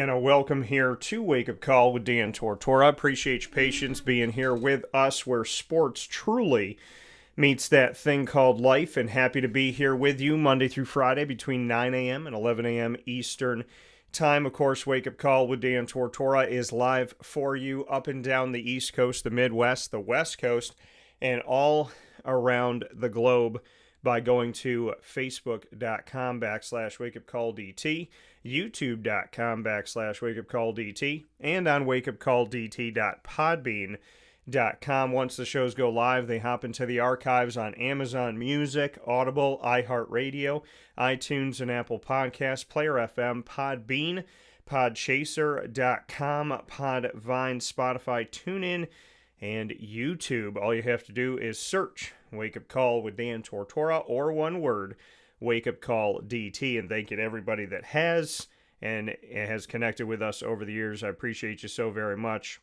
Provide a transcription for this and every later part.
And a welcome here to Wake Up Call with Dan Tortora. Appreciate your patience being here with us where sports truly meets that thing called life, and happy to be here with you Monday through Friday between 9 a.m. and 11 a.m. Eastern Time. Of course, Wake Up Call with Dan Tortora is live for you up and down the East Coast, the Midwest, the West Coast, and all around the globe by going to facebook.com/wakeupcalldt, youtube.com/wakeupcalldt, and on wakeupcalldt.podbean.com. Once the shows go live, they hop into the archives on Amazon Music, Audible, iHeartRadio, iTunes, and Apple Podcasts, Player FM, Podbean, Podchaser.com, Podvine, Spotify, TuneIn, and YouTube. All you have to do is search Wake Up Call with Dan Tortora, or one word, Wake Up Call DT. And thank you to everybody that has connected with us over the years. I appreciate you so very much,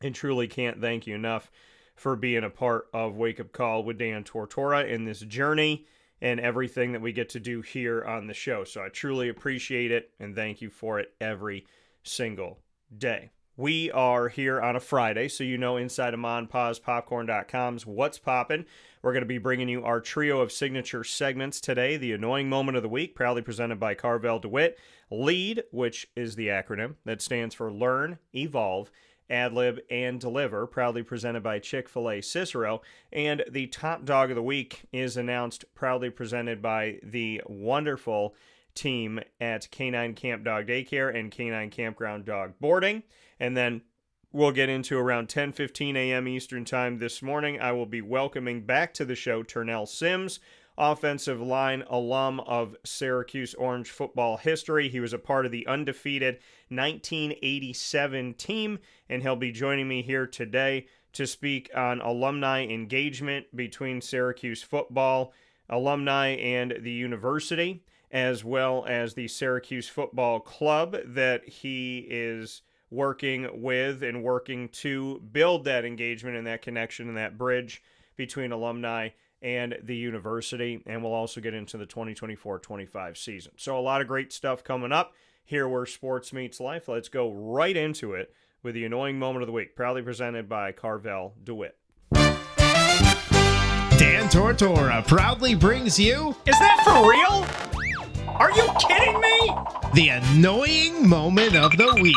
and truly can't thank you enough for being a part of Wake Up Call with Dan Tortora in this journey and everything that we get to do here on the show. So I truly appreciate it and thank you for it every single day. We are here on a Friday, so you know inside of MonPazPopcorn.com's What's Poppin'. We're going to be bringing you our trio of signature segments today. The Annoying Moment of the Week, proudly presented by Carvel DeWitt. LEAD, which is the acronym that stands for Learn, Evolve, Ad-lib, and Deliver, proudly presented by Chick-fil-A Cicero. And the Top Dog of the Week is announced, proudly presented by the wonderful team at K9 Camp Dog Daycare and K9 Kampground Dog Boarding. And then we'll get into around 10:15 a.m. Eastern Time this morning. I will be welcoming back to the show Turnell Sims, offensive line alum of Syracuse Orange football history. He was a part of the undefeated 1987 team, and he'll be joining me here today to speak on alumni engagement between Syracuse football alumni and the university, as well as the Syracuse Football Club that he is working with and working to build that engagement and that connection and that bridge between alumni and the university. And we'll also get into the 2024-25 season. So a lot of great stuff coming up here where sports meets life. Let's go right into it with the Annoying Moment of the Week, proudly presented by Carvel DeWitt. Dan Tortora proudly brings you... Is that for real? Are you kidding me? The Annoying Moment of the Week.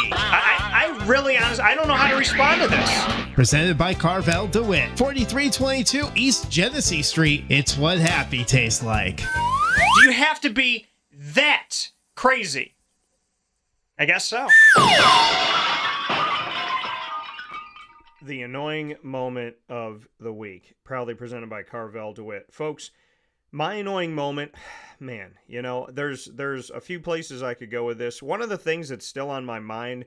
I really, honestly, I don't know how to respond to this. Presented by Carvel DeWitt, 4322 East Genesee Street. It's what happy tastes like. Do you have to be that crazy? I guess so. The Annoying Moment of the Week, proudly presented by Carvel DeWitt. Folks, my annoying moment, man, you know, there's a few places I could go with this. One of the things that's still on my mind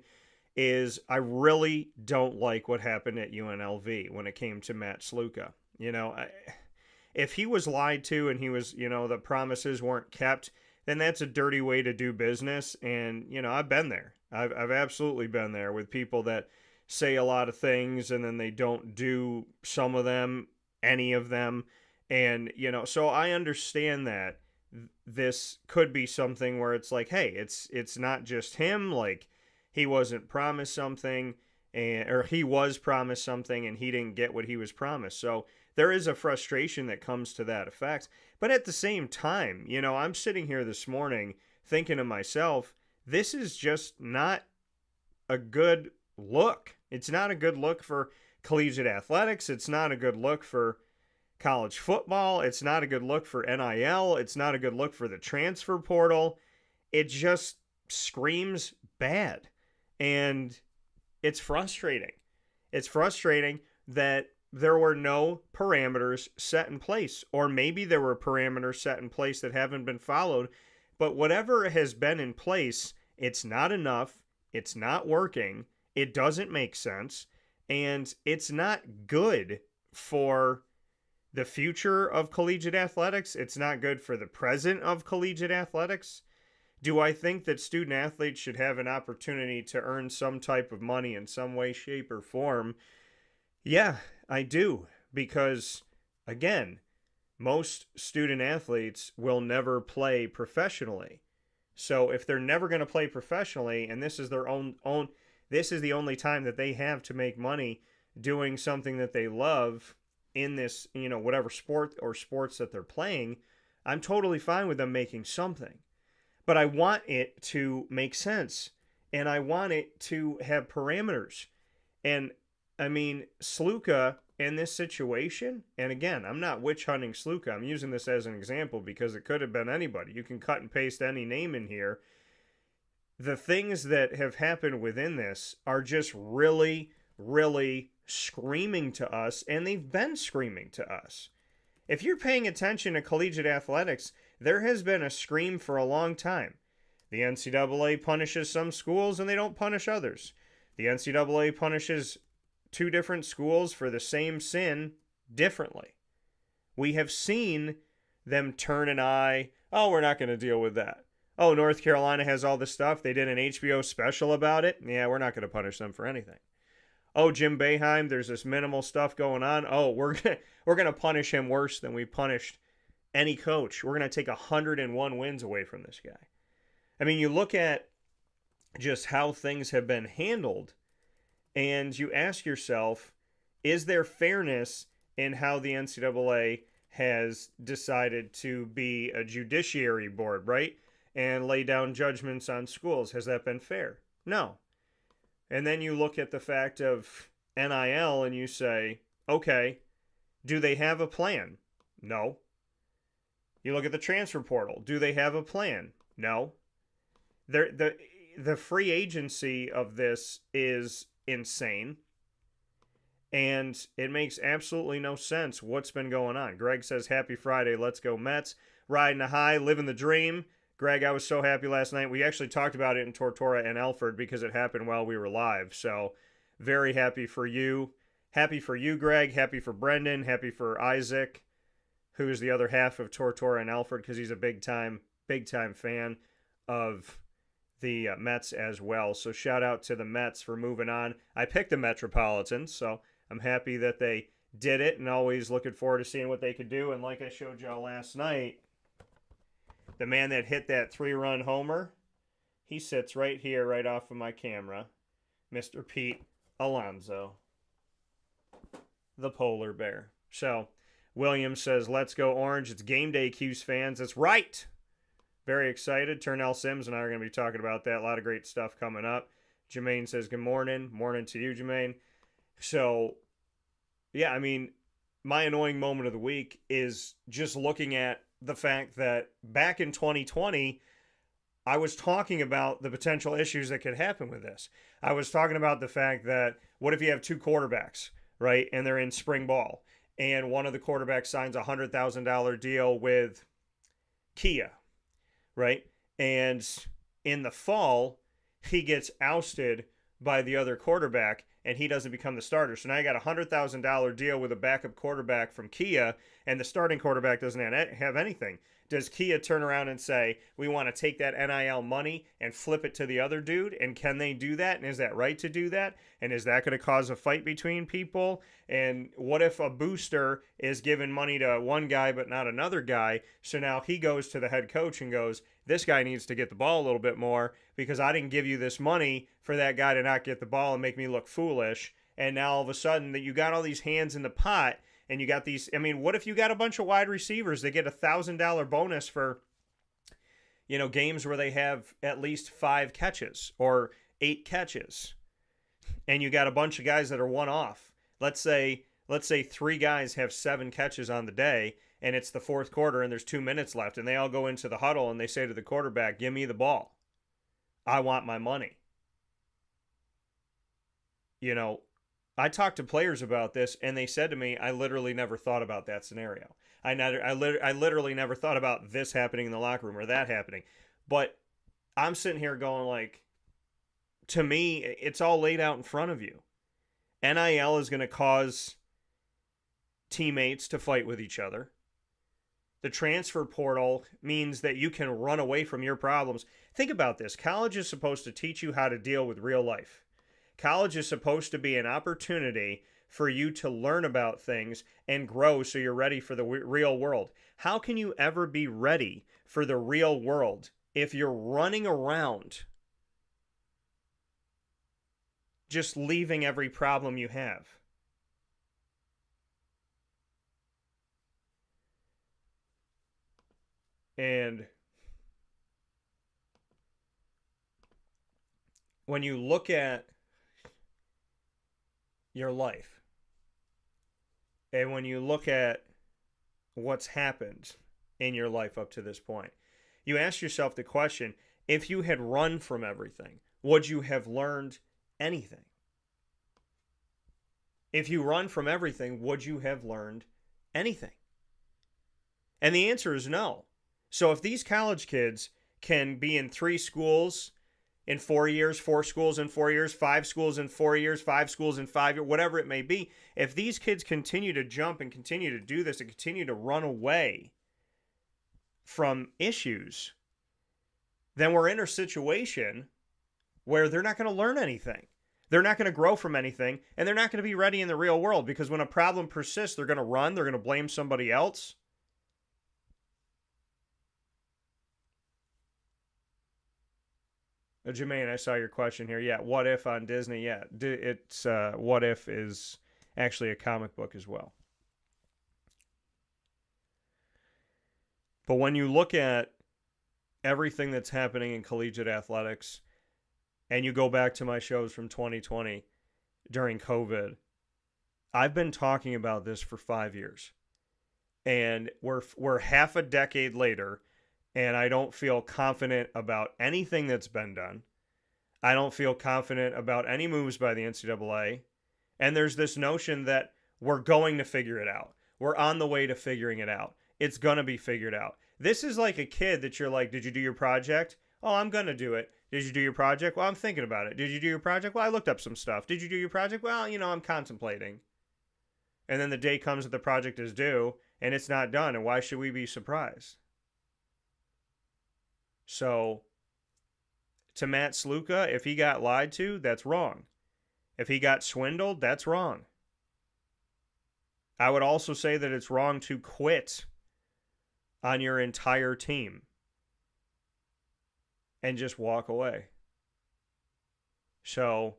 is I really don't like what happened at UNLV when it came to Matt Sluka. You know, if he was lied to and he was, you know, the promises weren't kept, then that's a dirty way to do business. And, you know, I've been there. I've absolutely been there with people that say a lot of things and then they don't do some of them, any of them. And, you know, so I understand that this could be something where it's like, hey, it's not just him. Like, he wasn't promised something, or he was promised something and he didn't get what he was promised. So there is a frustration that comes to that effect. But at the same time, you know, I'm sitting here this morning thinking to myself, this is just not a good look. It's not a good look for collegiate athletics. It's not a good look for college football. It's not a good look for NIL. It's not a good look for the transfer portal. It just screams bad. And it's frustrating. It's frustrating that there were no parameters set in place, or maybe there were parameters set in place that haven't been followed. But whatever has been in place, it's not enough. It's not working. It doesn't make sense. And it's not good for the future of collegiate athletics. It's not good for the present of collegiate athletics. Do I think that student athletes should have an opportunity to earn some type of money in some way, shape, or form? Yeah, I do. Because, again, most student athletes will never play professionally. So if they're never going to play professionally, and this is their own, this is the only time that they have to make money doing something that they love in this, whatever sport or sports that they're playing, I'm totally fine with them making something. But I want it to make sense, and I want it to have parameters. And I mean, Sluka in this situation, and again, I'm not witch hunting Sluka. I'm using this as an example because it could have been anybody. You can cut and paste any name in here. The things that have happened within this are just really, really screaming to us, and they've been screaming to us. If you're paying attention to collegiate athletics, there has been a scream for a long time. The NCAA punishes some schools and they don't punish others. The NCAA punishes two different schools for the same sin differently. We have seen them turn an eye. Oh, we're not going to deal with that. Oh, North Carolina has all this stuff. They did an HBO special about it. Yeah, we're not going to punish them for anything. Oh, Jim Boeheim, there's this minimal stuff going on. Oh, we're gonna punish him worse than we punished any coach. We're going to take 101 wins away from this guy. I mean, you look at just how things have been handled, and you ask yourself, is there fairness in how the NCAA has decided to be a judiciary board, right? And lay down judgments on schools. Has that been fair? No. And then you look at the fact of NIL and you say, okay, do they have a plan? No. You look at the transfer portal. Do they have a plan? No. The free agency of this is insane. And it makes absolutely no sense what's been going on. Greg says, happy Friday, let's go Mets. Riding a high, living the dream. Greg, I was so happy last night. We actually talked about it in Tortora and Alfred because it happened while we were live. So very happy for you. Happy for you, Greg. Happy for Brendan. Happy for Isaac, who is the other half of Tortora and Alfred because he's a big time fan of the Mets as well. So shout out to the Mets for moving on. I picked the Metropolitans, so I'm happy that they did it and always looking forward to seeing what they could do. And like I showed y'all last night, the man that hit that 3-run homer, he sits right here, right off of my camera, Mr. Pete Alonso, the polar bear. So Williams says, let's go Orange. It's game day, Q's fans. That's right. Very excited. Turnell Sims and I are going to be talking about that. A lot of great stuff coming up. Jermaine says, good morning. Morning to you, Jermaine. So, yeah, I mean, my annoying moment of the week is just looking at the fact that back in 2020, I was talking about the potential issues that could happen with this. I was talking about the fact that what if you have two quarterbacks, right, and they're in spring ball, and one of the quarterbacks signs a $100,000 deal with Kia, right? And in the fall, he gets ousted by the other quarterback, and he doesn't become the starter. So now you got a $100,000 deal with a backup quarterback from Kia, and the starting quarterback doesn't have anything. Does Kia turn around and say, we want to take that NIL money and flip it to the other dude? And can they do that? And is that right to do that? And is that going to cause a fight between people? And what if a booster is giving money to one guy but not another guy? So now he goes to the head coach and goes, this guy needs to get the ball a little bit more because I didn't give you this money for that guy to not get the ball and make me look foolish. And now all of a sudden that you got all these hands in the pot. And you got these, I mean, what if you got a bunch of wide receivers that get $1,000 bonus for, games where they have at least 5 catches or 8 catches? And you got a bunch of guys that are one off. Let's say 3 guys have 7 catches on the day and it's the fourth quarter and there's 2 minutes left and they all go into the huddle and they say to the quarterback, give me the ball. I want my money. I talked to players about this, and they said to me, I literally never thought about that scenario. I literally never thought about this happening in the locker room or that happening. But I'm sitting here going like, to me, it's all laid out in front of you. NIL is going to cause teammates to fight with each other. The transfer portal means that you can run away from your problems. Think about this. College is supposed to teach you how to deal with real life. College is supposed to be an opportunity for you to learn about things and grow so you're ready for the real world. How can you ever be ready for the real world if you're running around just leaving every problem you have. And when you look at your life, and when you look at what's happened in your life up to this point, you ask yourself the question, if you had run from everything, would you have learned anything? If you run from everything, would you have learned anything? And the answer is no. So if these college kids can be in 3 schools in 4 years, 4 schools in 4 years, 5 schools in 4 years, 5 schools in 5 years, whatever it may be, if these kids continue to jump and continue to do this and continue to run away from issues, then we're in a situation where they're not going to learn anything. They're not going to grow from anything, and they're not going to be ready in the real world, because when a problem persists, they're going to run, they're going to blame somebody else. Jermaine, I saw your question here. Yeah, What If on Disney. Yeah, it's What If is actually a comic book as well. But when you look at everything that's happening in collegiate athletics, and you go back to my shows from 2020 during COVID, I've been talking about this for 5 years. And we're half a decade later, and I don't feel confident about anything that's been done. I don't feel confident about any moves by the NCAA. And there's this notion that we're going to figure it out. We're on the way to figuring it out. It's going to be figured out. This is like a kid that you're like, did you do your project? Oh, I'm going to do it. Did you do your project? Well, I'm thinking about it. Did you do your project? Well, I looked up some stuff. Did you do your project? Well, I'm contemplating. And then the day comes that the project is due, and it's not done. And why should we be surprised? So, to Matt Sluka, if he got lied to, that's wrong. If he got swindled, that's wrong. I would also say that it's wrong to quit on your entire team and just walk away. So,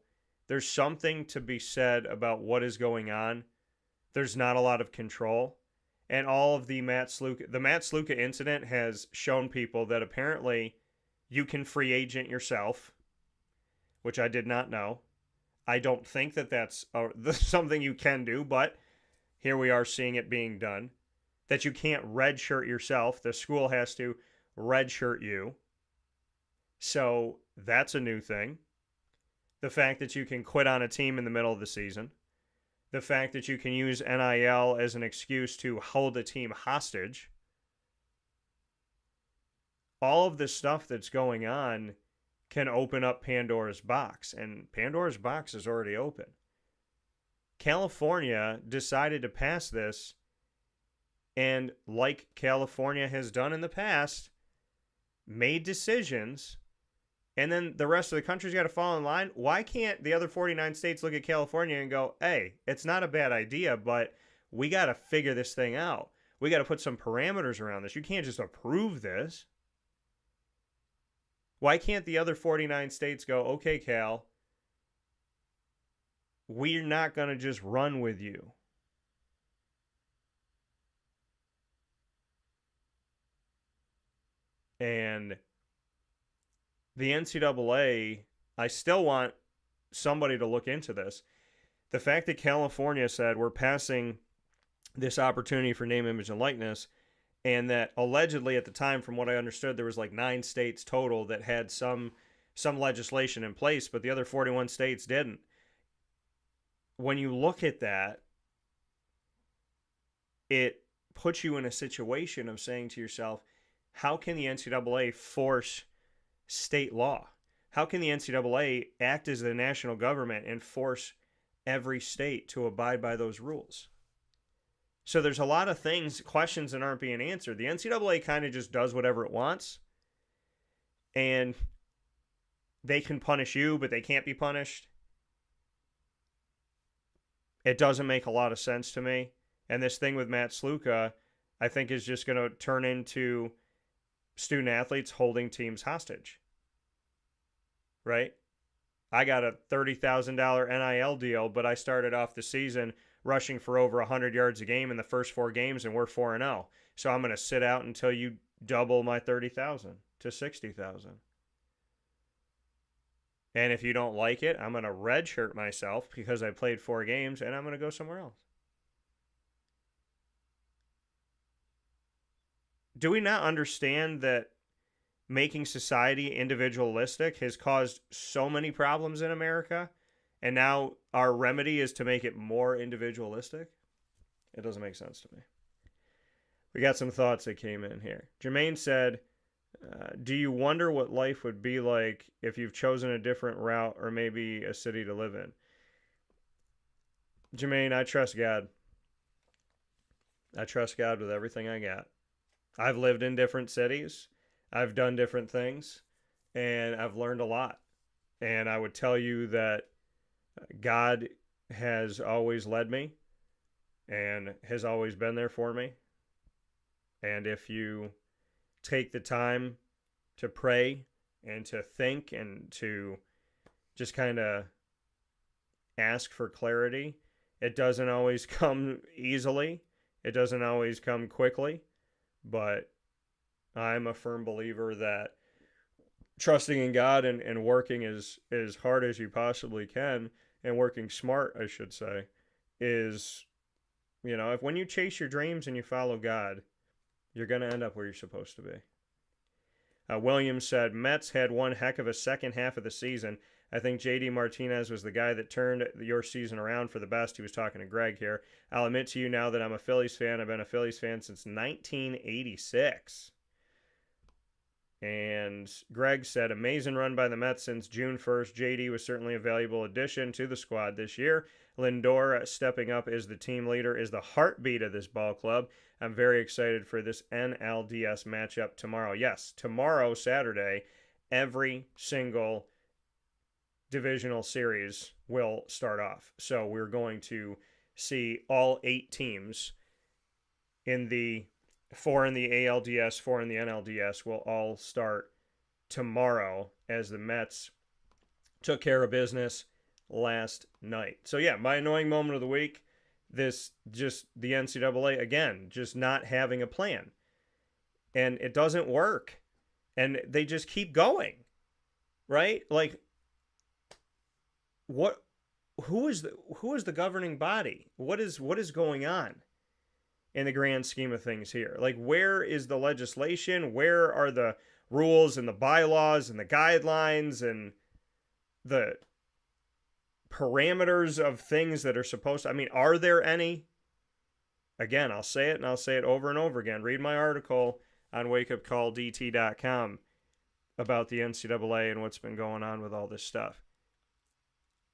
there's something to be said about what is going on. There's not a lot of control. And all of the Matt Sluka incident has shown people that apparently you can free agent yourself, which I did not know. I don't think that that's something you can do, but here we are seeing it being done. That you can't redshirt yourself. The school has to redshirt you. So that's a new thing. The fact that you can quit on a team in the middle of the season. The fact that you can use NIL as an excuse to hold a team hostage. All of this stuff that's going on can open up Pandora's box, and Pandora's box is already open. California decided to pass this, and like California has done in the past, made decisions, and then the rest of the country's got to fall in line. Why can't the other 49 states look at California and go, hey, it's not a bad idea, but we got to figure this thing out. We got to put some parameters around this. You can't just approve this. Why can't the other 49 states go, okay, Cal, we're not going to just run with you. And the NCAA, I still want somebody to look into this. The fact that California said we're passing this opportunity for name, image, and likeness, and that allegedly at the time, from what I understood, there was like 9 states total that had some legislation in place, but the other 41 states didn't. When you look at that, it puts you in a situation of saying to yourself, how can the NCAA force state law? How can the NCAA act as the national government and force every state to abide by those rules? So there's a lot of questions that aren't being answered. The NCAA kind of just does whatever it wants, and they can punish you, but they can't be punished. It doesn't make a lot of sense to me. And this thing with Matt Sluka, I think, is just going to turn into student athletes holding teams hostage, right? I got a $30,000 NIL deal, but I started off the season rushing for over 100 yards a game in the first 4 games, and we're 4-0. So I'm going to sit out until you double my 30,000 to 60,000. And if you don't like it, I'm going to redshirt myself because I played 4 games, and I'm going to go somewhere else. Do we not understand that making society individualistic has caused so many problems in America, and now our remedy is to make it more individualistic? It doesn't make sense to me. We got some thoughts that came in here. Jermaine said, do you wonder what life would be like if you've chosen a different route or maybe a city to live in? Jermaine, I trust God. I trust God with everything I got. I've lived in different cities. I've done different things, and I've learned a lot. And I would tell you that God has always led me and has always been there for me. And if you take the time to pray and to think and to just kind of ask for clarity, it doesn't always come easily. It doesn't always come quickly. But I'm a firm believer that trusting in God and working as hard as you possibly can, and working smart, I should say, is, if when you chase your dreams and you follow God, you're going to end up where you're supposed to be. Williams said, Mets had one heck of a second half of the season. I think J.D. Martinez was the guy that turned your season around for the best. He was talking to Greg here. I'll admit to you now that I'm a Phillies fan. I've been a Phillies fan since 1986. And Greg said, amazing run by the Mets since June 1st. J.D. was certainly a valuable addition to the squad this year. Lindor stepping up as the team leader is the heartbeat of this ball club. I'm very excited for this NLDS matchup tomorrow. Yes, tomorrow, Saturday, every single divisional series will start off. So we're going to see all 8 teams in the 4 in the ALDS, 4 in the NLDS will all start tomorrow as the Mets took care of business last night. So yeah, my annoying moment of the week, this just the NCAA, again, just not having a plan. And it doesn't work. And they just keep going. Right? Like, who is the governing body? What is going on in the grand scheme of things here? Like, where is the legislation? Where are the rules and the bylaws and the guidelines and the parameters of things that are supposed to, are there any? Again, I'll say it and I'll say it over and over again. Read my article on wakeupcalldt.com about the NCAA and what's been going on with all this stuff.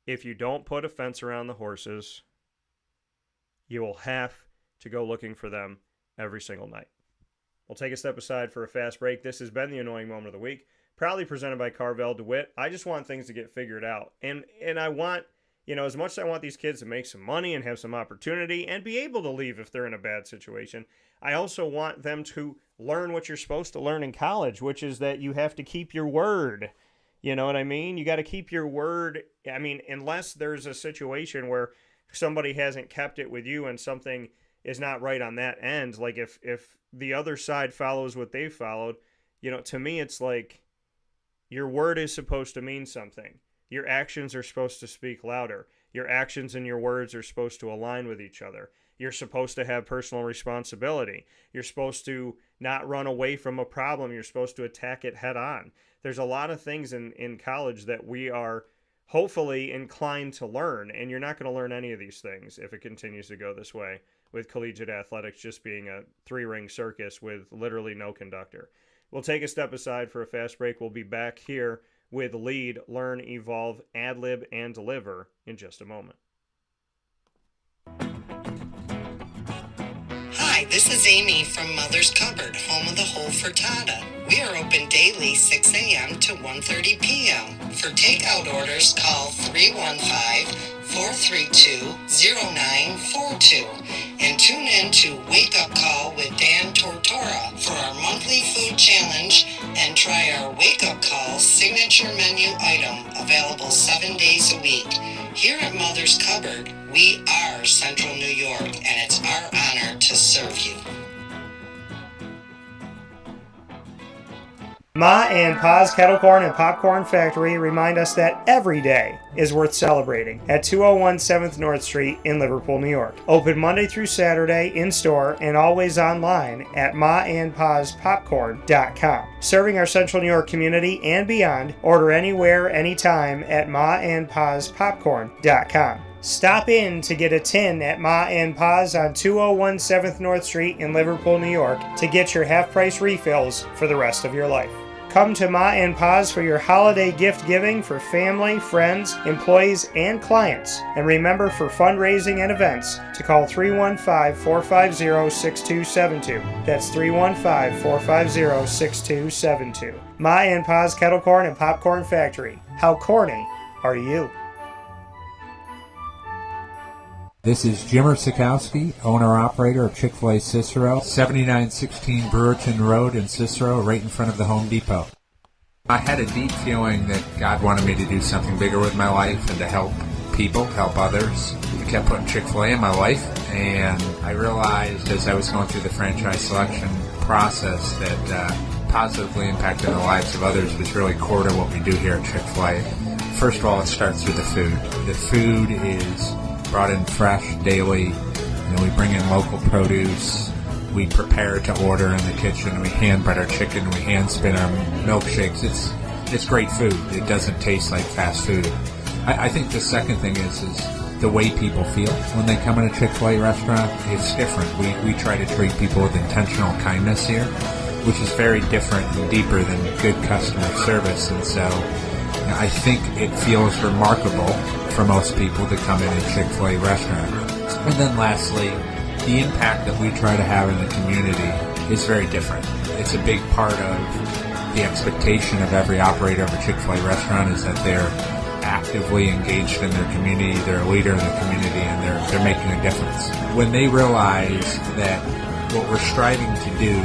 If you don't put a fence around the horses, you will have to go looking for them every single night. We'll take a step aside for a fast break. This has been the Annoying Moment of the Week, proudly presented by Carvel DeWitt. I just want things to get figured out. And I want, as much as I want these kids to make some money and have some opportunity and be able to leave if they're in a bad situation, I also want them to learn what you're supposed to learn in college, which is that you have to keep your word. You know what I mean? You got to keep your word. Unless there's a situation where somebody hasn't kept it with you and something is not right on that end, like if the other side follows what they followed, to me it's like your word is supposed to mean something. Your actions are supposed to speak louder. Your actions and your words are supposed to align with each other. You're supposed to have personal responsibility. You're supposed to not run away from a problem. You're supposed to attack it head on. There's a lot of things in college that we are hopefully inclined to learn, and you're not going to learn any of these things if it continues to go this way, with collegiate athletics just being a 3-ring circus with literally no conductor. We'll take a step aside for a fast break. We'll be back here with Lead, Learn, Evolve, Ad-lib, and Deliver in just a moment. Hi, this is Amy from Mother's Cupboard, home of the Whole Frittata. We are open daily 6 a.m. to 1:30 p.m. For takeout orders, call 315-432-0942 and tune in to Wake Up Call with Dan Tortora for our monthly food challenge Try our Wake Up Call signature menu item available 7 days a week. Here at Mother's Cupboard, we are Central New York, and it's our honor to serve you. Ma and Pa's Kettle Corn and Popcorn Factory remind us that every day is worth celebrating at 201 7th North Street in Liverpool, New York. Open Monday through Saturday in-store and always online at maandpaspopcorn.com. Serving our Central New York community and beyond, order anywhere, anytime at maandpaspopcorn.com. Stop in to get a tin at Ma and Pa's on 201 7th North Street in Liverpool, New York to get your half-price refills for the rest of your life. Come to Ma and Pa's for your holiday gift giving for family, friends, employees, and clients. And remember, for fundraising and events, to call 315-450-6272. That's 315-450-6272. Ma and Pa's Kettle Corn and Popcorn Factory. How corny are you? This is Jimmer Sikowski, owner-operator of Chick-fil-A Cicero, 7916 Brewerton Rd in Cicero, right in front of the Home Depot. I had a deep feeling that God wanted me to do something bigger with my life and to help people, help others. I kept putting Chick-fil-A in my life, and I realized as I was going through the franchise selection process that positively impacting the lives of others was really core to what we do here at Chick-fil-A. First of all, it starts with the food. The food is brought in fresh daily. We bring in local produce. We prepare to order in the kitchen. We hand bread our chicken. We hand spin our milkshakes. It's great food. It doesn't taste like fast food. I think the second thing is the way people feel when they come in a Chick-fil-A restaurant. It's different. We try to treat people with intentional kindness here, which is very different and deeper than good customer service. And so I think it feels remarkable for most people to come in a Chick-fil-A restaurant. And then lastly, the impact that we try to have in the community is very different. It's a big part of the expectation of every operator of a Chick-fil-A restaurant is that they're actively engaged in their community, they're a leader in the community, and they're making a difference. When they realize that what we're striving to do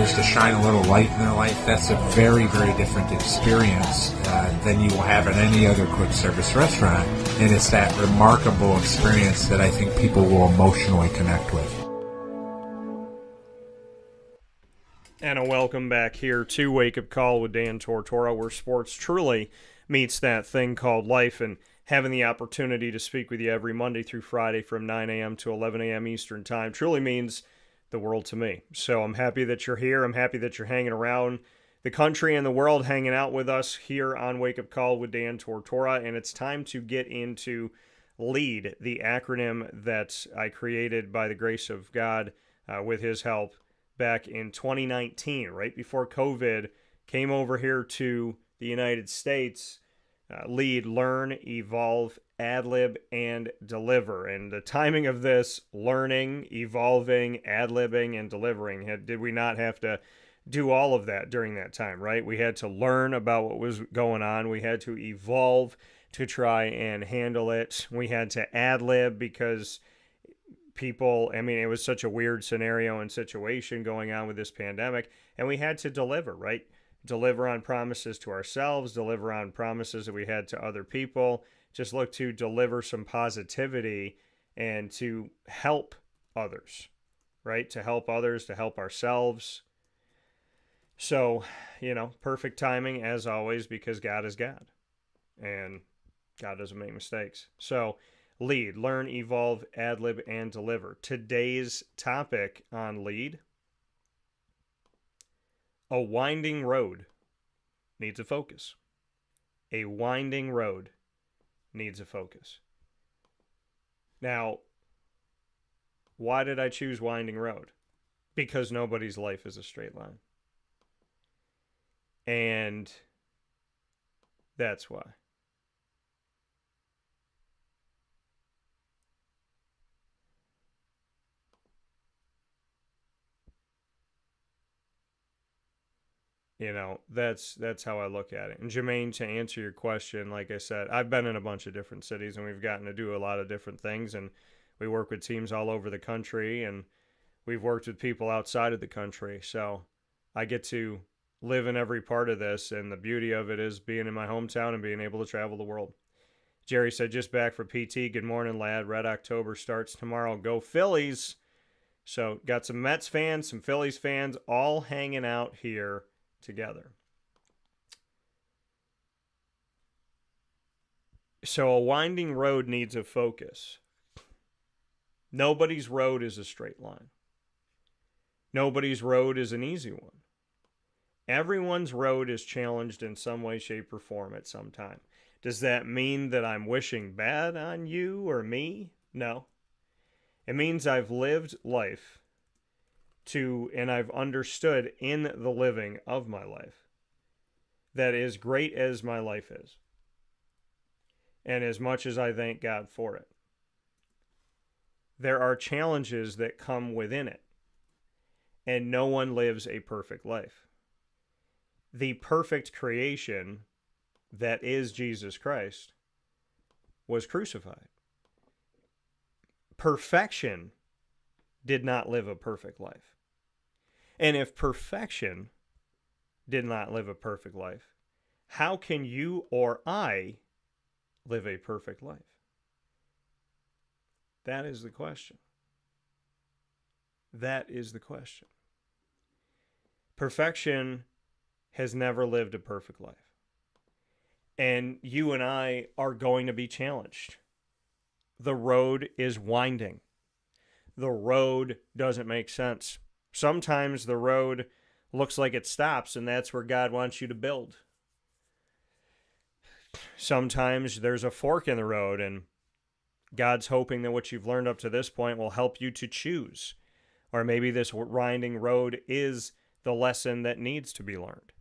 is to shine a little light in their life, that's a very, very different experience than you will have at any other quick service restaurant. And it's that remarkable experience that I think people will emotionally connect with. And a welcome back here to Wake Up Call with Dan Tortora, where sports truly meets that thing called life, and having the opportunity to speak with you every Monday through Friday from 9 a.m. to 11 a.m. Eastern Time truly means the world to me. So I'm happy that you're here. I'm happy that you're hanging around the country and the world, hanging out with us here on Wake Up Call with Dan Tortora. And it's time to get into LEAD, the acronym that I created by the grace of God with his help back in 2019, right before COVID came over here to the United States. LEAD, learn, evolve, ad-lib, and deliver. And the timing of this, learning, evolving, ad-libbing, and delivering, did we not have to do all of that during that time, right? We had to learn about what was going on. We had to evolve to try and handle it. We had to ad-lib because people, it was such a weird scenario and situation going on with this pandemic. And we had to deliver, right? Deliver on promises to ourselves, deliver on promises that we had to other people, just look to deliver some positivity and to help others, right? To help others, to help ourselves. So, perfect timing as always, because God is God and God doesn't make mistakes. So LEAD, learn, evolve, ad-lib, and deliver. Today's topic on LEAD: a winding road needs a focus. A winding road needs a focus. Now, why did I choose winding road? Because nobody's life is a straight line. And that's why. That's how I look at it. And Jermaine, to answer your question, like I said, I've been in a bunch of different cities and we've gotten to do a lot of different things, and we work with teams all over the country, and we've worked with people outside of the country. So I get to live in every part of this, and the beauty of it is being in my hometown and being able to travel the world. Jerry said, just back for PT. Good morning, lad. Red October starts tomorrow. Go Phillies. So got some Mets fans, some Phillies fans, all hanging out here together. So a winding road needs a focus. Nobody's road is a straight line. Nobody's road is an easy one. Everyone's road is challenged in some way, shape, or form at some time. Does that mean that I'm wishing bad on you or me? No. It means I've lived life and I've understood in the living of my life that as great as my life is, and as much as I thank God for it, there are challenges that come within it, and no one lives a perfect life. The perfect creation that is Jesus Christ was crucified. Perfection did not live a perfect life. And if perfection did not live a perfect life, how can you or I live a perfect life? That is the question. That is the question. Perfection has never lived a perfect life. And you and I are going to be challenged. The road is winding. The road doesn't make sense. Sometimes the road looks like it stops, and that's where God wants you to build. Sometimes there's a fork in the road, and God's hoping that what you've learned up to this point will help you to choose. Or maybe this winding road is the lesson that needs to be learned.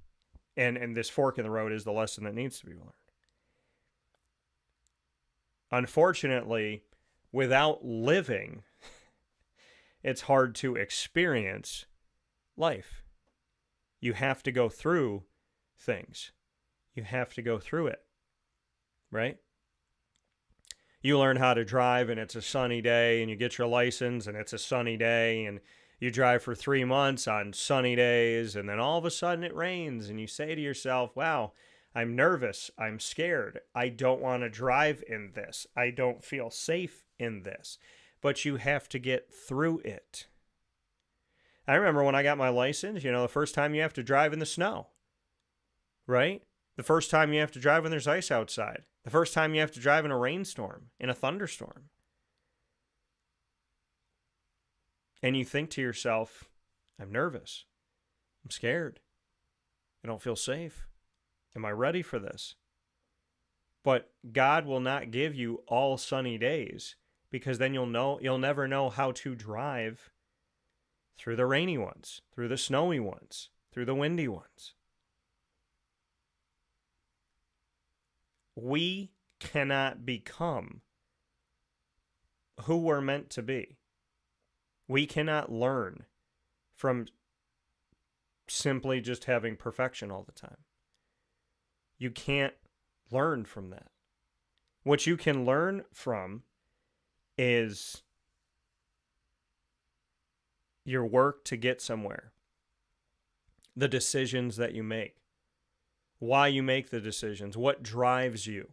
And this fork in the road is the lesson that needs to be learned. Unfortunately, without living, it's hard to experience life. You have to go through things. You have to go through it, right? You learn how to drive and it's a sunny day, and you get your license and it's a sunny day, and you drive for 3 months on sunny days, and then all of a sudden it rains, and you say to yourself, wow, I'm nervous, I'm scared, I don't want to drive in this, I don't feel safe in this. But you have to get through it. I remember when I got my license, the first time you have to drive in the snow, right? The first time you have to drive when there's ice outside. The first time you have to drive in a rainstorm, in a thunderstorm. And you think to yourself, I'm nervous. I'm scared. I don't feel safe. Am I ready for this? But God will not give you all sunny days, because then you'll never know how to drive through the rainy ones, through the snowy ones, through the windy ones. We cannot become who we're meant to be. We cannot learn from simply just having perfection all the time. You can't learn from that. What you can learn from is your work to get somewhere, the decisions that you make, why you make the decisions, what drives you.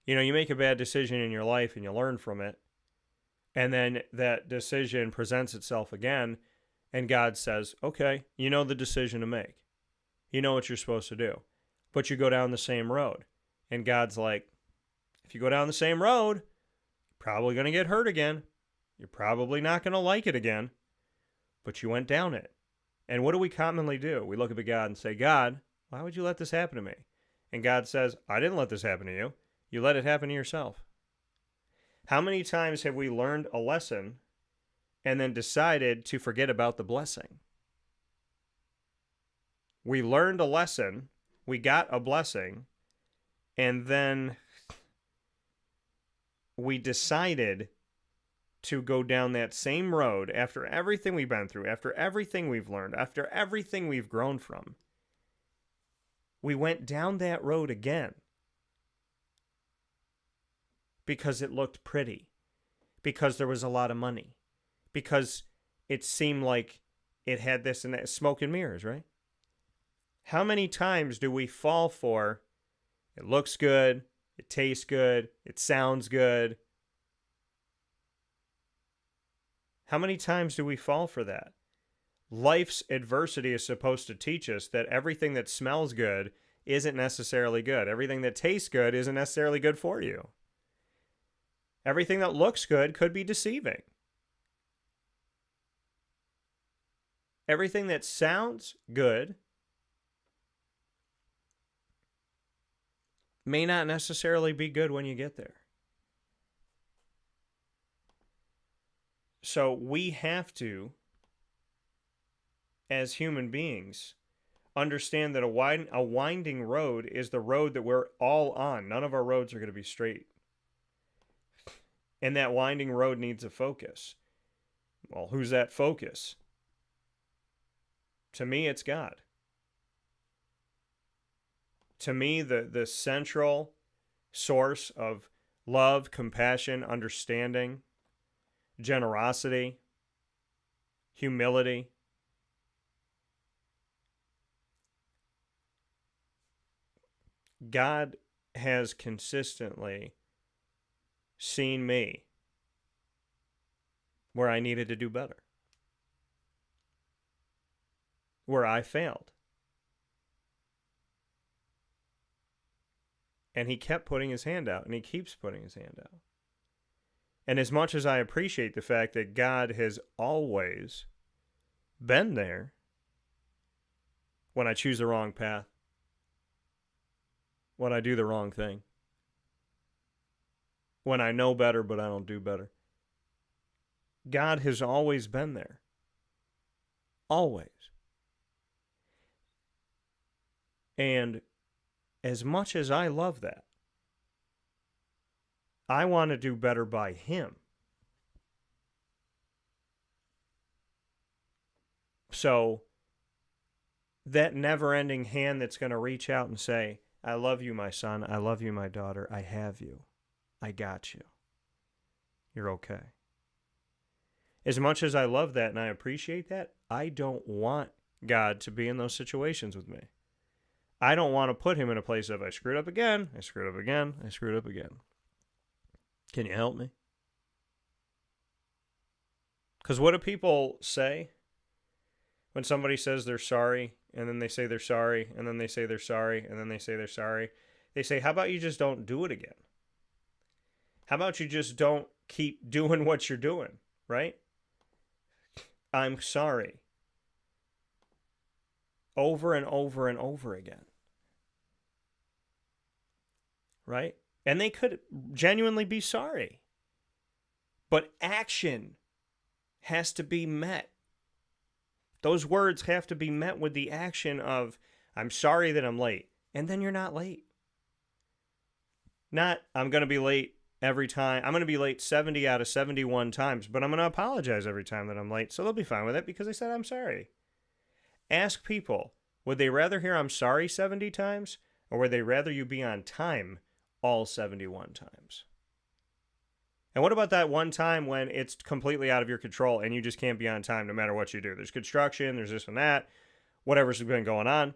You make a bad decision in your life and you learn from it, and then that decision presents itself again, and God says, okay, you know the decision to make. You know what you're supposed to do. But you go down the same road. And God's like, if you go down the same road, you're probably going to get hurt again. You're probably not going to like it again. But you went down it. And what do we commonly do? We look up at God and say, God, why would you let this happen to me? And God says, I didn't let this happen to you. You let it happen to yourself. How many times have we learned a lesson and then decided to forget about the blessing? We learned a lesson, we got a blessing, and then we decided to go down that same road after everything we've been through, after everything we've learned, after everything we've grown from. We went down that road again because it looked pretty, because there was a lot of money, because it seemed like it had this and that, smoke and mirrors, right? How many times do we fall for, it looks good, it tastes good, it sounds good? How many times do we fall for that? Life's adversity is supposed to teach us that everything that smells good isn't necessarily good. Everything that tastes good isn't necessarily good for you. Everything that looks good could be deceiving. Everything that sounds good may not necessarily be good when you get there. So we have to, as human beings, understand that a winding road is the road that we're all on. None of our roads are going to be straight. And that winding road needs a focus. Well, who's that focus? To me, it's God. To me, the central source of love, compassion, understanding, generosity, humility, God has consistently seen me where I needed to do better, where I failed. And he kept putting his hand out, and he keeps putting his hand out. And as much as I appreciate the fact that God has always been there when I choose the wrong path, when I do the wrong thing, when I know better but I don't do better, God has always been there. Always. And as much as I love that, I want to do better by him. So that never-ending hand that's going to reach out and say, I love you, my son. I love you, my daughter. I have you. I got you. You're okay. As much as I love that and I appreciate that, I don't want God to be in those situations with me. I don't want to put him in a place of, I screwed up again, I screwed up again, I screwed up again. Can you help me? Because what do people say when somebody says they're sorry, and then they say they're sorry, and then they say they're sorry, and then they say they're sorry? They say, how about you just don't do it again? How about you just don't keep doing what you're doing, right? I'm sorry. Over and over and over again. Right? And they could genuinely be sorry. But action has to be met. Those words have to be met with the action of, I'm sorry that I'm late. And then you're not late. Not, I'm going to be late every time. I'm going to be late 70 out of 71 times, but I'm going to apologize every time that I'm late. So they'll be fine with it because I said I'm sorry. Ask people, would they rather hear I'm sorry 70 times, or would they rather you be on time all 71 times? And what about that one time when it's completely out of your control and you just can't be on time no matter what you do? There's construction, there's this and that, whatever's been going on.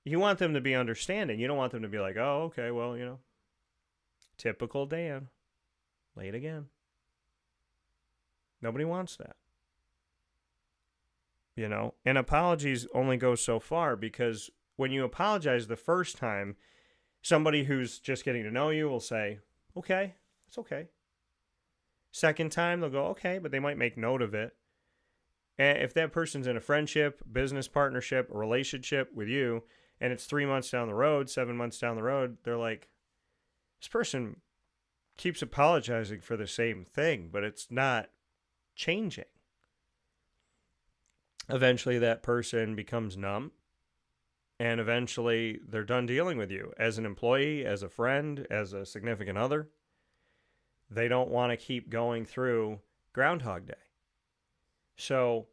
You want them to be understanding. You don't want them to be like, oh, okay, well, you know, typical Dan, late again. Nobody wants that. You know, and apologies only go so far, because when you apologize the first time, somebody who's just getting to know you will say, okay, it's okay. Second time, they'll go, okay, but they might make note of it. And if that person's in a friendship, business partnership, a relationship with you, and it's 3 months down the road, 7 months down the road, they're like, this person keeps apologizing for the same thing, but it's not changing. Eventually that person becomes numb, and eventually they're done dealing with you as an employee, as a friend, as a significant other. They don't want to keep going through Groundhog Day. So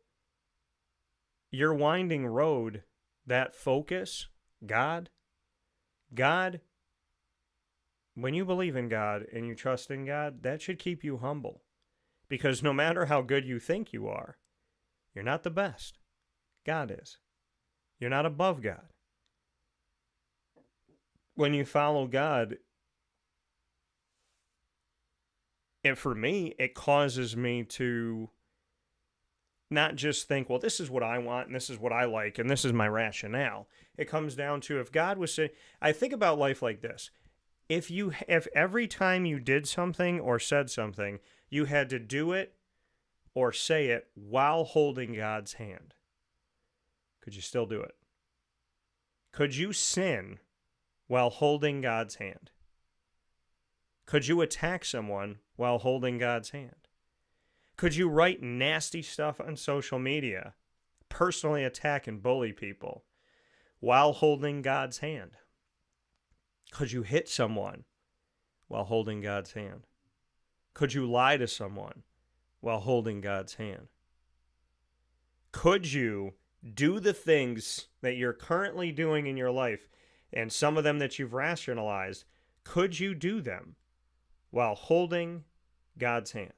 your winding road, that focus, God, when you believe in God and you trust in God, that should keep you humble. Because no matter how good you think you are, You're not the best. God is. You're not above God. When you follow God, and for me, it causes me to not just think, well, this is what I want, and this is what I like, and this is my rationale. It comes down to, if God was saying, I think about life like this. If every time you did something or said something, you had to do it or say it while holding God's hand, could you still do it? Could you sin while holding God's hand? Could you attack someone while holding God's hand? Could you write nasty stuff on social media, personally attack and bully people while holding God's hand? Could you hit someone while holding God's hand? Could you lie to someone while holding God's hand? Could you do the things that you're currently doing in your life, and some of them that you've rationalized, could you do them while holding God's hand?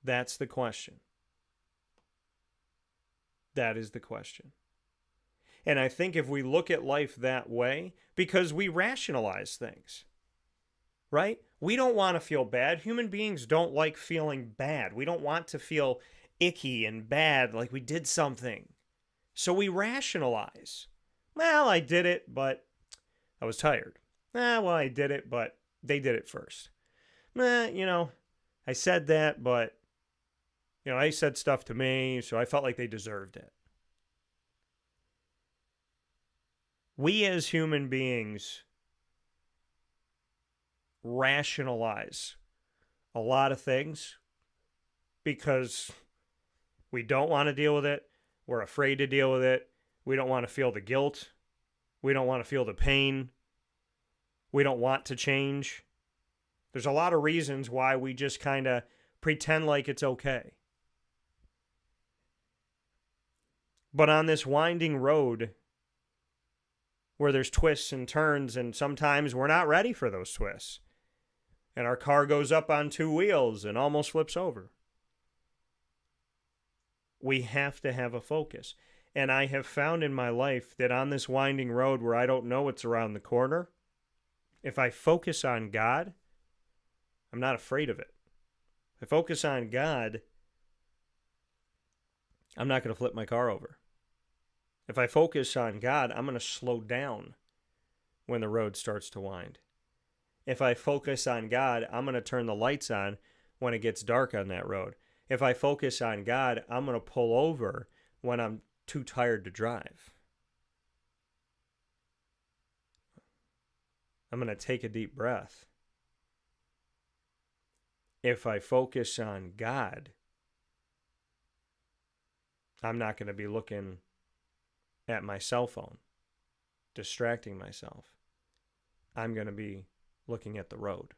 That's the question. That is the question. And I think if we look at life that way, because we rationalize things, right? We don't want to feel bad. Human beings don't like feeling bad. We don't want to feel icky and bad, like we did something. So we rationalize. Well, I did it, but I was tired. Well, I did it, but they did it first. I said that, but, I said stuff to me, so I felt like they deserved it. We as human beings rationalize a lot of things because we don't want to deal with it. We're afraid to deal with it. We don't want to feel the guilt. We don't want to feel the pain. We don't want to change. There's a lot of reasons why we just kind of pretend like it's okay. But on this winding road where there's twists and turns, and sometimes we're not ready for those twists, and our car goes up on two wheels and almost flips over, we have to have a focus. And I have found in my life that on this winding road where I don't know what's around the corner, if I focus on God, I'm not afraid of it. If I focus on God, I'm not going to flip my car over. If I focus on God, I'm going to slow down when the road starts to wind. If I focus on God, I'm going to turn the lights on when it gets dark on that road. If I focus on God, I'm going to pull over when I'm too tired to drive. I'm going to take a deep breath. If I focus on God, I'm not going to be looking at my cell phone, distracting myself. I'm going to be looking at the road.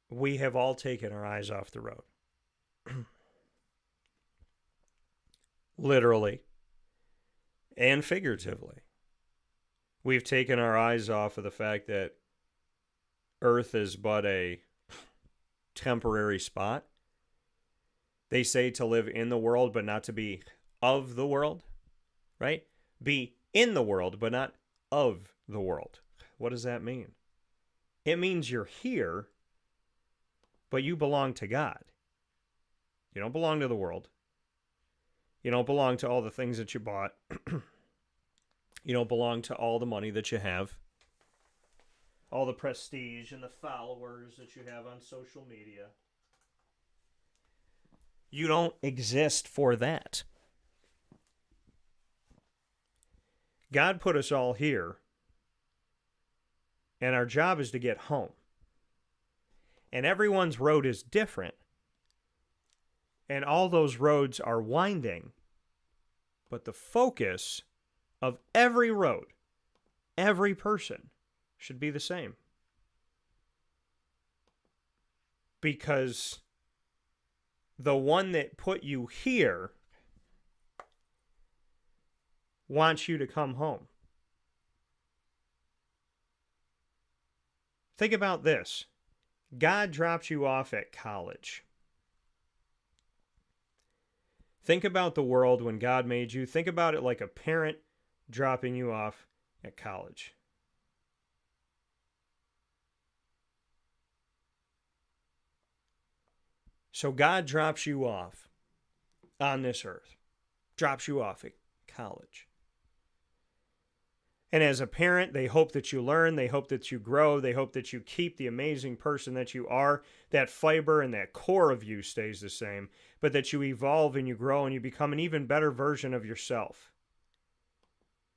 We have all taken our eyes off the road. Literally and figuratively. We've taken our eyes off of the fact that Earth is but a temporary spot. They say to live in the world, but not to be of the world, right? Be in the world, but not of the world. What does that mean? It means you're here, but you belong to God. You don't belong to the world. You don't belong to all the things that you bought. You don't belong to all the money that you have, all the prestige and the followers that you have on social media. You don't exist for that. God put us all here, and our job is to get home. And everyone's road is different, and all those roads are winding, but the focus of every road, every person, should be the same. Because the one that put you here wants you to come home. Think about this. God drops you off at college. Think about the world when God made you. Think about it like a parent dropping you off at college. So God drops you off on this earth, drops you off at college. And as a parent, they hope that you learn, they hope that you grow, they hope that you keep the amazing person that you are. That fiber and that core of you stays the same, but that you evolve and you grow and you become an even better version of yourself.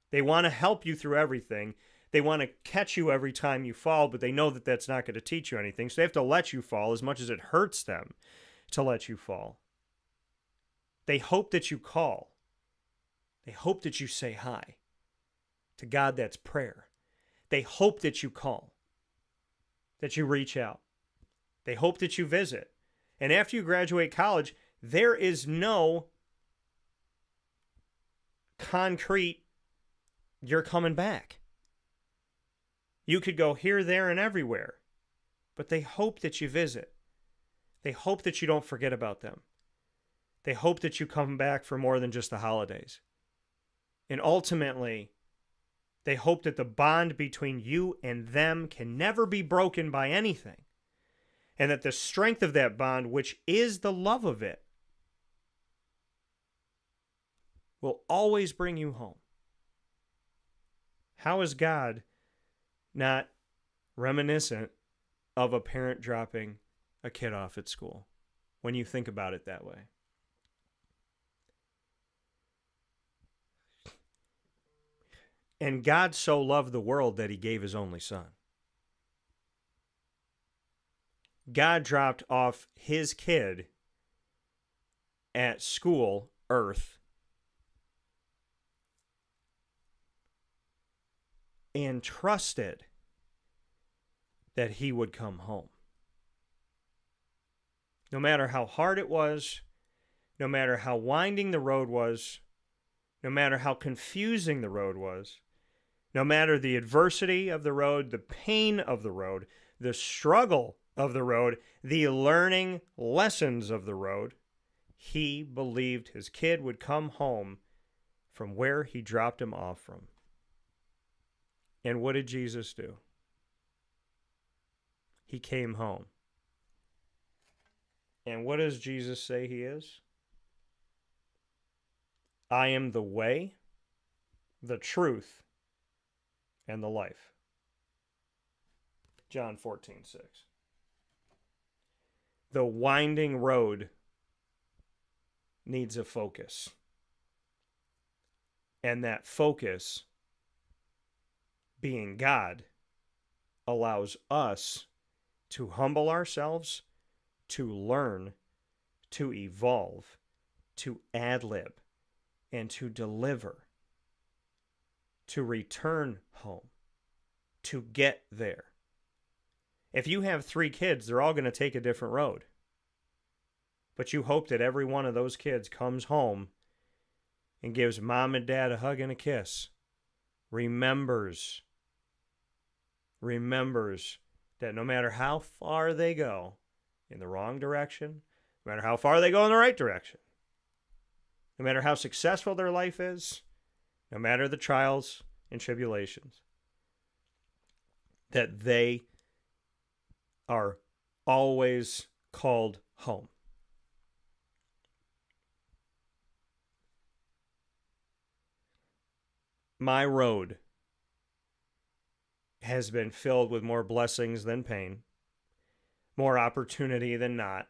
They want to help you through everything. They want to catch you every time you fall, but they know that that's not going to teach you anything. So they have to let you fall as much as it hurts them to let you fall. They hope that you call. They hope that you say hi. To God, that's prayer. They hope that you call, that you reach out. They hope that you visit. And after you graduate college, there is no concrete, you're coming back. You could go here, there, and everywhere. But they hope that you visit. They hope that you don't forget about them. They hope that you come back for more than just the holidays. And ultimately, they hope that the bond between you and them can never be broken by anything. And that the strength of that bond, which is the love of it, will always bring you home. How is God not reminiscent of a parent dropping a kid off at school when you think about it that way? And God so loved the world that he gave his only son. God dropped off his kid at school, earth, and trusted that he would come home. No matter how hard it was, no matter how winding the road was, no matter how confusing the road was, no matter the adversity of the road, the pain of the road, the struggle of the road, the learning lessons of the road, he believed his kid would come home from where he dropped him off from. And what did Jesus do? He came home. And what does Jesus say he is? I am the way, the truth, and the life. John 14:6. The winding road needs a focus. And that focus, being God, allows us to humble ourselves, to learn, to evolve, to ad-lib, and to deliver, to return home, to get there. If you have 3 kids, they're all going to take a different road. But you hope that every one of those kids comes home and gives mom and dad a hug and a kiss. Remembers that no matter how far they go in the wrong direction, no matter how far they go in the right direction, no matter how successful their life is, no matter the trials and tribulations, that they are always called home. My road has been filled with more blessings than pain, more opportunity than not.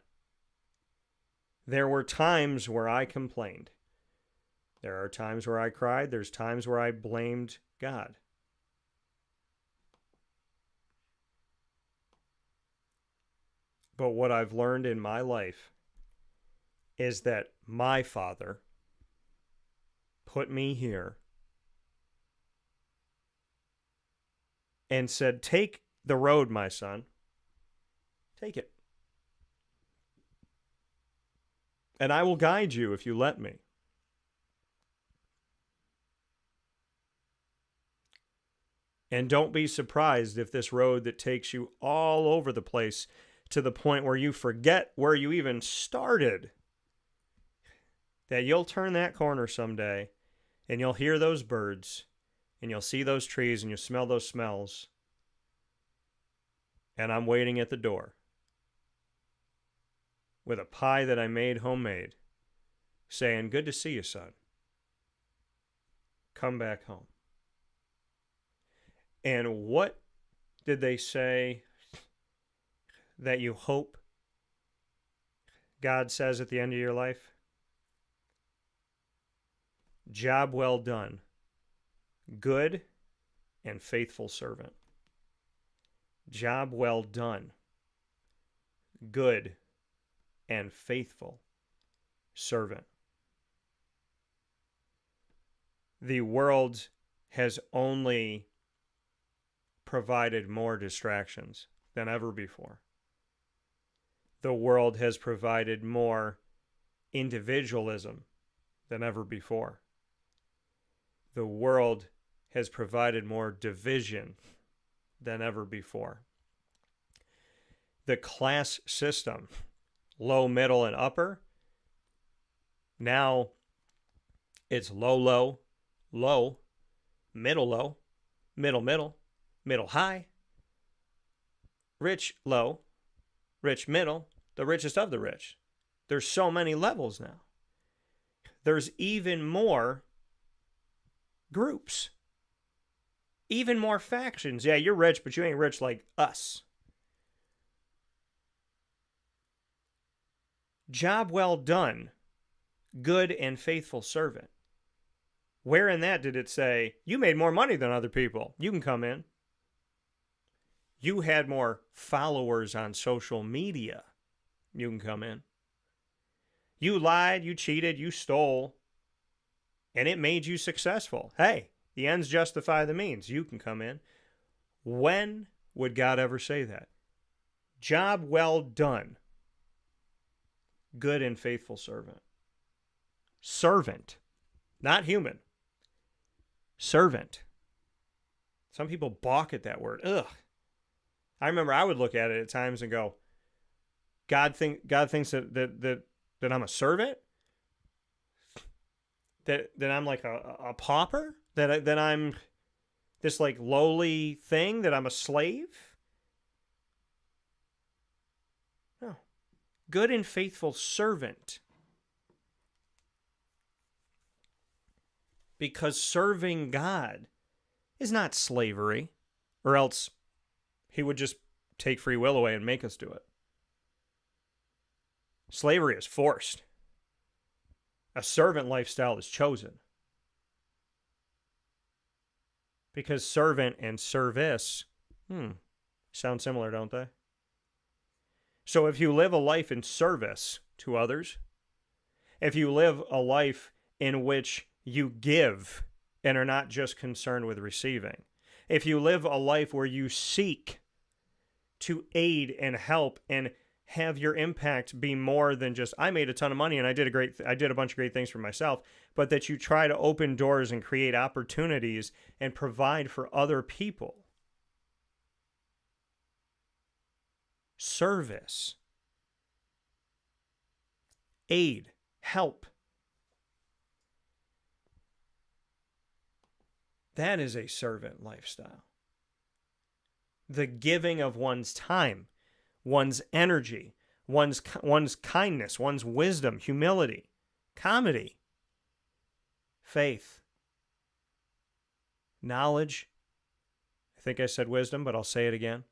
There were times where I complained. There are times where I cried. There's times where I blamed God. But what I've learned in my life is that my Father put me here and said, take the road, my son. Take it. And I will guide you if you let me. And don't be surprised if this road that takes you all over the place to the point where you forget where you even started, that you'll turn that corner someday and you'll hear those birds and you'll see those trees and you'll smell those smells. And I'm waiting at the door with a pie that I made homemade, saying, "Good to see you, son. Come back home." And what did they say that you hope God says at the end of your life? Job well done, good and faithful servant. Job well done, good and faithful servant. The world has only provided more distractions than ever before. The world has provided more individualism than ever before. The world has provided more division than ever before. The class system, low, middle, and upper, now it's low, low, low, middle, middle, high, rich, low, rich, middle, the richest of the rich. There's so many levels now. There's even more groups, even more factions. Yeah, you're rich, but you ain't rich like us. Job well done, good and faithful servant. Where in that did it say, you made more money than other people, you can come in? You had more followers on social media, you can come in. You lied, you cheated, you stole, and it made you successful. Hey, the ends justify the means, you can come in. When would God ever say that? Job well done, good and faithful servant. Servant, not human. Servant. Some people balk at that word. Ugh. I remember I would look at it at times and go, God thinks that I'm a servant? That I'm like a pauper? That I'm this like lowly thing? That I'm a slave? No. Good and faithful servant. Because serving God is not slavery, or else he would just take free will away and make us do it. Slavery is forced. A servant lifestyle is chosen. Because servant and service, sound similar, don't they? So if you live a life in service to others, if you live a life in which you give and are not just concerned with receiving, if you live a life where you seek to aid and help and have your impact be more than just, I made a ton of money and I did a bunch of great things for myself, but that you try to open doors and create opportunities and provide for other people. Service, aid, help. That is a servant lifestyle. The giving of one's time, one's energy, one's kindness, one's wisdom, humility, comedy, faith, knowledge. I think I said wisdom, but I'll say it again.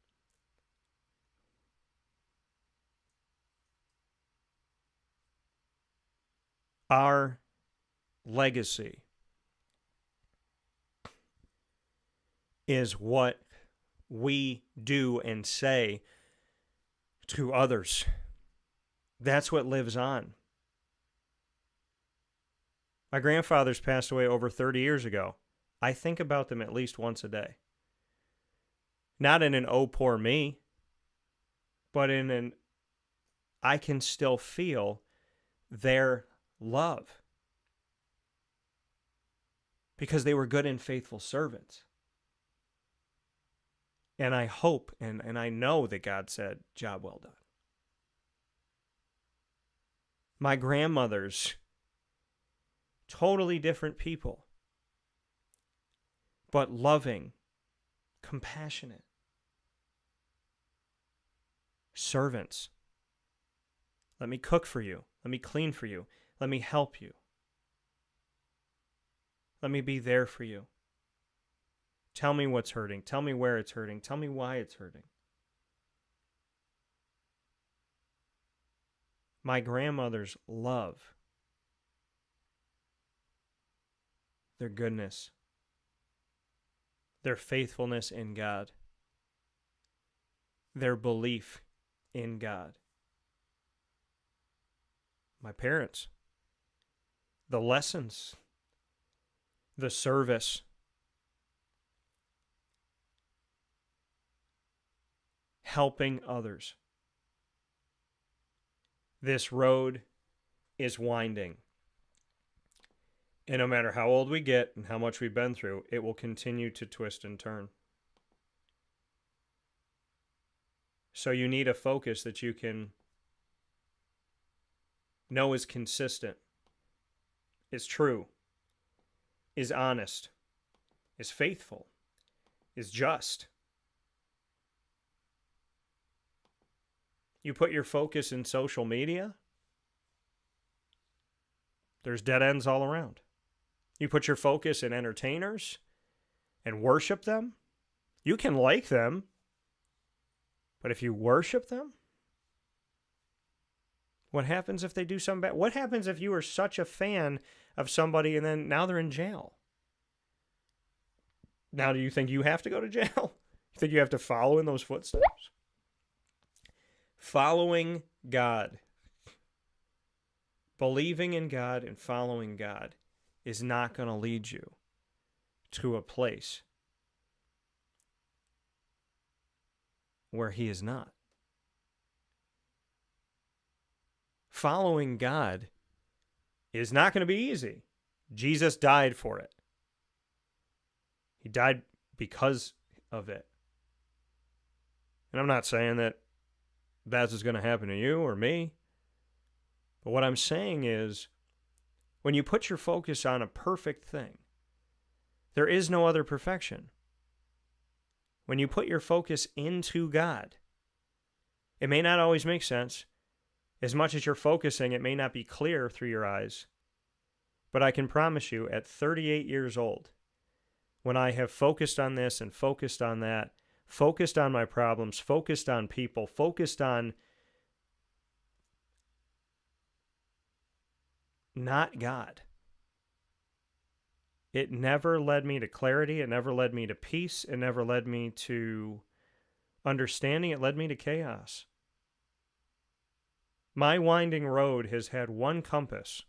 Our legacy is what we do and say to others. That's what lives on. My grandfather's passed away over 30 years ago. I think about them at least once a day. Not in an oh poor me, but in an I can still feel their love. Because they were good and faithful servants. And I hope and I know that God said, job well done. My grandmother's totally different people, but loving, compassionate, servants. Let me cook for you. Let me clean for you. Let me help you. Let me be there for you. Tell me what's hurting. Tell me where it's hurting. Tell me why it's hurting. My grandmother's love, their goodness, their faithfulness in God, their belief in God. My parents, the lessons, the service, helping others. This road is winding. And no matter how old we get and how much we've been through, it will continue to twist and turn. So you need a focus that you can know is consistent, is true, is honest, is faithful, is just. You put your focus in social media, there's dead ends all around. You put your focus in entertainers and worship them, you can like them, but if you worship them, what happens if they do something bad? What happens if you are such a fan of somebody and then now they're in jail? Now do you think you have to go to jail? You think you have to follow in those footsteps? Following God, believing in God and following God is not going to lead you to a place where He is not. Following God is not going to be easy. Jesus died for it. He died because of it. And I'm not saying that that's what's going to happen to you or me. But what I'm saying is, when you put your focus on a perfect thing, there is no other perfection. When you put your focus into God, it may not always make sense. As much as you're focusing, it may not be clear through your eyes. But I can promise you, at 38 years old, when I have focused on this and focused on that, focused on my problems, focused on people, focused on not God, it never led me to clarity. It never led me to peace. It never led me to understanding. It led me to chaos. My winding road has had one compass.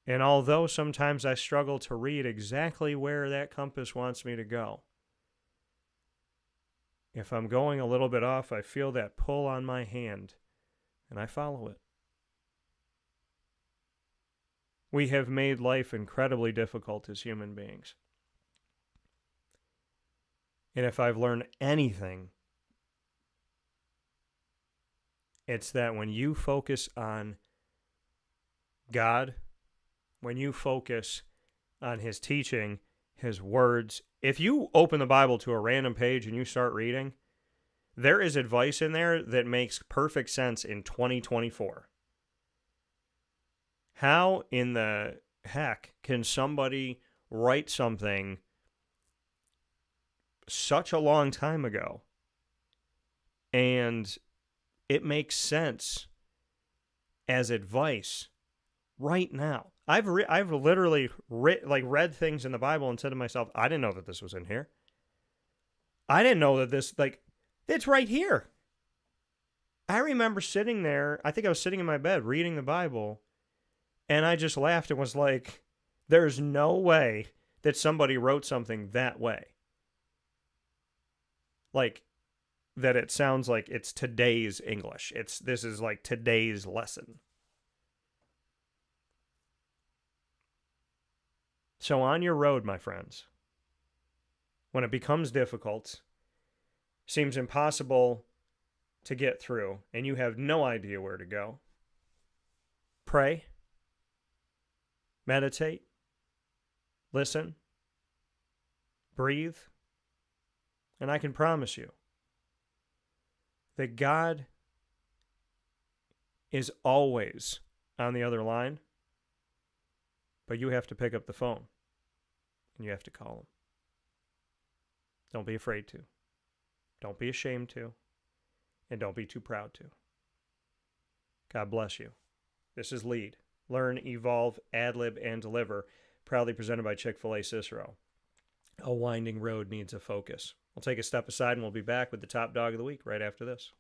And although sometimes I struggle to read exactly where that compass wants me to go, if I'm going a little bit off, I feel that pull on my hand, and I follow it. We have made life incredibly difficult as human beings. And if I've learned anything, it's that when you focus on God, when you focus on His teaching, His words, if you open the Bible to a random page and you start reading, there is advice in there that makes perfect sense in 2024. How in the heck can somebody write something such a long time ago and it makes sense as advice right now? I've literally read things in the Bible and said to myself, I didn't know that this was in here. I didn't know that this, it's right here. I remember sitting there, I think I was sitting in my bed reading the Bible, and I just laughed and was like, there's no way that somebody wrote something that way. Like, that it sounds like it's today's English. This is like today's lesson. So on your road, my friends, when it becomes difficult, seems impossible to get through, and you have no idea where to go, pray, meditate, listen, breathe, and I can promise you that God is always on the other line, but you have to pick up the phone and you have to call him. Don't be afraid to. Don't be ashamed to. And don't be too proud to. God bless you. This is Lead, Learn, Evolve, Ad-Lib, and Deliver, proudly presented by Chick-fil-A Cicero. A winding road needs a focus. We'll take a step aside and we'll be back with the top dog of the week right after this.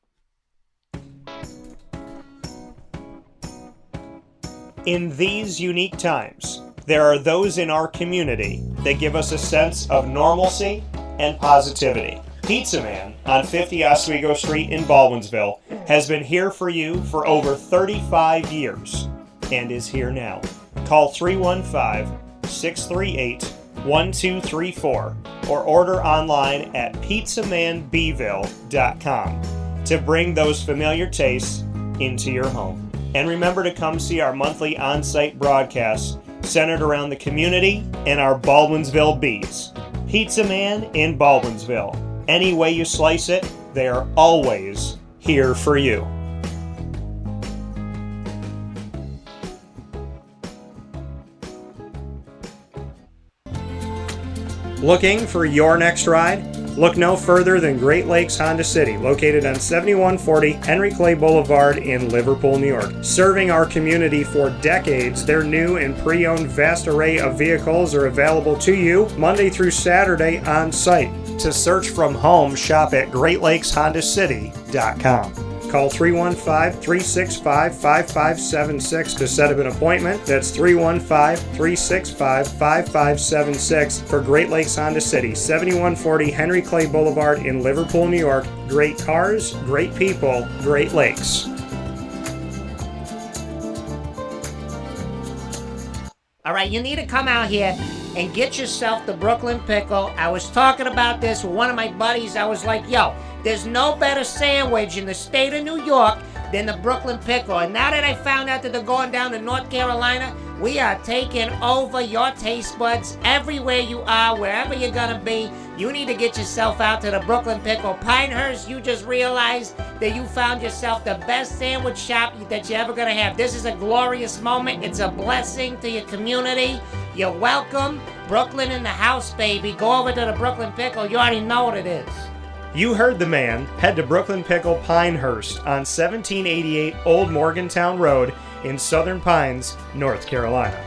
In these unique times, there are those in our community that give us a sense of normalcy and positivity. Pizza Man on 50 Oswego Street in Baldwinsville has been here for you for over 35 years and is here now. Call 315-638-1234 or order online at pizzamanbville.com to bring those familiar tastes into your home. And remember to come see our monthly on-site broadcasts centered around the community and our Baldwinsville Bees. Pizza Man in Baldwinsville. Any way you slice it, they are always here for you. Looking for your next ride? Look no further than Great Lakes Honda City, located on 7140 Henry Clay Boulevard in Liverpool, New York. Serving our community for decades, their new and pre-owned vast array of vehicles are available to you Monday through Saturday on site. To search from home, shop at GreatLakesHondaCity.com. Call 315-365-5576 to set up an appointment. That's 315-365-5576 for Great Lakes Honda City, 7140 Henry Clay Boulevard in Liverpool, New York. Great cars, great people, Great Lakes. All right, you need to come out here and get yourself the Brooklyn Pickle. I was talking about this with one of my buddies. I was like, yo, there's no better sandwich in the state of New York than the Brooklyn Pickle. And now that I found out that they're going down to North Carolina, we are taking over your taste buds everywhere you are, wherever you're gonna be. You need to get yourself out to the Brooklyn Pickle. Pinehurst, you just realized that you found yourself the best sandwich shop that you're ever gonna have. This is a glorious moment. It's a blessing to your community. You're welcome. Brooklyn in the house, baby. Go over to the Brooklyn Pickle. You already know what it is. You heard the man. Head to Brooklyn Pickle Pinehurst on 1788 Old Morgantown Road in Southern Pines, North Carolina.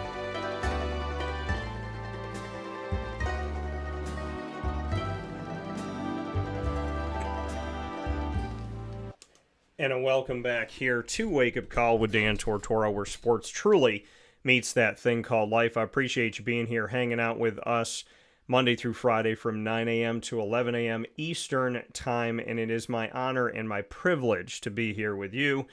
And a welcome back here to Wake Up Call with Dan Tortora, where sports truly meets that thing called life. I appreciate you being here, hanging out with us Monday through Friday from 9 a.m. to 11 a.m. Eastern Time, and it is my honor and my privilege to be here with you.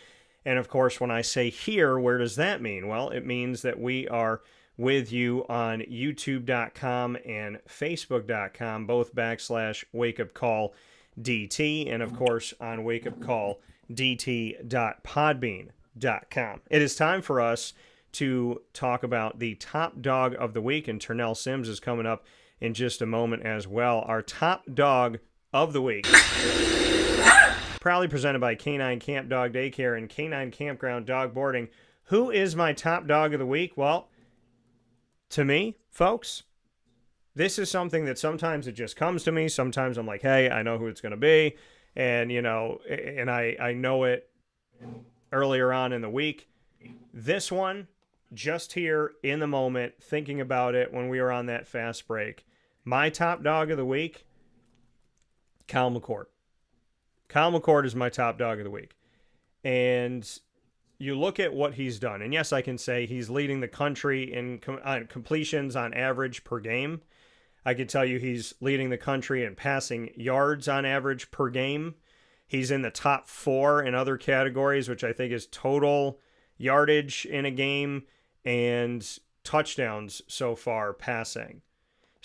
And of course, when I say here, where does that mean? Well, it means that we are with you on youtube.com and facebook.com, both /wakeupcalldt, and of course on wakeupcalldt.podbean.com. It is time for us to talk about the top dog of the week, and Turnell Sims is coming up in just a moment as well. Our top dog of the week, proudly presented by Canine Camp Dog Daycare and Canine Kampground Dog Boarding. Who is my top dog of the week? Well, to me, folks, this is something that sometimes it just comes to me. Sometimes I'm like, hey, I know who it's going to be. And, you know, and I know it earlier on in the week. This one, just here in the moment, thinking about it when we were on that fast break. My top dog of the week, Kyle McCord. Kyle McCord is my top dog of the week. And you look at what he's done. And yes, I can say he's leading the country in completions on average per game. I could tell you he's leading the country in passing yards on average per game. He's in the top 4 in other categories, which I think is total yardage in a game and touchdowns so far passing.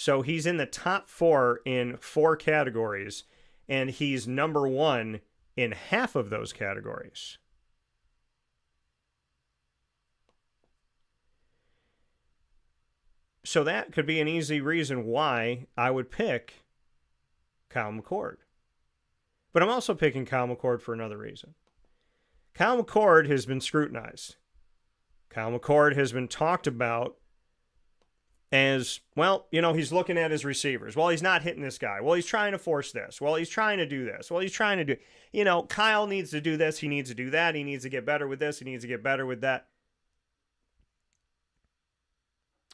So he's in the top 4 in 4 categories, and he's number 1 in half of those categories. So that could be an easy reason why I would pick Kyle McCord. But I'm also picking Kyle McCord for another reason. Kyle McCord has been scrutinized. Kyle McCord has been talked about as, well, he's looking at his receivers. Well, he's not hitting this guy. Well, he's trying to force this. Well, he's trying to do this. Well, he's trying to do, Kyle needs to do this. He needs to do that. He needs to get better with this. He needs to get better with that.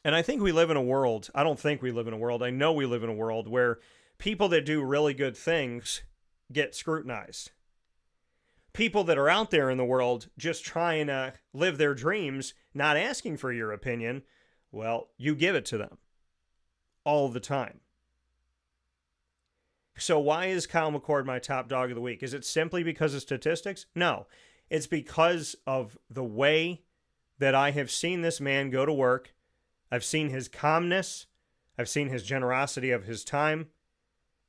And I think we live in a world, I don't think we live in a world, I know we live in a world where people that do really good things get scrutinized. People that are out there in the world just trying to live their dreams, not asking for your opinion, well, you give it to them all the time. So why is Kyle McCord my top dog of the week? Is it simply because of statistics? No. It's because of the way that I have seen this man go to work. I've seen his calmness. I've seen his generosity of his time.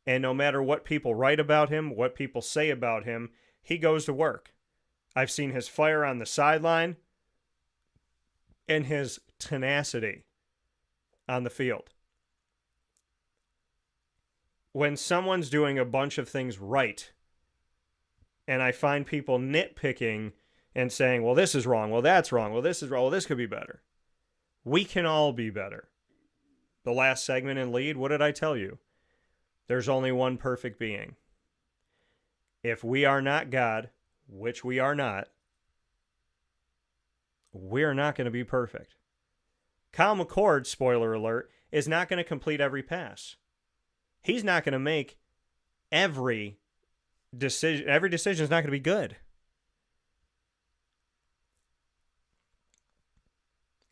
And no matter what people write about him, what people say about him, he goes to work. I've seen his fire on the sideline and his tenacity on the field. When someone's doing a bunch of things right, and I find people nitpicking and saying, well, this is wrong, well, that's wrong, well, this is wrong, well, this could be better. We can all be better. The last segment in Lead, what did I tell you? There's only one perfect being. If we are not God, which we are not, we're not going to be perfect. Kyle McCord, spoiler alert, is not going to complete every pass. He's not going to make every decision. Every decision is not going to be good.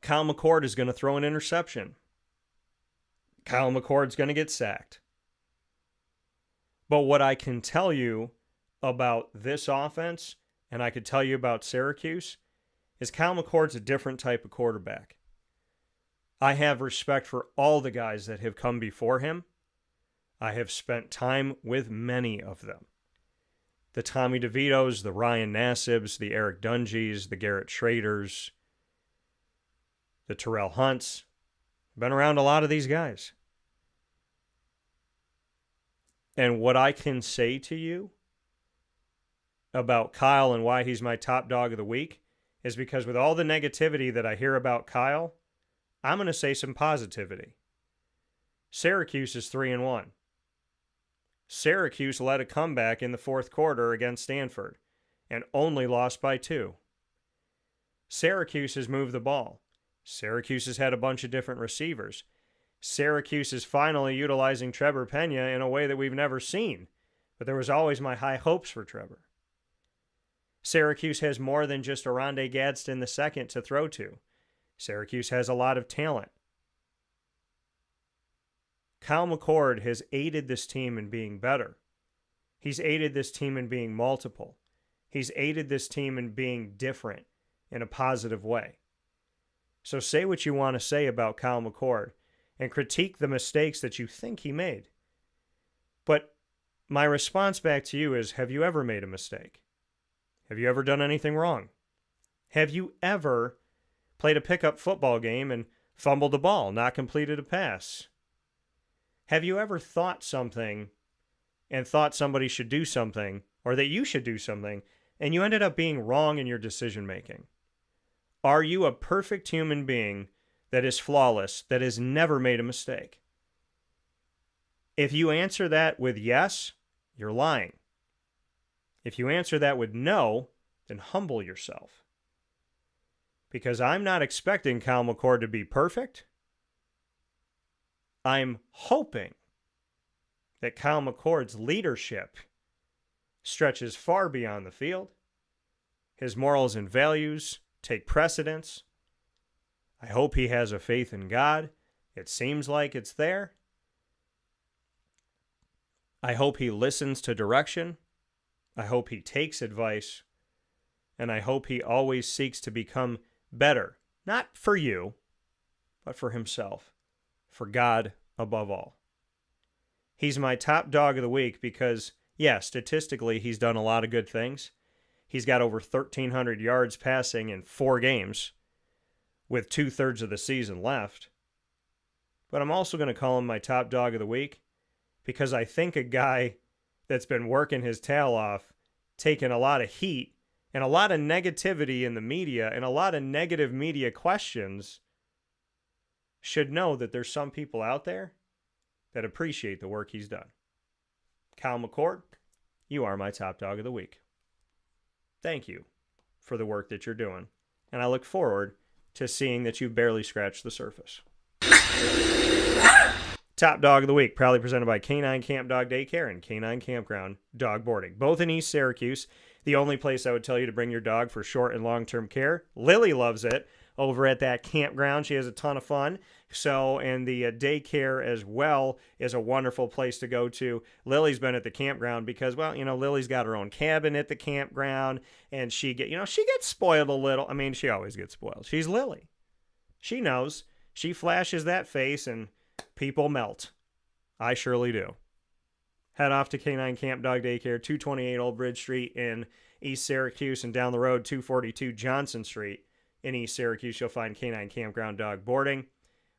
Kyle McCord is going to throw an interception. Kyle McCord's going to get sacked. But what I can tell you about this offense, and I could tell you about Syracuse, is Kyle McCord's a different type of quarterback. I have respect for all the guys that have come before him. I have spent time with many of them. The Tommy DeVitos, the Ryan Nassibs, the Eric Dungies, the Garrett Schraders, the Terrell Hunts. Been around a lot of these guys. And what I can say to you about Kyle and why he's my top dog of the week is because with all the negativity that I hear about Kyle, I'm going to say some positivity. Syracuse is 3-1. Syracuse led a comeback in the fourth quarter against Stanford and only lost by 2. Syracuse has moved the ball. Syracuse has had a bunch of different receivers. Syracuse is finally utilizing Trevor Pena in a way that we've never seen. But there was always my high hopes for Trevor. Syracuse has more than just Oronde Gadsden II to throw to. Syracuse has a lot of talent. Kyle McCord has aided this team in being better. He's aided this team in being multiple. He's aided this team in being different in a positive way. So say what you want to say about Kyle McCord and critique the mistakes that you think he made. But my response back to you is, have you ever made a mistake? Have you ever done anything wrong? Have you ever played a pickup football game and fumbled the ball, not completed a pass? Have you ever thought something and thought somebody should do something or that you should do something and you ended up being wrong in your decision making? Are you a perfect human being that is flawless, that has never made a mistake? If you answer that with yes, you're lying. If you answer that with no, then humble yourself. Because I'm not expecting Kyle McCord to be perfect. I'm hoping that Kyle McCord's leadership stretches far beyond the field. His morals and values take precedence. I hope he has a faith in God. It seems like it's there. I hope he listens to direction. I hope he takes advice. And I hope he always seeks to become better. Not for you, but for himself, for God, above all. He's my top dog of the week because, yeah, statistically, he's done a lot of good things. He's got over 1,300 yards passing in 4 games with 2/3 of the season left. But I'm also going to call him my top dog of the week because I think a guy that's been working his tail off, taking a lot of heat and a lot of negativity in the media and a lot of negative media questions should know that there's some people out there that appreciate the work he's done. Kyle McCord, you are my top dog of the week. Thank you for the work that you're doing, and I look forward to seeing that you've barely scratched the surface. Top dog of the week, proudly presented by Canine Camp Dog Daycare and Canine Kampground Dog Boarding, both in East Syracuse. The only place I would tell you to bring your dog for short and long-term care. Lily loves it over at that campground. She has a ton of fun. So, and the daycare as well is a wonderful place to go to. Lily's been at the campground because, well, Lily's got her own cabin at the campground, and she gets spoiled a little. I mean, she always gets spoiled. She's Lily. She knows. She flashes that face, and people melt. I surely do. Head off to Canine Camp Dog Daycare, 228 Old Bridge Street in East Syracuse, and down the road, 242 Johnson Street in East Syracuse. You'll find Canine Kampground Dog Boarding.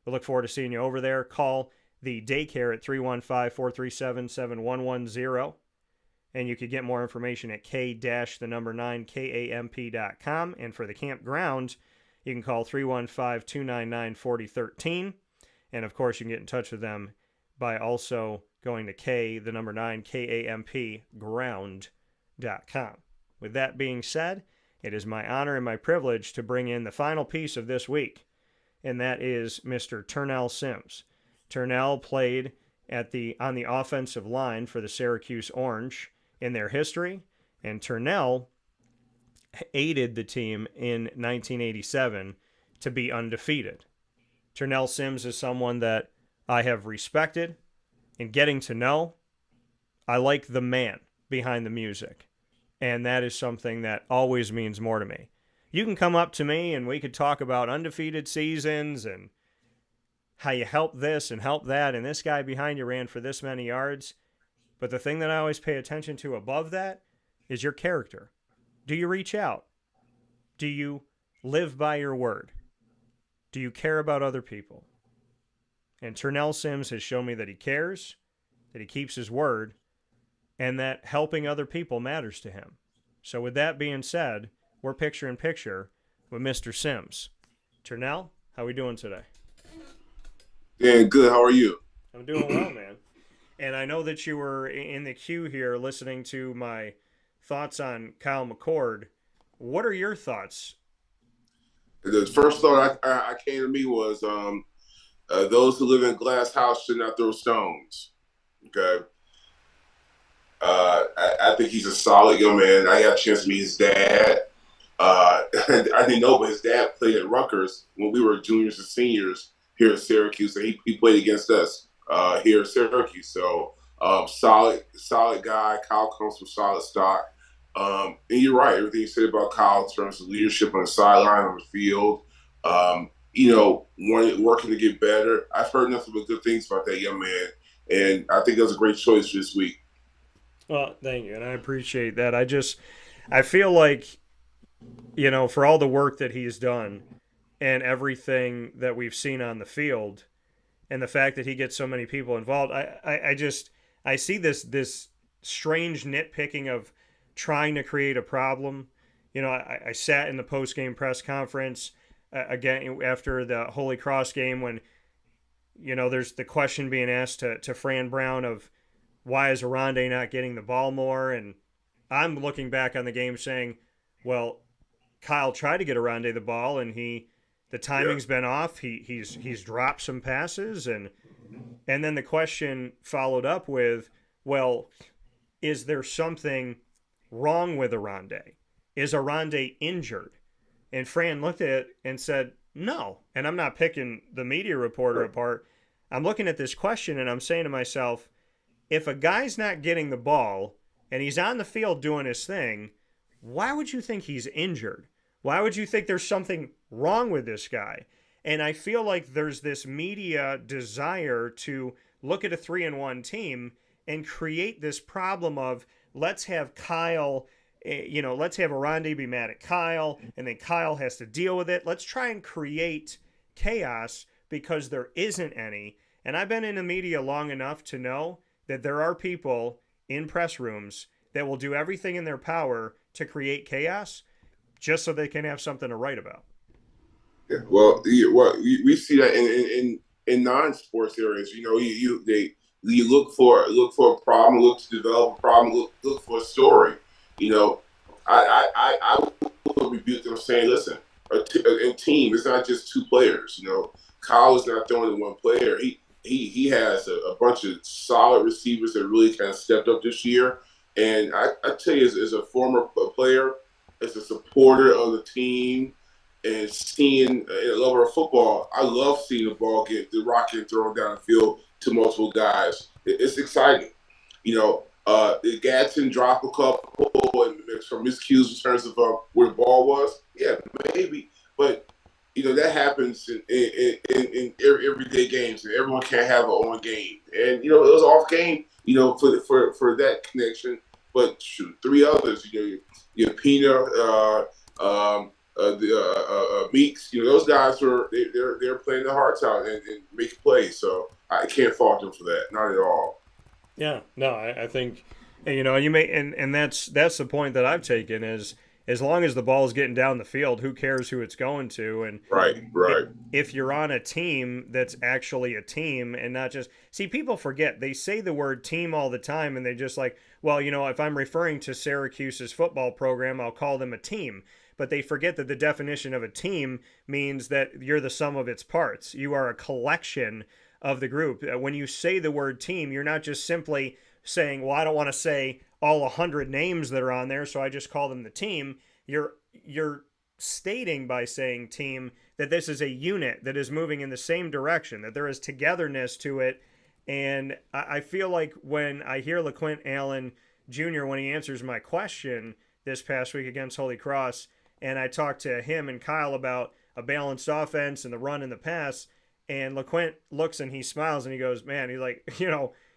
We look forward to seeing you over there. Call the daycare at 315-437-7110. And you could get more information at k-9kamp.com. And for the campground, you can call 315-299-4013. And, of course, you can get in touch with them by also going to kampground.com. With that being said, it is my honor and my privilege to bring in the final piece of this week, and that is Mr. Turnell Sims. Turnell played on the offensive line for the Syracuse Orange in their history, and Turnell aided the team in 1987 to be undefeated. Turnell Sims is someone that I have respected and getting to know. I like the man behind the music, and that is something that always means more to me. You can come up to me and we could talk about undefeated seasons and how you help this and help that, and this guy behind you ran for this many yards. But the thing that I always pay attention to above that is your character. Do you reach out? Do you live by your word? Do you care about other people? And Turnell Sims has shown me that he cares, that he keeps his word, and that helping other people matters to him. So with that being said, we're picture in picture with Mr. Sims. Turnell, how are we doing today? Yeah, good. How are you? I'm doing well, man. And I know that you were in the queue here listening to my thoughts on Kyle McCord. What are your thoughts? The first thought I came to me was those who live in a glass house should not throw stones. Okay. I think he's a solid young man. I got a chance to meet his dad. I didn't know, but his dad played at Rutgers when we were juniors and seniors here at Syracuse, and he played against us here at Syracuse. So solid guy. Kyle comes from solid stock. And you're right, everything you said about Kyle in terms of leadership on the sideline, on the field, working to get better. I've heard nothing but good things about that young man, and I think that was a great choice this week. Well, thank you, and I appreciate that. I feel like, for all the work that he's done and everything that we've seen on the field and the fact that he gets so many people involved, I see this strange nitpicking of trying to create a problem. I sat in the post-game press conference again after the Holy Cross game when, there's the question being asked to Fran Brown of why is Arande not getting the ball more? And I'm looking back on the game saying, well, Kyle tried to get Arande the ball and the timing's been off. He's dropped some passes and then the question followed up with, well, is there something wrong with Arande? Is Arande injured? And Fran looked at it and said, no. And I'm not picking the media reporter apart. I'm looking at this question and I'm saying to myself, if a guy's not getting the ball and he's on the field doing his thing, why would you think he's injured? Why would you think there's something wrong with this guy? And I feel like there's this media desire to look at a 3-1 team and create this problem of let's have Kyle, let's have Aronde be mad at Kyle, and then Kyle has to deal with it. Let's try and create chaos because there isn't any. And I've been in the media long enough to know that there are people in press rooms that will do everything in their power to create chaos just so they can have something to write about. Yeah, well, we see that in non-sports areas. You look for a problem, look to develop a problem, look for a story. I would rebuke them saying, listen, a team is not just two players. Kyle is not the only one player. He has a bunch of solid receivers that really kind of stepped up this year. And I tell you, as a former player, as a supporter of the team, and seeing a lover of football, I love seeing the rock get thrown down the field to multiple guys. It's exciting. Gadsden dropped a couple and some miscues in terms of where the ball was. Yeah, maybe. But, that happens in everyday games, and everyone can't have an on game. And, it was off game, for that connection. But shoot, three others, your Pina, Meeks, those guys they're playing their hearts out and making plays. So I can't fault them for that, not at all. Yeah, no, I think, you may, and that's the point that I've taken is as long as the ball's getting down the field, who cares who it's going to? And right. If you're on a team that's actually a team and not just people forget they say the word team all the time and they just like, well, if I'm referring to Syracuse's football program, I'll call them a team. But they forget that the definition of a team means that you're the sum of its parts. You are a collection of the group. When you say the word team, you're not just simply saying, well, I don't want to say all 100 names that are on there, so I just call them the team. You're stating by saying team that this is a unit that is moving in the same direction, that there is togetherness to it. And I feel like when I hear LeQuint Allen Jr., when he answers my question this past week against Holy Cross, and I talked to him and Kyle about a balanced offense and the run and the pass, and LeQuint looks and he smiles and he goes, man, he's like,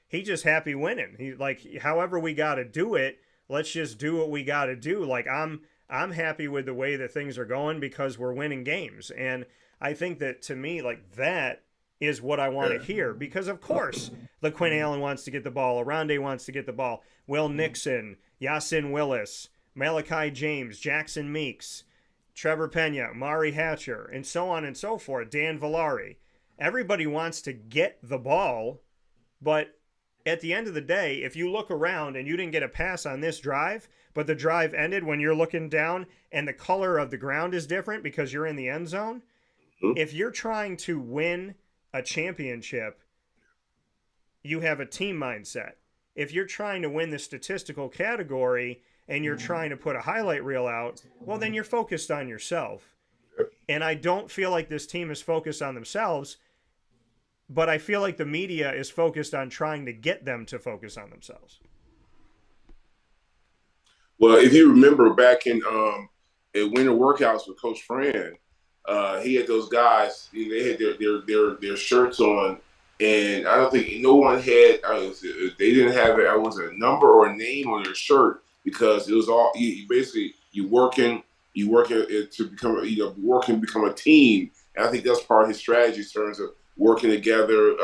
he's just happy winning. He's like, however we got to do it, let's just do what we got to do. Like, I'm happy with the way that things are going because we're winning games. And I think that to me, like, that is what I want to hear because, of course, LeQuint Allen wants to get the ball. Aronde wants to get the ball. Will Nixon, Yasin Willis, Malachi James, Jackson Meeks, Trevor Pena, Mari Hatcher, and so on and so forth, Dan Villari. Everybody wants to get the ball, but at the end of the day, if you look around and you didn't get a pass on this drive, but the drive ended when you're looking down and the color of the ground is different because you're in the end zone, if you're trying to win a championship, you have a team mindset. If you're trying to win the statistical category and you're trying to put a highlight reel out, well, then you're focused on yourself. And I don't feel like this team is focused on themselves, but I feel like the media is focused on trying to get them to focus on themselves. Well, if you remember back in winter workouts with Coach Fran, he had those guys, they had their shirts on, and I don't think no one had, they didn't have it, I was a number or a name on their shirt because it was all, you working to become a team. And I think that's part of his strategy in terms of working together,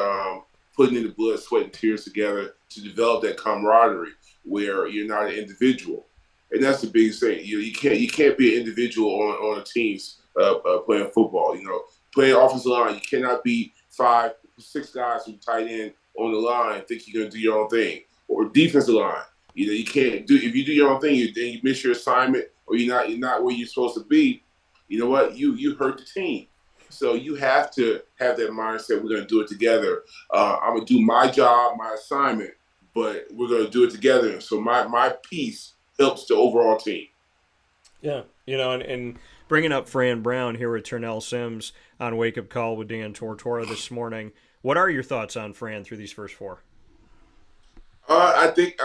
putting in the blood, sweat, and tears together to develop that camaraderie where you're not an individual. And that's the biggest thing. You can't be an individual on a team playing football. Playing offensive line, you cannot be 5, 6 guys who tight end on the line think you're going to do your own thing. Or defensive line, you can't do. If you do your own thing, then you miss your assignment, or you're not where you're supposed to be. You know what? You hurt the team. So you have to have that mindset. We're going to do it together. I'm going to do my job, my assignment, but we're going to do it together. So my piece helps the overall team. Yeah, and bringing up Fran Brown here with Turnell Sims on Wake Up Call with Dan Tortora this morning. What are your thoughts on Fran through these first 4? I think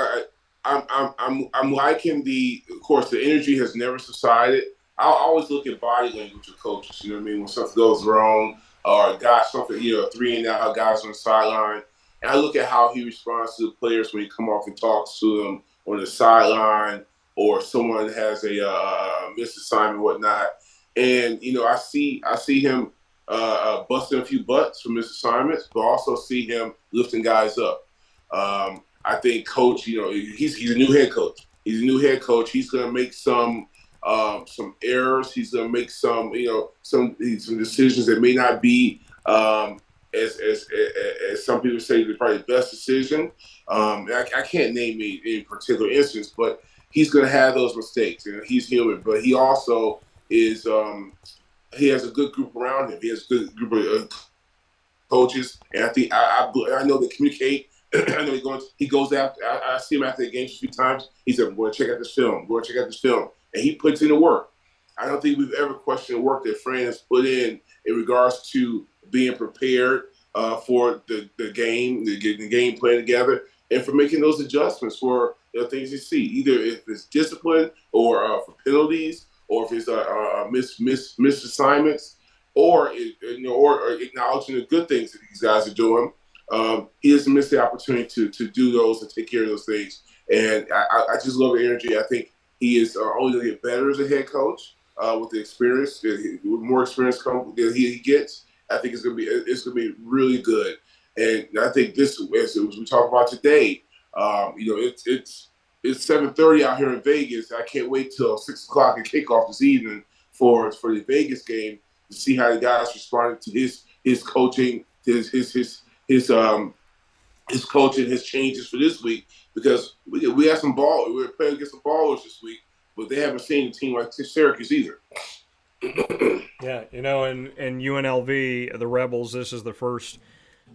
I'm liking of course, the energy has never subsided. I always look at body language of coaches. You know what I mean? When something goes wrong, or gosh, something, 3-and-out, guys on the sideline, and I look at how he responds to the players when he come off and talks to them on the sideline, or someone has a missed assignment, whatnot. And I see him busting a few butts for missed assignments, but also see him lifting guys up. I think coach, he's a new head coach. He's a new head coach. He's going to make some errors. He's going to make some decisions that may not be as some people say, probably the best decision. I can't name any particular instance, but he's going to have those mistakes, and he's human. But he also is he has a good group around him. He has a good group of coaches, and I think I know they communicate. I know he goes after. I see him after the games a few times. He said, "I'm going to check out this film. I'm going to check out this film," and he puts in the work. I don't think we've ever questioned the work that Fran has put in regards to being prepared for the game, getting the game plan together, and for making those adjustments for things you see, either if it's discipline or for penalties, or if it's missed assignments, or acknowledging the good things that these guys are doing. He doesn't miss the opportunity to do those and take care of those things. And I just love the energy. I think he is only going to get better as a head coach with the experience. With more experience that he gets, I think it's going to be really good. And I think this, as we talk about today, it's 7:30 out here in Vegas. I can't wait till 6 o'clock and kickoff this evening for the Vegas game to see how the guys responded to his coaching, his coaching, his changes for this week, because we have some ball. We're playing against some ballers this week, but they haven't seen a team like Syracuse either. Yeah, and UNLV, the Rebels, this is the first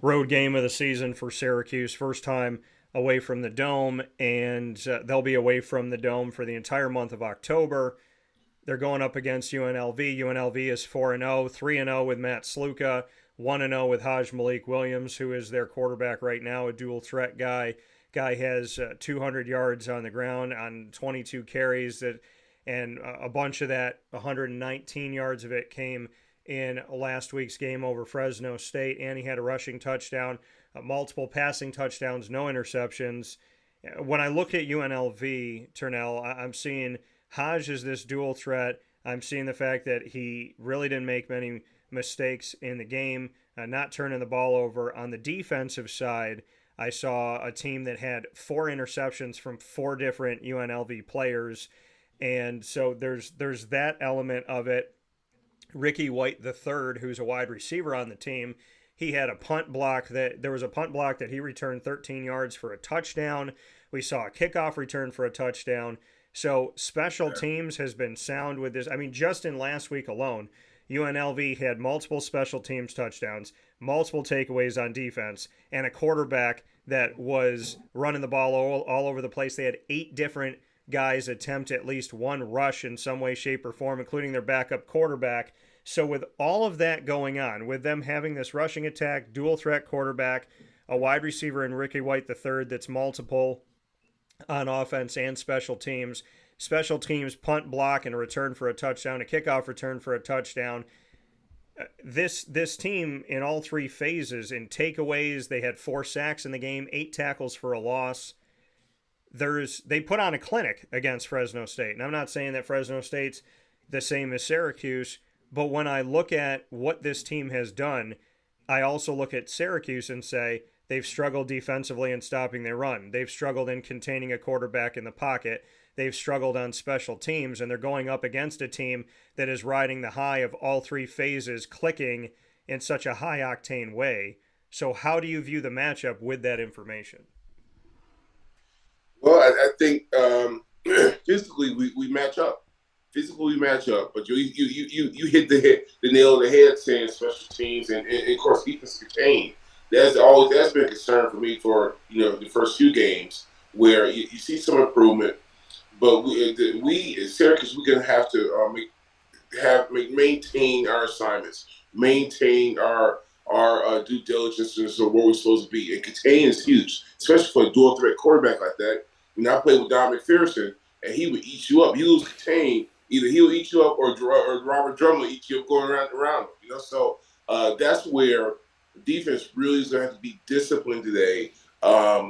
road game of the season for Syracuse, first time away from the Dome, and they'll be away from the Dome for the entire month of October. They're going up against UNLV. UNLV is 4-0, 3-0 with Matt Sluka, 1-0 with Haj Malik Williams, who is their quarterback right now, a dual threat guy. Guy has 200 yards on the ground on 22 carries, and a bunch of that, 119 yards of it, came in last week's game over Fresno State, and he had a rushing touchdown, multiple passing touchdowns, no interceptions. When I look at UNLV, Turnell, I'm seeing Haj as this dual threat. I'm seeing the fact that he really didn't make many mistakes in the game, not turning the ball over. On the defensive side, I saw a team that had 4 interceptions from 4 different UNLV players, and so there's that element of it. Ricky White III, who's a wide receiver on the team, he had a punt block that he returned 13 yards for a touchdown. We saw a kickoff return for a touchdown. So special teams has been sound with this. I mean, just in last week alone, UNLV had multiple special teams touchdowns, multiple takeaways on defense, and a quarterback that was running the ball all over the place. They had 8 different guys attempt at least one rush in some way, shape, or form, including their backup quarterback. So with all of that going on, with them having this rushing attack, dual threat quarterback, a wide receiver in Ricky White III that's multiple on offense and special teams, punt block and a return for a touchdown, a kickoff return for a touchdown. This team in all 3 phases, in takeaways, they had 4 sacks in the game, 8 tackles for a loss. They put on a clinic against Fresno State. And I'm not saying that Fresno State's the same as Syracuse, but when I look at what this team has done, I also look at Syracuse and say they've struggled defensively in stopping their run. They've struggled in containing a quarterback in the pocket. They've struggled on special teams, and they're going up against a team that is riding the high of all 3 phases, clicking in such a high-octane way. So how do you view the matchup with that information? Well, I think physically we match up. Physically we match up, but you hit the nail on the head saying special teams and of course defense contained. That's been a concern for me for the first few games where you see some improvement, but we as Syracuse we're gonna have to maintain our assignments, maintain our due diligence and where we're supposed to be. And contain is huge, especially for a dual threat quarterback like that. I played with Don McPherson, and he would eat you up. You lose contain, either he'll eat you up or Robert Drummond will eat you up going around him. So that's where defense really is going to have to be disciplined today,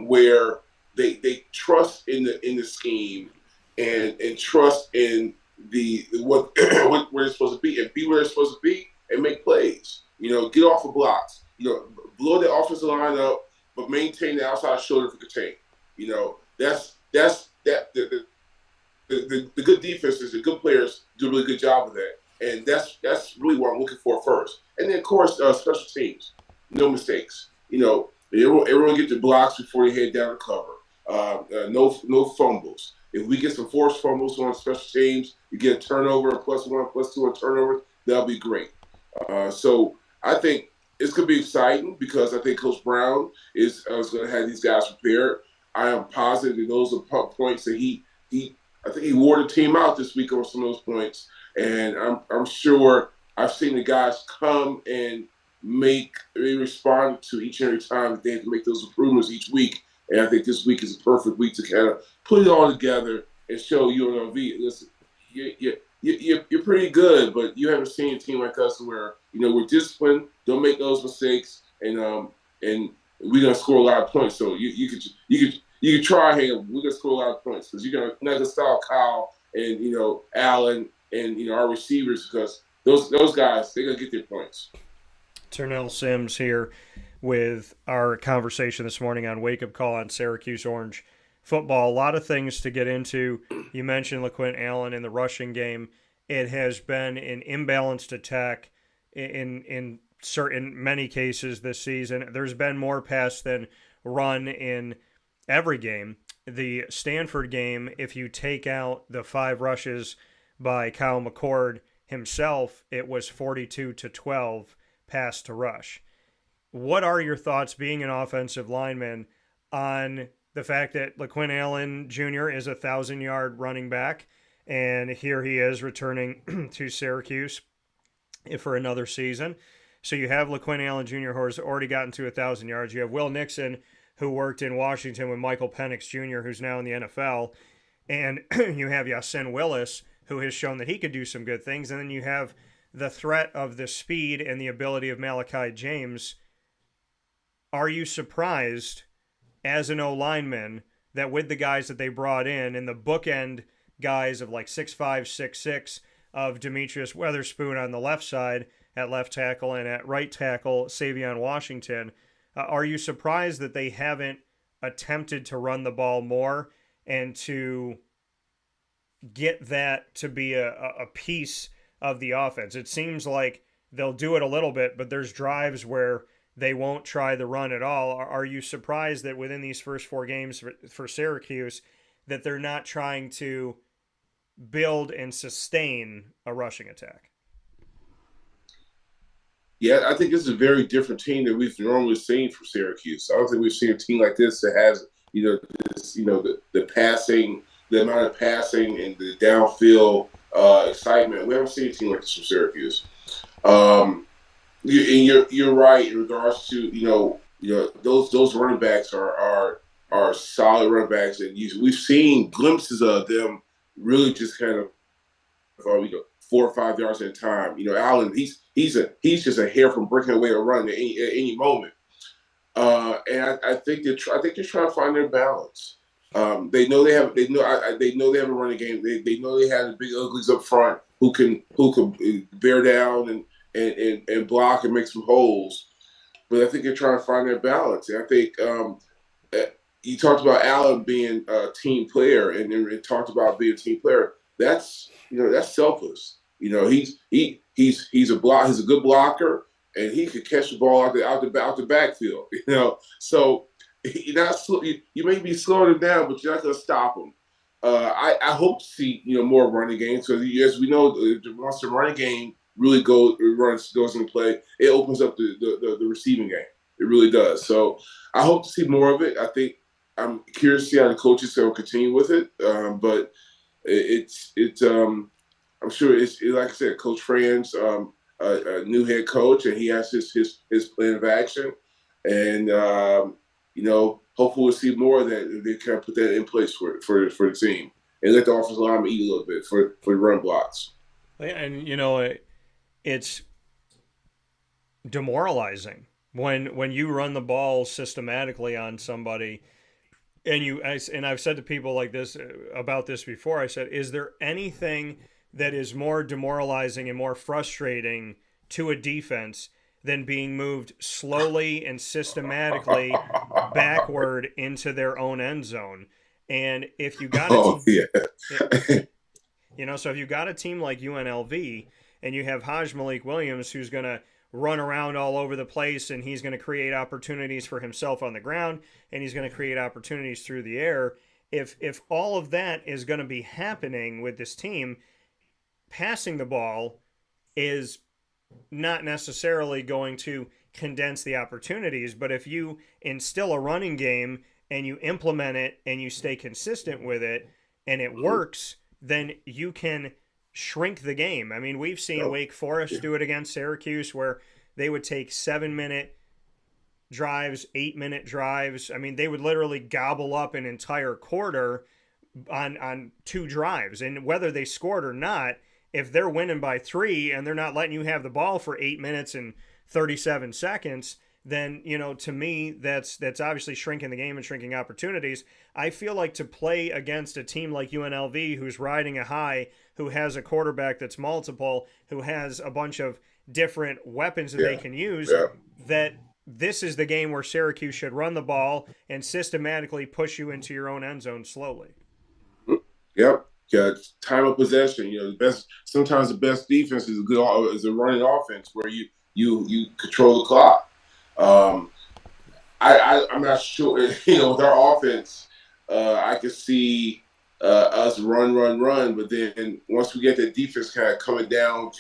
where they trust in the scheme and trust in what where they're supposed to be and be where they're supposed to be and make plays. Get off of blocks. Blow the offensive line up, but maintain the outside shoulder for contain. That's the good defenses, the good players do a really good job of that, and that's really what I'm looking for first. And then of course special teams, no mistakes. Everyone get the blocks before they head down to cover. No fumbles. If we get some forced fumbles on special teams, you get a turnover, +1, +2 on turnovers, that'll be great. So I think it's going to be exciting because I think Coach Brown is going to have these guys prepared. I am positive that those are points that I think he wore the team out this week on some of those points. And I'm sure I've seen the guys come and respond to each and every time that they have to make those improvements each week. And I think this week is a perfect week to kind of put it all together and show UNLV, listen, you're pretty good, but you haven't seen a team like us where, we're disciplined, don't make those mistakes, and we're going to score a lot of points. So you could try, hey, we're going to score a lot of points because you're not going to style Kyle and, Allen and, our receivers because those guys, they're going to get their points. Turnell Sims here with our conversation this morning on Wake Up Call on Syracuse Orange Football. A lot of things to get into. You mentioned LaQuint Allen in the rushing game. It has been an imbalanced attack in many cases this season. There's been more pass than run in every game. The Stanford game, if you take out the 5 rushes by Kyle McCord himself, it was 42-12 pass to rush. What are your thoughts, being an offensive lineman, on the fact that LaQuint Allen Jr. is a 1,000-yard running back, and here he is returning to Syracuse for another season? So you have LaQuint Allen Jr., who has already gotten to 1,000 yards. You have Will Nixon, who worked in Washington with Michael Penix Jr., who's now in the NFL. And you have Yasin Willis, who has shown that he could do some good things. And then you have the threat of the speed and the ability of Malachi James. Are you surprised, as an O-lineman, that with the guys that they brought in and the bookend guys of like 6'5", 6'6", of Demetrius Weatherspoon on the left side at left tackle and at right tackle Savion Washington, are you surprised that they haven't attempted to run the ball more and to get that to be a piece of the offense? It seems like they'll do it a little bit, but there's drives where they won't try the run at all. Are you surprised that within these first 4 games for Syracuse that they're not trying to build and sustain a rushing attack? Yeah, I think this is a very different team than we've normally seen from Syracuse. I don't think we've seen a team like this that has, the passing, the amount of passing and the downfield excitement. We haven't seen a team like this from Syracuse. You're right in regards to those running backs are solid running backs, and we've seen glimpses of them really just kind of 4 or 5 yards at a time. Allen, he's just a hair from breaking away a run at any moment. And I think they're trying to find their balance. They know they have a running game. They know they have the big uglies up front who can bear down and block and make some holes. But I think they're trying to find their balance. And I think you talked about Allen being a team player and talked about being a team player. That's selfless. He's a good blocker, and he could catch the ball out the backfield. So you may be slowing him down, but you're not going to stop him. I hope to see more running games, because as we know, once the running game really goes into play, it opens up the receiving game. It really does. So I hope to see more of it. I think I'm curious to see how the coaches will continue with it. But I'm sure it's like I said, Coach Fran's a new head coach, and he has his plan of action, and hopefully we'll see more of that. They kind of put that in place for the team, and let the offensive lineman eat a little bit for the run blocks. And it's demoralizing when you run the ball systematically on somebody, and I've said to people like this about this before. I said, is there anything that is more demoralizing and more frustrating to a defense than being moved slowly and systematically backward into their own end zone? And if you got so if you got a team like UNLV and you have Haj Malik Williams, who's going to run around all over the place, and he's going to create opportunities for himself on the ground, and he's going to create opportunities through the air. If all of that is going to be happening with this team, passing the ball is not necessarily going to condense the opportunities. But if you instill a running game and you implement it and you stay consistent with it and it works, then you can shrink the game. I mean, we've seen Wake Forest do it against Syracuse, where they would take 7-minute drives, 8-minute drives. I mean, they would literally gobble up an entire quarter on 2 drives. And whether they scored or not, if they're winning by 3 and they're not letting you have the ball for 8 minutes and 37 seconds, then, to me, that's obviously shrinking the game and shrinking opportunities. I feel like to play against a team like UNLV, who's riding a high, who has a quarterback that's multiple, who has a bunch of different weapons that they can use, that this is the game where Syracuse should run the ball and systematically push you into your own end zone slowly. Yep. Yeah, time of possession. Sometimes the best defense is a running offense where you control the clock. I'm not sure. With our offense, I could see us run, but then once we get that defense kind of coming down,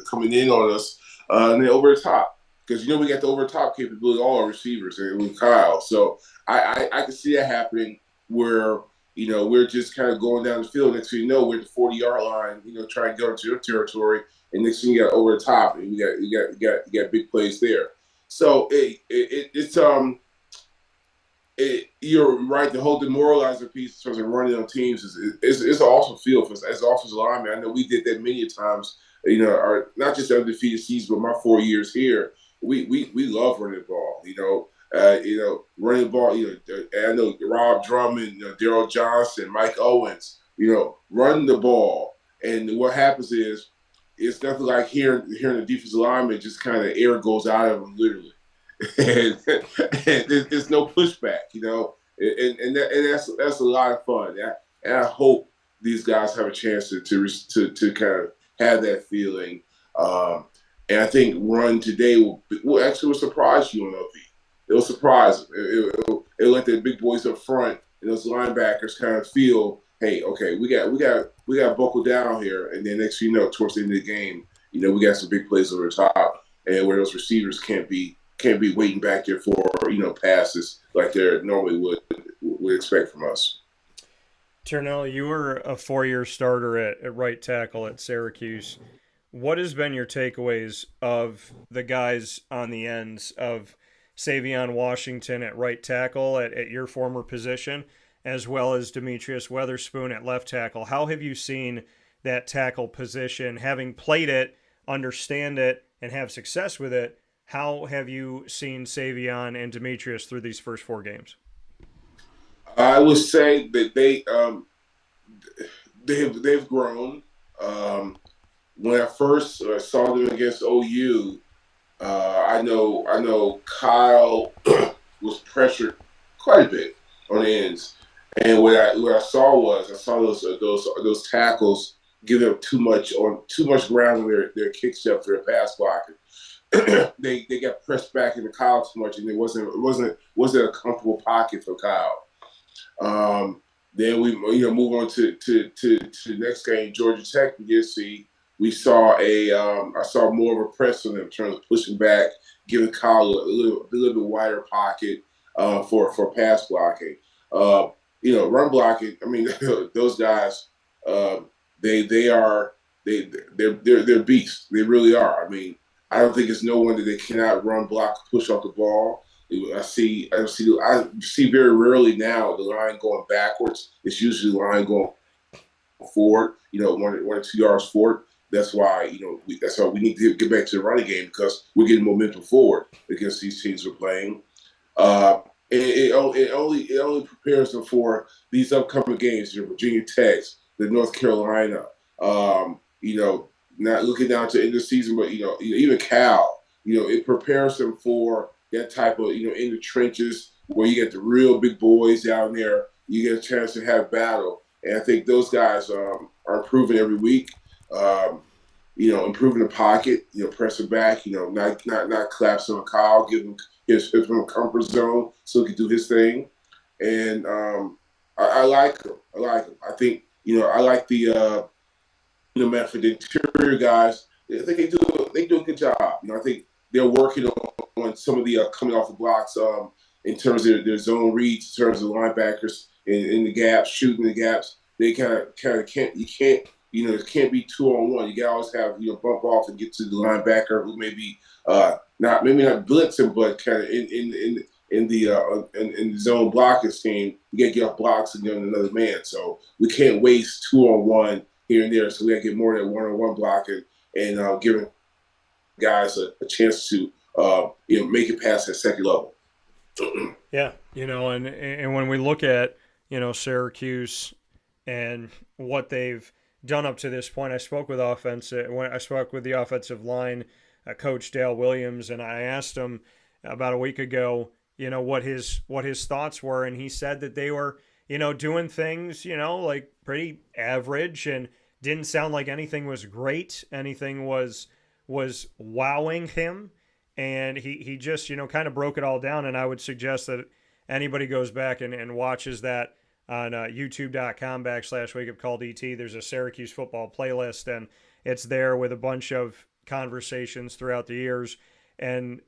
coming in on us, and then over the top, because we got the over the top capability of all our receivers and with Kyle. So I can see that happening where we're just kind of going down the field. Next thing you know, we're at the 40-yard line, trying to go into your territory, and next thing you got over the top, and you got big plays there. So you're right. The whole demoralizer piece in terms of running on teams is an awesome feel for us as offensive linemen. I know we did that many times. Not just undefeated seasons, but my 4 years here, we love running the ball. Running the ball. I know Rob Drummond, Daryl Johnson, Mike Owens. Run the ball, and what happens is, it's nothing like hearing the defensive lineman just kind of air goes out of them literally, and there's no pushback, and that's a lot of fun. And I hope these guys have a chance to kind of have that feeling. And I think run today will actually surprise UNLV. It'll surprise them. It'll let the big boys up front and those linebackers kind of feel, hey, okay, we got to buckle down here, and then next thing you know, towards the end of the game, we got some big plays over the top, and where those receivers can't be waiting back there for passes like they normally would expect from us. Turnell, you were a 4-year starter at right tackle at Syracuse. What has been your takeaways of the guys on the ends of Savion Washington at right tackle at your former position, as well as Demetrius Weatherspoon at left tackle? How have you seen that tackle position, having played it, understand it, and have success with it? How have you seen Savion and Demetrius through these first 4 games? I would say that they've grown. When I first saw them against OU, I know Kyle was pressured quite a bit on the ends. And what I saw those tackles giving up too much ground on their kick step for their pass blocking. they got pressed back into Kyle too much, and it wasn't a comfortable pocket for Kyle. Then we move on to the next game, Georgia Tech. We saw I saw more of a press on them in terms of pushing back, giving Kyle a little bit wider pocket for pass blocking. Run blocking. I mean, those guys, they're beasts. They really are. I mean, I don't think it's no one that they cannot run, block, push off the ball. I see very rarely now the line going backwards. It's usually the line going forward, 1 or 2 yards forward. That's why, that's why we need to get back to the running game, because we're getting momentum forward against these teams we're playing. It only prepares them for these upcoming games, Virginia Tech, the North Carolina, not looking down to the end of the season, but, even Cal, it prepares them for that type of, in the trenches where you get the real big boys down there. You get a chance to have battle. And I think those guys are improving every week. Improving the pocket, pressing back, not collapsing on Kyle, give him from a comfort zone so he can do his thing. And I like him. I think, I like the, man, for the interior guys, I think they do a good job. I think they're working on some of the coming off the blocks in terms of their zone reads, in terms of linebackers in the gaps, shooting the gaps. They kind of can't, it can't be 2-on-1. You got to always have, bump off and get to the linebacker who may be not blitzing, but kind of in the zone blocking scheme. You got to get off blocks and get another man. So we can't waste 2-on-1 here and there. So we got to get more than 1-on-1 blocking and giving guys a chance to make it past that second level. Yeah, and when we look at Syracuse and what they've done up to this point, I spoke with the offensive line coach Dale Williams, and I asked him about a week ago, what his thoughts were, and he said that they were, doing things, like pretty average, and didn't sound like anything was great, anything was wowing him, and he just kind of broke it all down. And I would suggest that anybody goes back and watches that on youtube.com/Wake Up Call DT. There's a Syracuse football playlist, and it's there with a bunch of conversations throughout the years, and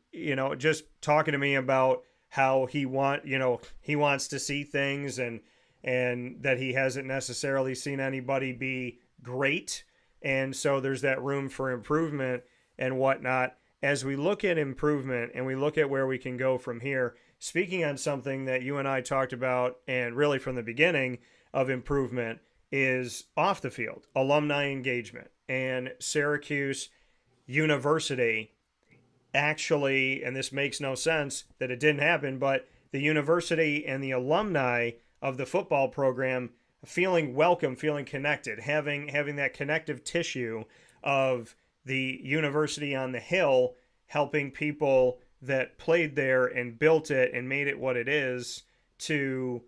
just talking to me about how he wants to see things, and that he hasn't necessarily seen anybody be great, and so there's that room for improvement and whatnot. As we look at improvement and we look at where we can go from here, speaking on something that you and I talked about, and really from the beginning of improvement, is off the field, alumni engagement. And Syracuse University actually, and this makes no sense that it didn't happen, but the university and the alumni of the football program feeling welcome, feeling connected, having that connective tissue of the university on the hill, helping people that played there and built it and made it what it is to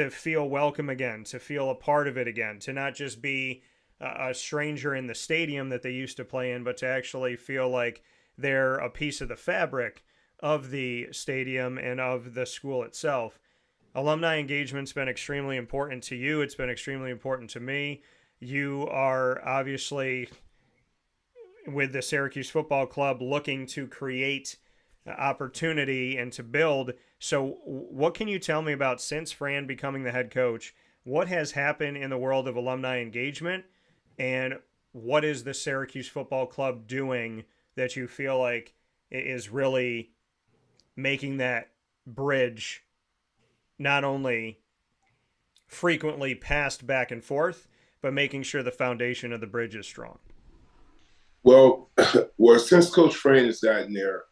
feel welcome again, to feel a part of it again, to not just be a stranger in the stadium that they used to play in, but to actually feel like they're a piece of the fabric of the stadium and of the school itself. Alumni engagement's been extremely important to you. It's been extremely important to me. You are obviously, with the Syracuse Football Club, looking to create opportunity and to build. So what can you tell me about, since Fran becoming the head coach, what has happened in the world of alumni engagement, and what is the Syracuse Football Club doing that you feel like is really making that bridge not only frequently passed back and forth, but making sure the foundation of the bridge is strong? Well, since Coach Fran has gotten there,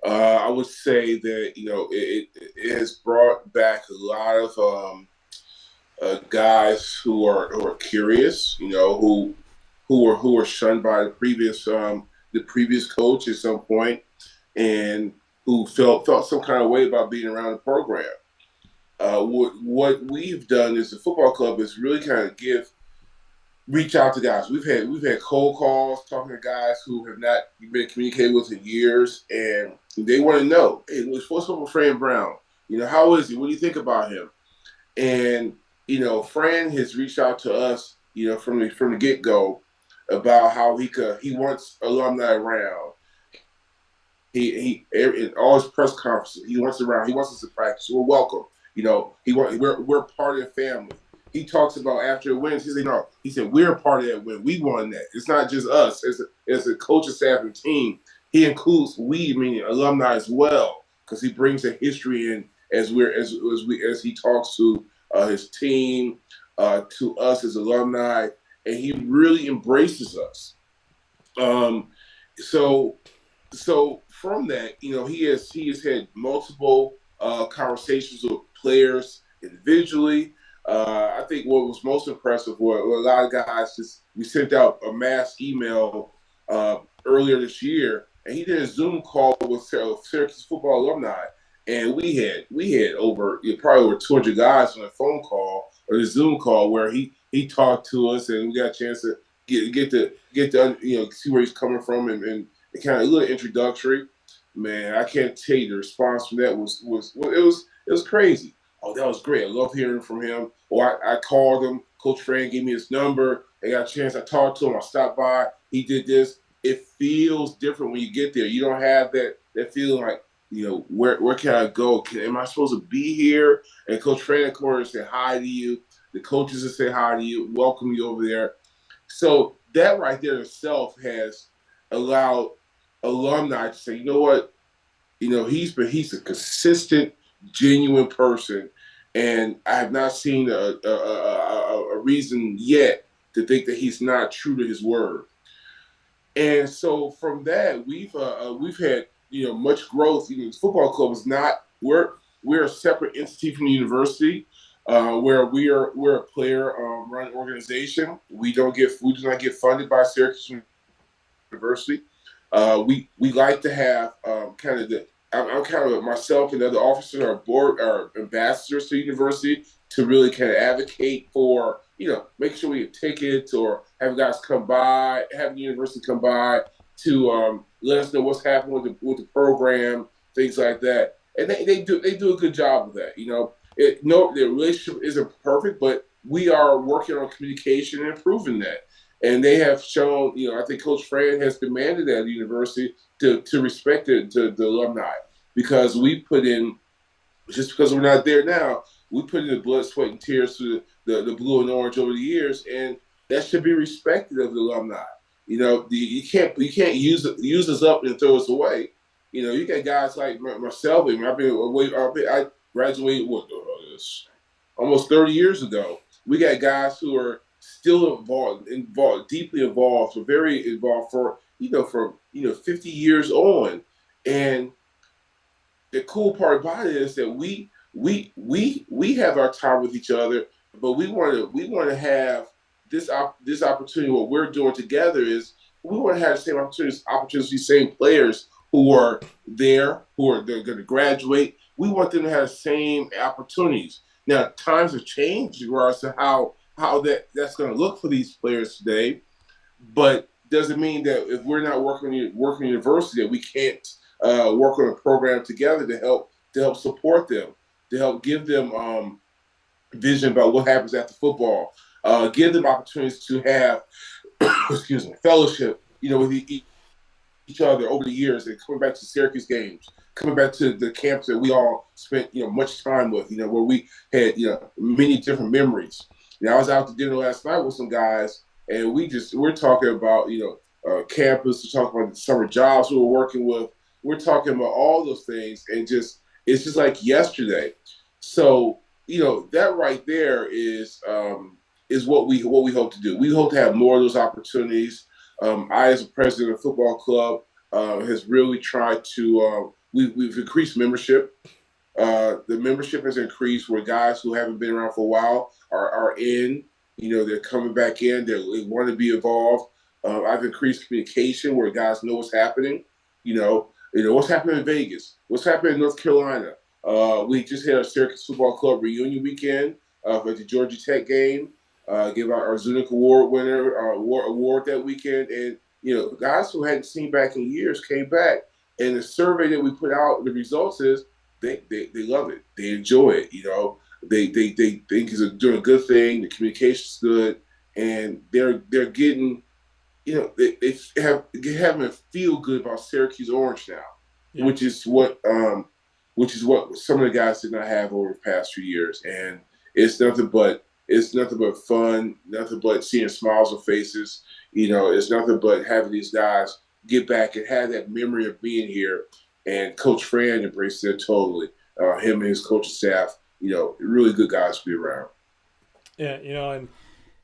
I would say that it has brought back a lot of guys who are curious, who were shunned by the previous coach at some point, and who felt some kind of way about being around the program. What we've done is the football club is really kind of reach out to guys. We've had cold calls, talking to guys who have not been communicated with in years, and they want to know, hey, what's up with Fran Brown? How is he? What do you think about him? And Fran has reached out to us, from the get-go, about how he wants alumni around. He in all his press conferences, he wants around. He wants us to practice. We're welcome. We're part of the family. He talks about after it wins. He said, no. He said, we're a part of that win. We won that. It's not just us as a coaching staff and team. He includes we, meaning alumni, as well, because he brings a history in as he talks to his team, to us as alumni, and he really embraces us. So from that, he has had multiple conversations with players individually. I think what was most impressive was a lot of guys we sent out a mass email earlier this year, and he did a Zoom call with Syracuse football alumni, and we had probably over 200 guys on a phone call or the Zoom call where he talked to us, and we got a chance to get to see where he's coming from and kind of a little introductory. Man, I can't tell you the response from that was crazy. Oh, that was great. I love hearing from him. Or I called him. Coach Fran gave me his number. I got a chance. I talked to him. I stopped by. He did this. It feels different when you get there. You don't have that feeling like, where can I go? Am I supposed to be here? And Coach Fran, of course, said hi to you. The coaches will say hi to you, welcome you over there. So that right there itself has allowed alumni to say, you know what? He's a consistent, genuine person, and I have not seen a reason yet to think that he's not true to his word. And so from that, we've had much growth. The football club is not we're a separate entity from the university, where we're a player run organization. We do not get funded by Syracuse University. We like to have kind of I'm kind of myself and other officers are ambassadors to the university to really kind of advocate for, make sure we have tickets or have guys come by, have the university come by to let us know what's happening with the program, things like that. And they do a good job of that. The relationship isn't perfect, but we are working on communication and improving that. And they have shown, I think Coach Fran has demanded that at the university to respect the alumni, because we put in, just because we're not there now, we put in the blood, sweat, and tears to the blue and orange over the years, and that should be respected of the alumni. You can't use us up and throw us away. You got guys like myself. I graduated almost 30 years ago. We got guys who are still involved, deeply involved, so very involved for 50 years on. And the cool part about it is that we have our time with each other, but we want to have this opportunity. What we're doing together is we want to have the same opportunities, same players who are there, they're going to graduate. We want them to have the same opportunities. Now, times have changed in regards to how that's going to look for these players today, but doesn't mean that if we're not working university that we can't work on a program together to help support them, to help give them vision about what happens after football, give them opportunities to have fellowship, with each other over the years, and coming back to Syracuse games, coming back to the camps that we all spent much time with, where we had many different memories. I was out to dinner last night with some guys, and we're talking about campus, we're talking about the summer jobs we were working with, we're talking about all those things, and it's just like yesterday. So that right there is what we hope to do. We hope to have more of those opportunities. I, as a president of the football club, has really tried to. We've increased membership. The membership has increased where guys who haven't been around for a while are in. They're coming back in. They want to be involved. I've increased communication where guys know what's happening. What's happening in Vegas. What's happening in North Carolina. We just had a Syracuse Football Club reunion weekend for the Georgia Tech game. Give out our Zunic Award winner award that weekend, and guys who hadn't seen back in years came back. And the survey that we put out, the results is they love it. They enjoy it. They think he's doing a good thing. The communication's good, and they're getting, they having a feel good about Syracuse Orange now, yeah. which is what some of the guys did not have over the past few years. And it's nothing but fun, nothing but seeing smiles on faces. It's nothing but having these guys get back and have that memory of being here. And Coach Fran embraced it totally. Him and his coaching staff, really good guys to be around. Yeah, and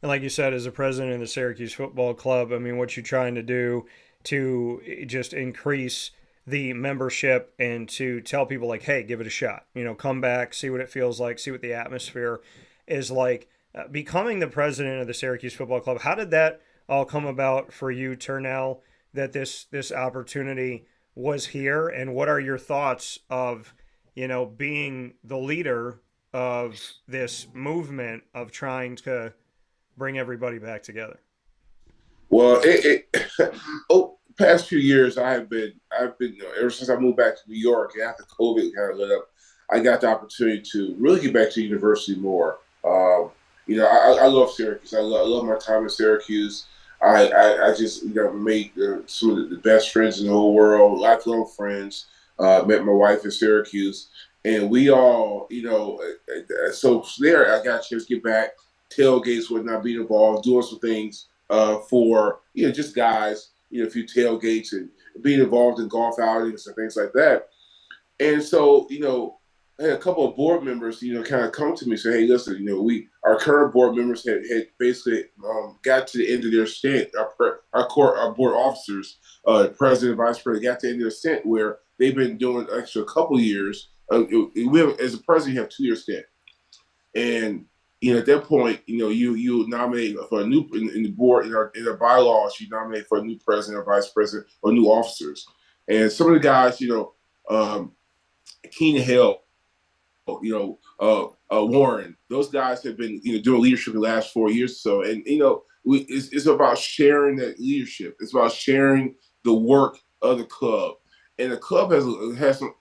like you said, as a president of the Syracuse Football Club, I mean, what you're trying to do to just increase the membership and to tell people like, hey, give it a shot. Come back, see what it feels like, see what the atmosphere is like. Becoming the president of the Syracuse Football Club, how did that all come about for you, Turnell? That this opportunity was here, and what are your thoughts of being the leader of this movement of trying to bring everybody back together? Well, past few years I've been ever since I moved back to New York after COVID kind of lit up. I got the opportunity to really get back to university more. I love Syracuse. I love my time in Syracuse. I just made some of the best friends in the whole world, lifelong friends. Met my wife in Syracuse, and we all, so there I got a chance to get back, tailgates, whatnot, being involved, doing some things for just guys, a few tailgates and being involved in golf outings and things like that. And so, I had a couple of board members, kind of come to me and say, hey, listen, our current board members had basically got to the end of their stint. Our board officers, president, vice president, got to the end of their stint where they've been doing actually a couple of years. As a president, you have 2 year stint. And, at that point, you nominate for a new, in the board, in our bylaws, you nominate for a new president or vice president or new officers. And some of the guys, Keenan Hill, Warren. Those guys have been, doing leadership the last 4 years or so, and it's about sharing that leadership. It's about sharing the work of the club, and the club has some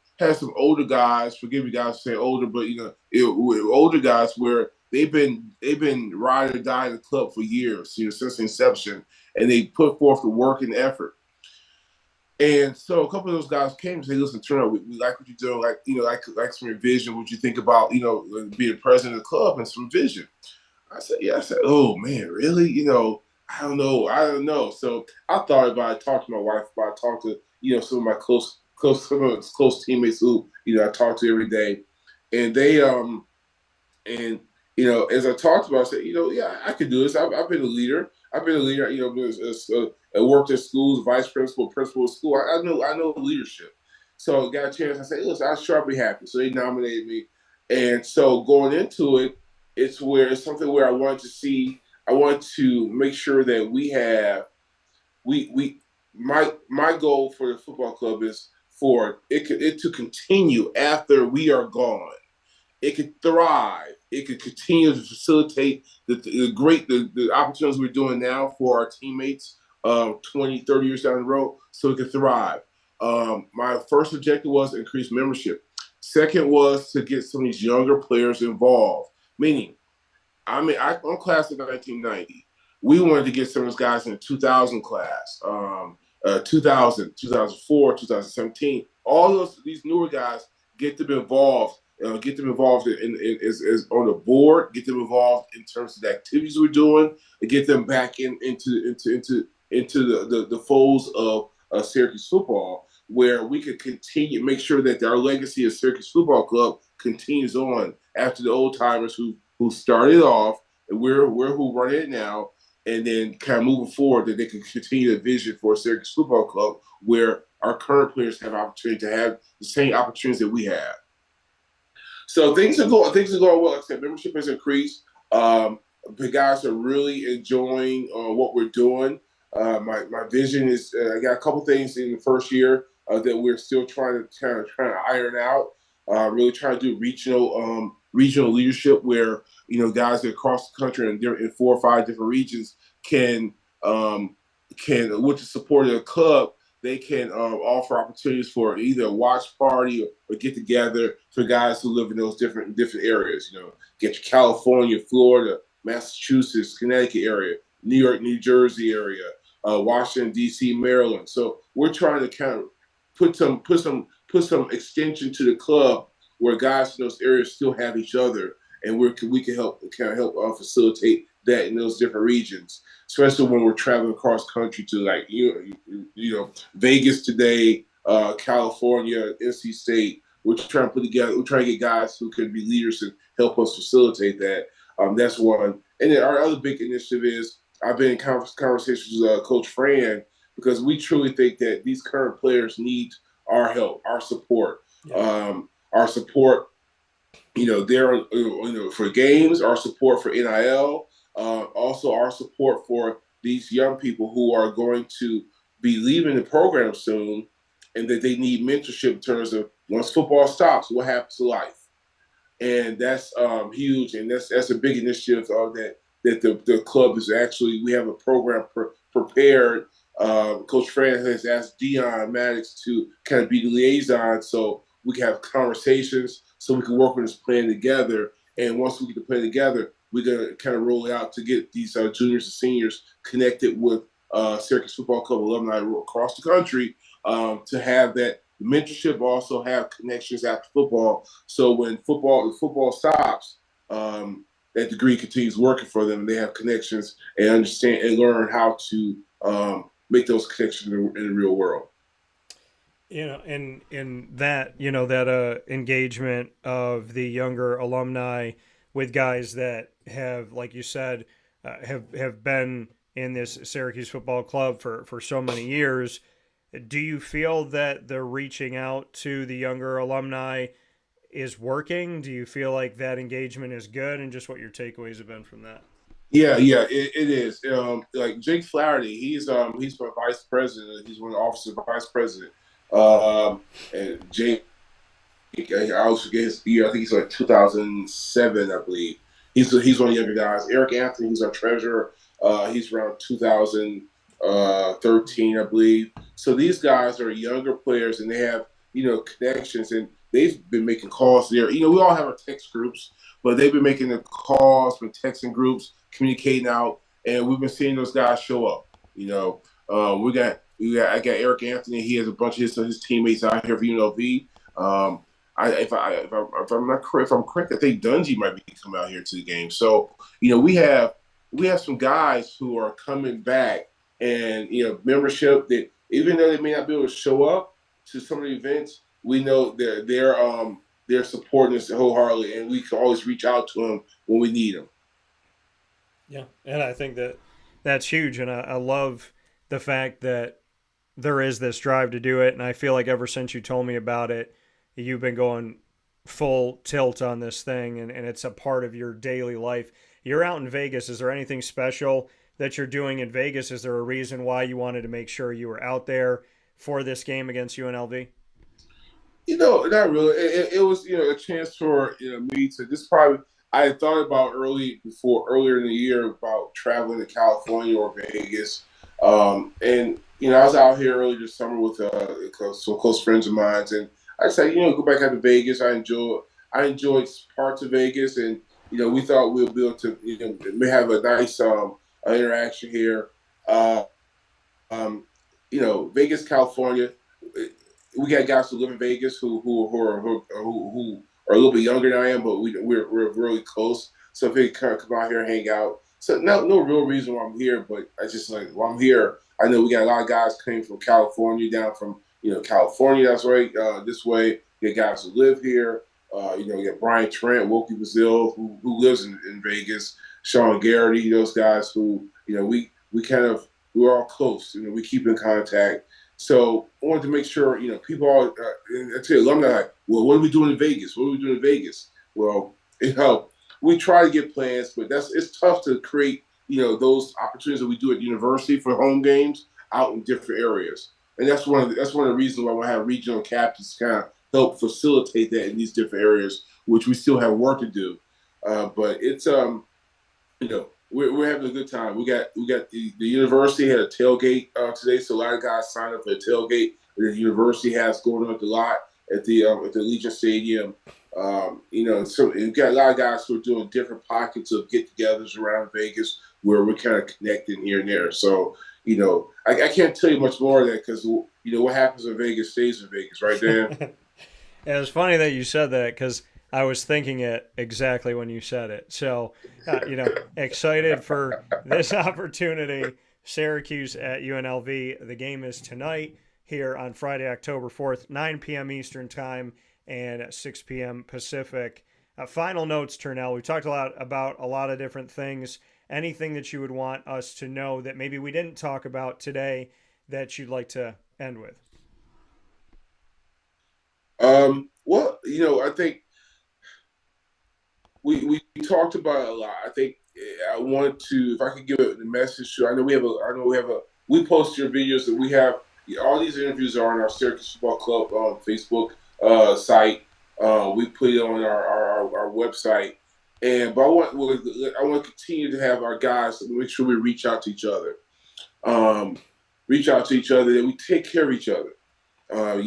older guys. Forgive me, guys, for saying older, but older guys where they've been ride or die in the club for years, since inception, and they put forth the work and effort. And so a couple of those guys came and said, listen, Turnell, we like what you're doing, like some vision, what you think about, being president of the club and some vision. I said, yeah. I said, oh, man, really? I don't know. So I thought about it, talked to my wife about it, talked to, some of my close teammates who, I talk to every day. And they, as I talked about, I said, yeah, I can do this. I've been a leader. I worked at schools, vice principal of school. I know leadership. So I got a chance. I said, listen, I'm sure I'll be happy. So they nominated me. And so going into it, it's something where I wanted to make sure that my goal for the football club is for it to continue after we are gone. It could thrive. It could continue to facilitate the opportunities we're doing now for our teammates 20, 30 years down the road, so it could thrive. My first objective was to increase membership. Second was to get some of these younger players involved, meaning, I'm class of 1990. We wanted to get some of those guys in the 2000 class, 2000, 2004, 2017. All these newer guys, get them involved. Get them involved as on the board. Get them involved in terms of the activities we're doing. And get them back into the folds of Syracuse football, where we could continue make sure that our legacy of Syracuse Football Club continues on after the old timers who started off, and we're who run it now, and then kind of moving forward that they can continue the vision for Syracuse Football Club, where our current players have opportunity to have the same opportunities that we have. So things are going well. Like I said, membership has increased. The guys are really enjoying what we're doing. My vision is I got a couple things in the first year that we're still trying to iron out. Really trying to do regional leadership where guys across the country in 4 or 5 different regions can with the support of the club, they can offer opportunities for either a watch party or get together for guys who live in those different areas. Get your California, Florida, Massachusetts, Connecticut area, New York, New Jersey area, Washington, D.C., Maryland. So we're trying to kind of put some extension to the club where guys in those areas still have each other, and we can help facilitate that in those different regions, especially when we're traveling across country to Vegas today, California, NC State. We're trying to get guys who can be leaders and help us facilitate that. That's one. And then our other big initiative is I've been in conversations with Coach Fran because we truly think that these current players need our help, our support, our support. There, for games, our support for NIL, also our support for these young people who are going to be leaving the program soon, and that they need mentorship in terms of once football stops, what happens to life, and that's huge, and that's a big initiative that the club is actually. We have a program prepared. Coach Fran has asked Dion Maddox to kind of be the liaison, so we can have conversations, so we can work on this plan together. And once we get the plan together, we're gonna kind of roll it out to get these juniors and seniors connected with Syracuse Football Club alumni across the country to have that mentorship, also have connections after football. So when football stops, that degree continues working for them, and they have connections and understand and learn how to make those connections in the real world. In that, that engagement of the younger alumni with guys that have, like you said, have been in this Syracuse Football Club for so many years. Do you feel that the reaching out to the younger alumni is working? Do you feel like that engagement is good, and just what your takeaways have been from that? Yeah, it is. Like Jake Flaherty, he's my vice president. He's one of the officers of vice president. And Jake, I always forget his year. I think he's like 2007, I believe. He's one of the younger guys. Eric Anthony, he's our treasurer. He's around 2013, I believe. So these guys are younger players, and they have connections, and they've been making calls there. We all have our text groups, but they've been making the calls, been texting groups, communicating out, and we've been seeing those guys show up. I got Eric Anthony. He has a bunch of his teammates out here for UNLV. If I'm correct, I think Dungy might be coming out here to the game. So we have some guys who are coming back, and membership that even though they may not be able to show up to some of the events, we know they're supporting us wholeheartedly, and we can always reach out to them when we need them. Yeah, and I think that's huge, and I love the fact that there is this drive to do it, and I feel like ever since you told me about it, you've been going full tilt on this thing, and it's a part of your daily life. You're out in Vegas. Is there anything special that you're doing in Vegas? Is there a reason why you wanted to make sure you were out there for this game against UNLV? Not really. It was, a chance for, me to this probably, I had thought about earlier in the year about traveling to California or Vegas. And, I was out here early this summer with some close friends of mine, and I said, go back out to Vegas. I enjoyed parts of Vegas, and, we thought we'll be able to, have a nice interaction here. Vegas, California, we got guys who live in Vegas who are a little bit younger than I am, but we're really close. So if they come out here and hang out, so no real reason why I'm here, but I just while I'm here, I know we got a lot of guys coming from California, down from California. That's right, this way. You got guys who live here. You got Brian Trent, Wilkie Brazil, who lives in Vegas. Sean Garrity, those guys who we're all close. We keep in contact. So I wanted to make sure, people are, I tell you, alumni, well, what are we doing in Vegas? What are we doing in Vegas? Well, we try to get plans, but it's tough to create, those opportunities that we do at the university for home games out in different areas. And that's one of the reasons why we have regional captains kind of help facilitate that in these different areas, which we still have work to do. But it's, we're having a good time. We got the university had a tailgate today, so a lot of guys signed up for the tailgate that the university has going on at the lot at the Allegiant Stadium. So we've got a lot of guys who are doing different pockets of get-togethers around Vegas where we're kind of connecting here and there. So I can't tell you much more of that because what happens in Vegas stays in Vegas, right, Dan? It was funny that you said that because I was thinking it exactly when you said it. So, excited for this opportunity. Syracuse at UNLV. The game is tonight here on Friday, October 4th, 9 p.m. Eastern Time and 6 p.m. Pacific. Final notes, Turnell. We've talked a lot about a lot of different things. Anything that you would want us to know that maybe we didn't talk about today that you'd like to end with? Well, I think we talked about it a lot. I think I want to, if I could give a message to, we post your videos that we have. All these interviews are on our Syracuse Football Club Facebook site. We put it on our website, but I want to continue to have our guys make sure we reach out to each other, that we take care of each other. Dan,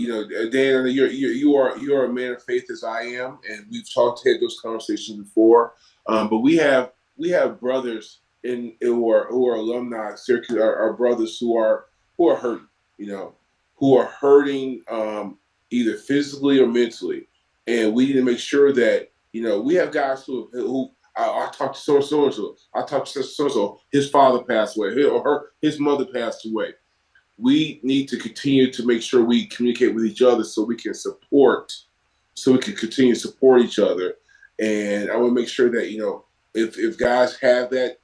you are a man of faith as I am, and we've had those conversations before. But we have brothers who are alumni of Syracuse, our brothers who are hurting, who are hurting either physically or mentally, and we need to make sure that we have guys who I talked to so and so. I talked to so and so. His father passed away, his mother passed away. We need to continue to make sure we communicate with each other so we can continue to support each other. And I want to make sure that, if guys have that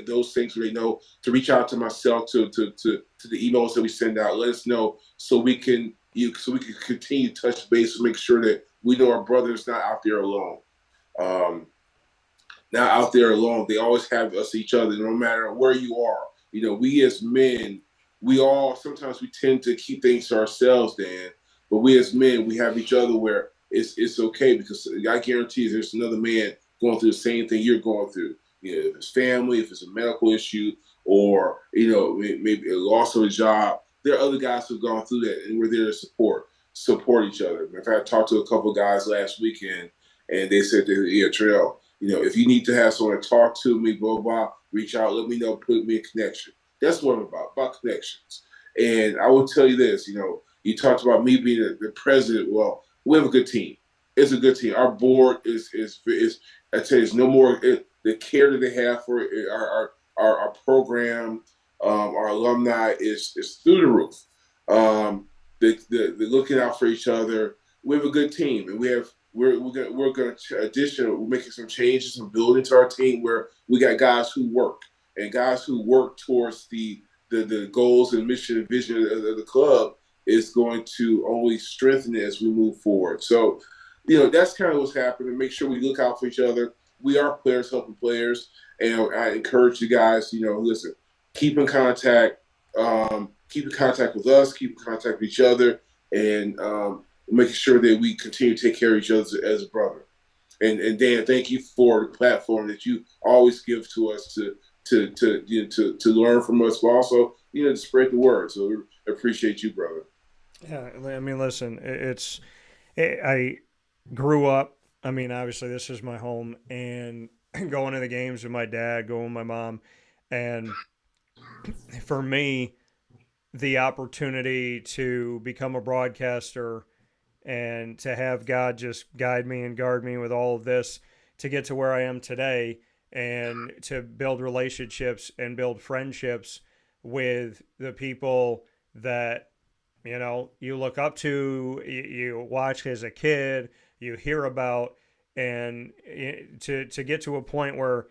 those things where they know to reach out to myself, to the emails that we send out, let us know so we can continue to touch base and make sure that we know our brother's not out there alone. Not out there alone. They always have us, each other, no matter where you are. We as men, sometimes we tend to keep things to ourselves, Dan, but we as men, we have each other where it's okay, because I guarantee there's another man going through the same thing you're going through. If it's family, if it's a medical issue, or, maybe a loss of a job, there are other guys who've gone through that, and we're there to support each other. In fact, I talked to a couple of guys last weekend, and they said that, Turnell, if you need to have someone to talk to me, blah, blah, reach out, let me know, put me in connection. That's what I'm about connections. And I will tell you this, you talked about me being the president. Well, we have a good team. It's a good team. Our board is I tell you, it's no more the care that they have for our program, our alumni is through the roof. They're looking out for each other. We have a good team, and we're going to we're making some changes and building to our team where we got guys who work towards the goals and mission and vision of the club is going to only strengthen it as we move forward. So, that's kind of what's happening. Make sure we look out for each other. We are players helping players, and I encourage you guys, listen, keep in contact with us, keep in contact with each other, and making sure that we continue to take care of each other as a brother. And Dan, thank you for the platform that you always give to us to learn from us, but also to spread the word. So we appreciate you, brother. Yeah, I mean, listen, I grew up. I mean, obviously, this is my home, and going to the games with my dad, going with my mom, and for me, the opportunity to become a broadcaster and to have God just guide me and guard me with all of this to get to where I am today, and to build relationships and build friendships with the people that, you look up to, you watch as a kid, you hear about, and to get to a point where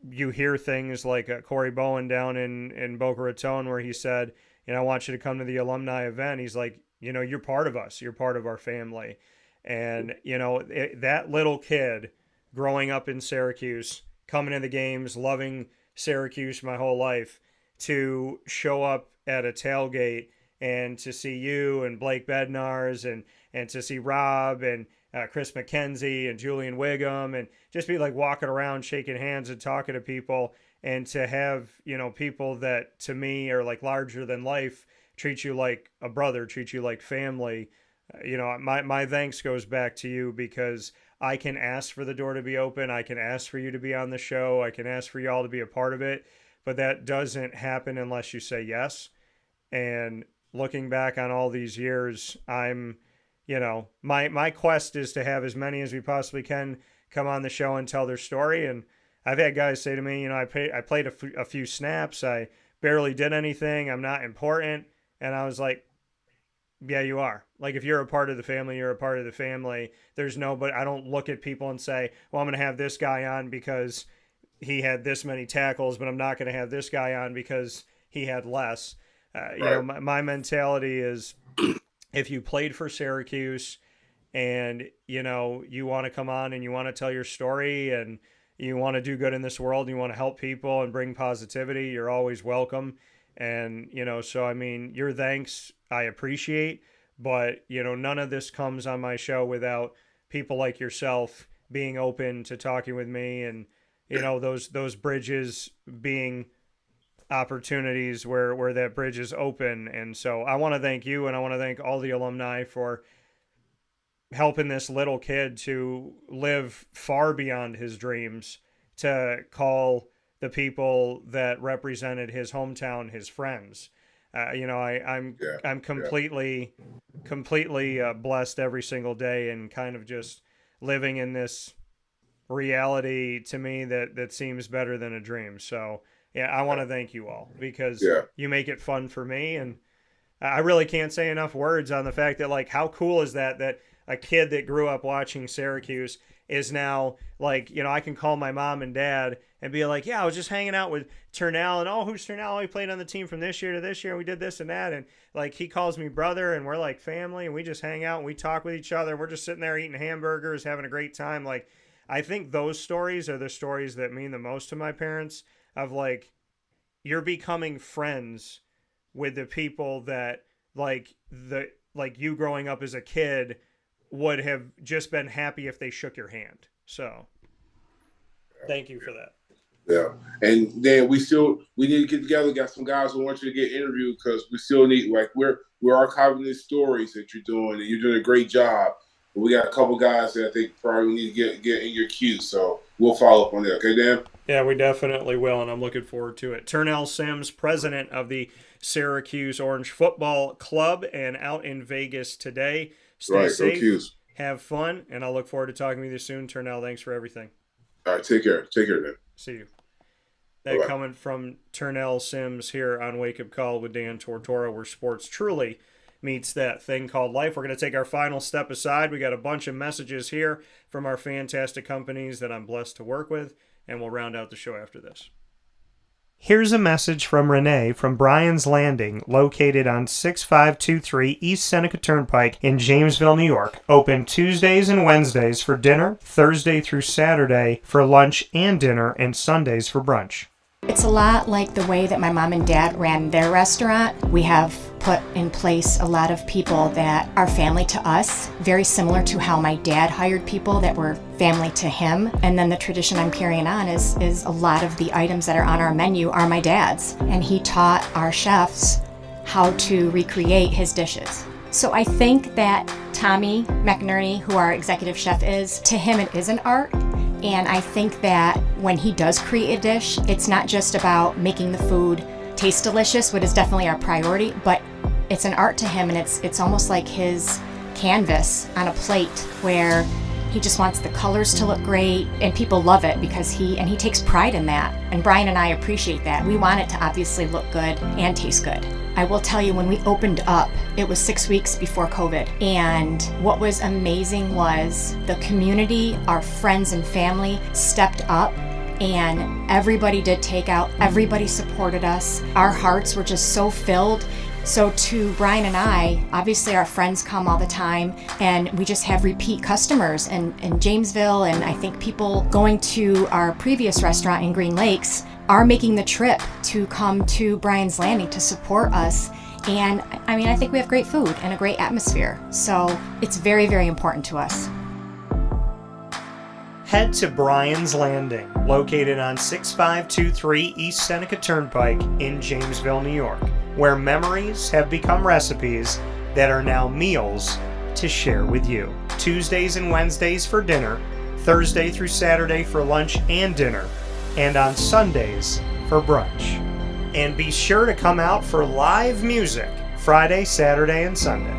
you hear things like Corey Bowen down in Boca Raton, where he said, I want you to come to the alumni event. He's like, you're part of us. You're part of our family. And, that little kid growing up in Syracuse, coming to the games, loving Syracuse my whole life, to show up at a tailgate and to see you and Blake Bednarz and to see Rob and Chris McKenzie and Julian Wiggum, and just be like walking around shaking hands and talking to people, and to have, people that to me are like larger than life, treat you like a brother, treat you like family. My thanks goes back to you, because I can ask for the door to be open. I can ask for you to be on the show. I can ask for y'all to be a part of it, but that doesn't happen unless you say yes. And looking back on all these years, I'm, my quest is to have as many as we possibly can come on the show and tell their story. And I've had guys say to me, I played a few snaps. I barely did anything. I'm not important. And I was like, Yeah, you are. Like, if you're a part of the family, you're a part of the family. There's no, but I don't look at people and say, well, I'm going to have this guy on because he had this many tackles, but I'm not going to have this guy on because he had less. You know, my mentality is if you played for Syracuse and, you know, you want to come on and you want to tell your story and you want to do good in this world and you want to help people and bring positivity, you're always welcome. And, you know, so, I mean, your thanks I appreciate, but, you know, none of this comes on my show without people like yourself being open to talking with me and, you know, those bridges being opportunities where that bridge is open. And so I want to thank you, and I want to thank all the alumni for helping this little kid to live far beyond his dreams, to call the people that represented his hometown his friends. You know, I'm completely blessed every single day, and kind of just living in this reality to me that seems better than a dream. So yeah, I want to thank you all because you make it fun for me, and I really can't say enough words on the fact that, like, how cool is that a kid that grew up watching Syracuse is now, like, you know, I can call my mom and dad and be like, yeah, I was just hanging out with Turnell, and oh, who's Turnell? Oh, he played on the team from this year to this year, and we did this and that, and like he calls me brother, and we're like family, and we just hang out and we talk with each other. We're just sitting there eating hamburgers, having a great time. Like, I think those stories are the stories that mean the most to my parents, of like, you're becoming friends with the people that like you growing up as a kid would have just been happy if they shook your hand. So thank you for that. Yeah. And then we need to get together, got some guys who want you to get interviewed, because we still need, like, we're archiving these stories that you're doing, and you're doing a great job. But we got a couple guys that I think probably need to get in your queue. So we'll follow up on that. Okay, Dan? Yeah, we definitely will, and I'm looking forward to it. Turnell Sims, president of the Syracuse Orange Football Club, and out in Vegas today. Stay safe, have fun, and I'll look forward to talking with you soon. Turnell, thanks for everything. All right, take care. Take care, Dan. See you. That coming from Turnell Sims here on Wake Up Call with Dan Tortora, where sports truly meets that thing called life. We're going to take our final step aside. We got a bunch of messages here from our fantastic companies that I'm blessed to work with, and we'll round out the show after this. Here's a message from Renee from Bryan's Landing, located on 6523 East Seneca Turnpike in Jamesville, New York. Open Tuesdays and Wednesdays for dinner, Thursday through Saturday for lunch and dinner, and Sundays for brunch. It's a lot like the way that my mom and dad ran their restaurant. We have put in place a lot of people that are family to us, very similar to how my dad hired people that were family to him. And then the tradition I'm carrying on is a lot of the items that are on our menu are my dad's. And he taught our chefs how to recreate his dishes. So I think that Tommy McNerney, who our executive chef is, to him it is an art. And I think that when he does create a dish, it's not just about making the food taste delicious, which is definitely our priority, but it's an art to him, and it's almost like his canvas on a plate where he just wants the colors to look great, and people love it because he takes pride in that. And Bryan and I appreciate that. We want it to obviously look good and taste good. I will tell you, when we opened up, it was 6 weeks before COVID. And what was amazing was the community, our friends and family stepped up, and everybody did takeout. Everybody supported us. Our hearts were just so filled. So to Bryan and I, obviously our friends come all the time, and we just have repeat customers in Jamesville, and I think people going to our previous restaurant in Green Lakes are making the trip to come to Bryan's Landing to support us. And I mean, I think we have great food and a great atmosphere. So it's very, very important to us. Head to Bryan's Landing, located on 6523 East Seneca Turnpike in Jamesville, New York, where memories have become recipes that are now meals to share with you. Tuesdays and Wednesdays for dinner, Thursday through Saturday for lunch and dinner, and on Sundays for brunch. And be sure to come out for live music Friday, Saturday, and Sunday.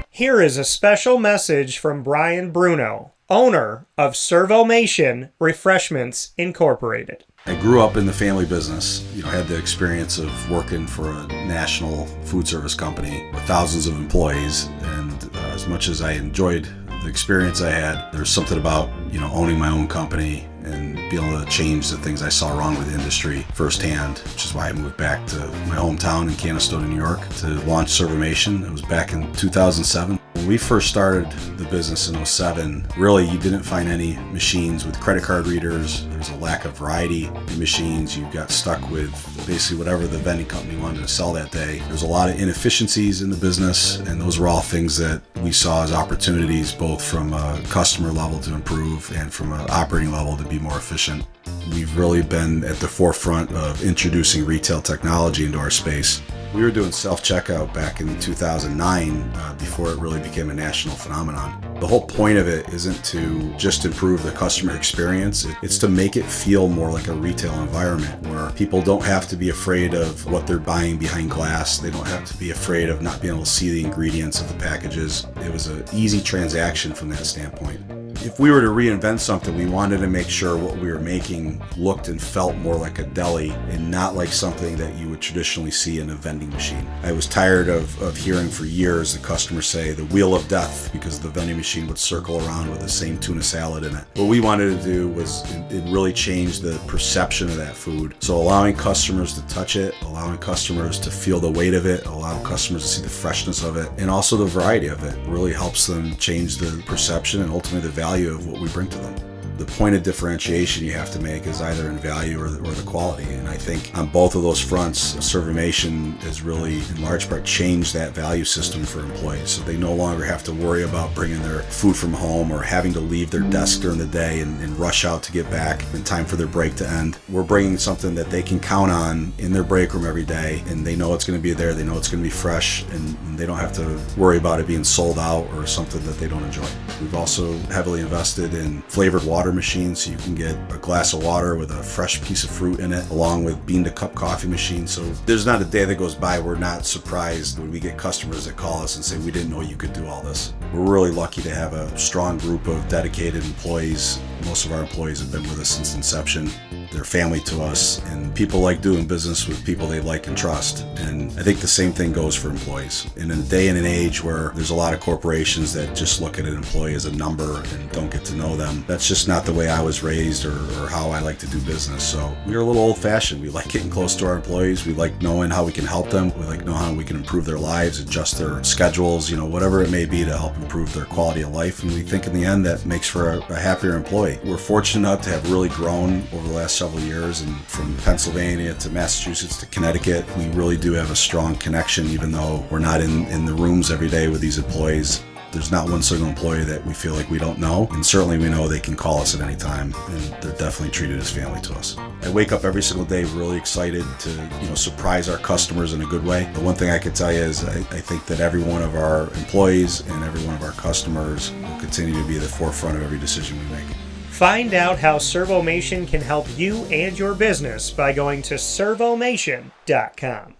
Here is a special message from Brian Bruno, owner of Servomation Refreshments Incorporated. I grew up in the family business, had the experience of working for a national food service company with thousands of employees. And as much as I enjoyed the experience I had, there's something about, owning my own company and being able to change the things I saw wrong with the industry firsthand, which is why I moved back to my hometown in Canastota, New York to launch Servomation. It was back in 2007. When we first started the business in 2007, really you didn't find any machines with credit card readers. There was a lack of variety in machines. You got stuck with basically whatever the vending company wanted to sell that day. There was a lot of inefficiencies in the business, and those were all things that we saw as opportunities, both from a customer level to improve and from an operating level to be more efficient. We've really been at the forefront of introducing retail technology into our space. We were doing self-checkout back in 2009 before it really became a national phenomenon. The whole point of it isn't to just improve the customer experience. It's to make it feel more like a retail environment where people don't have to be afraid of what they're buying behind glass. They don't have to be afraid of not being able to see the ingredients of the packages. It was an easy transaction from that standpoint. If we were to reinvent something, we wanted to make sure what we were making looked and felt more like a deli and not like something that you would traditionally see in a vending machine. I was tired of hearing for years the customers say the wheel of death because the vending machine would circle around with the same tuna salad in it. What we wanted to do was it really changed the perception of that food. So allowing customers to touch it, allowing customers to feel the weight of it, allowing customers to see the freshness of it, and also the variety of it really helps them change the perception and ultimately the value of what we bring to them. The point of differentiation you have to make is either in value or the quality. And I think on both of those fronts, Servomation has really, in large part, changed that value system for employees. So they no longer have to worry about bringing their food from home or having to leave their desk during the day and rush out to get back in time for their break to end. We're bringing something that they can count on in their break room every day, and they know it's going to be there, they know it's going to be fresh, and they don't have to worry about it being sold out or something that they don't enjoy. We've also heavily invested in flavored water machines, so you can get a glass of water with a fresh piece of fruit in it, along with bean to cup coffee machines. So there's not a day that goes by we're not surprised when we get customers that call us and say, we didn't know you could do all this. We're really lucky to have a strong group of dedicated employees. Most of our employees have been with us since inception. They're family to us, and people like doing business with people they like and trust. And I think the same thing goes for employees. In a day and an age where there's a lot of corporations that just look at an employee as a number and don't get to know them, that's just not the way I was raised or how I like to do business. So we're a little old-fashioned. We like getting close to our employees. We like knowing how we can help them. We like knowing how we can improve their lives, adjust their schedules, whatever it may be to help improve their quality of life. And we think in the end that makes for a happier employee. We're fortunate enough to have really grown over the last several years, and from Pennsylvania to Massachusetts to Connecticut, we really do have a strong connection, even though we're not in the rooms every day with these employees. There's not one single employee that we feel like we don't know, and certainly we know they can call us at any time, and they're definitely treated as family to us. I wake up every single day really excited to surprise our customers in a good way. The one thing I can tell you is I think that every one of our employees and every one of our customers will continue to be at the forefront of every decision we make. Find out how Servomation can help you and your business by going to servomation.com.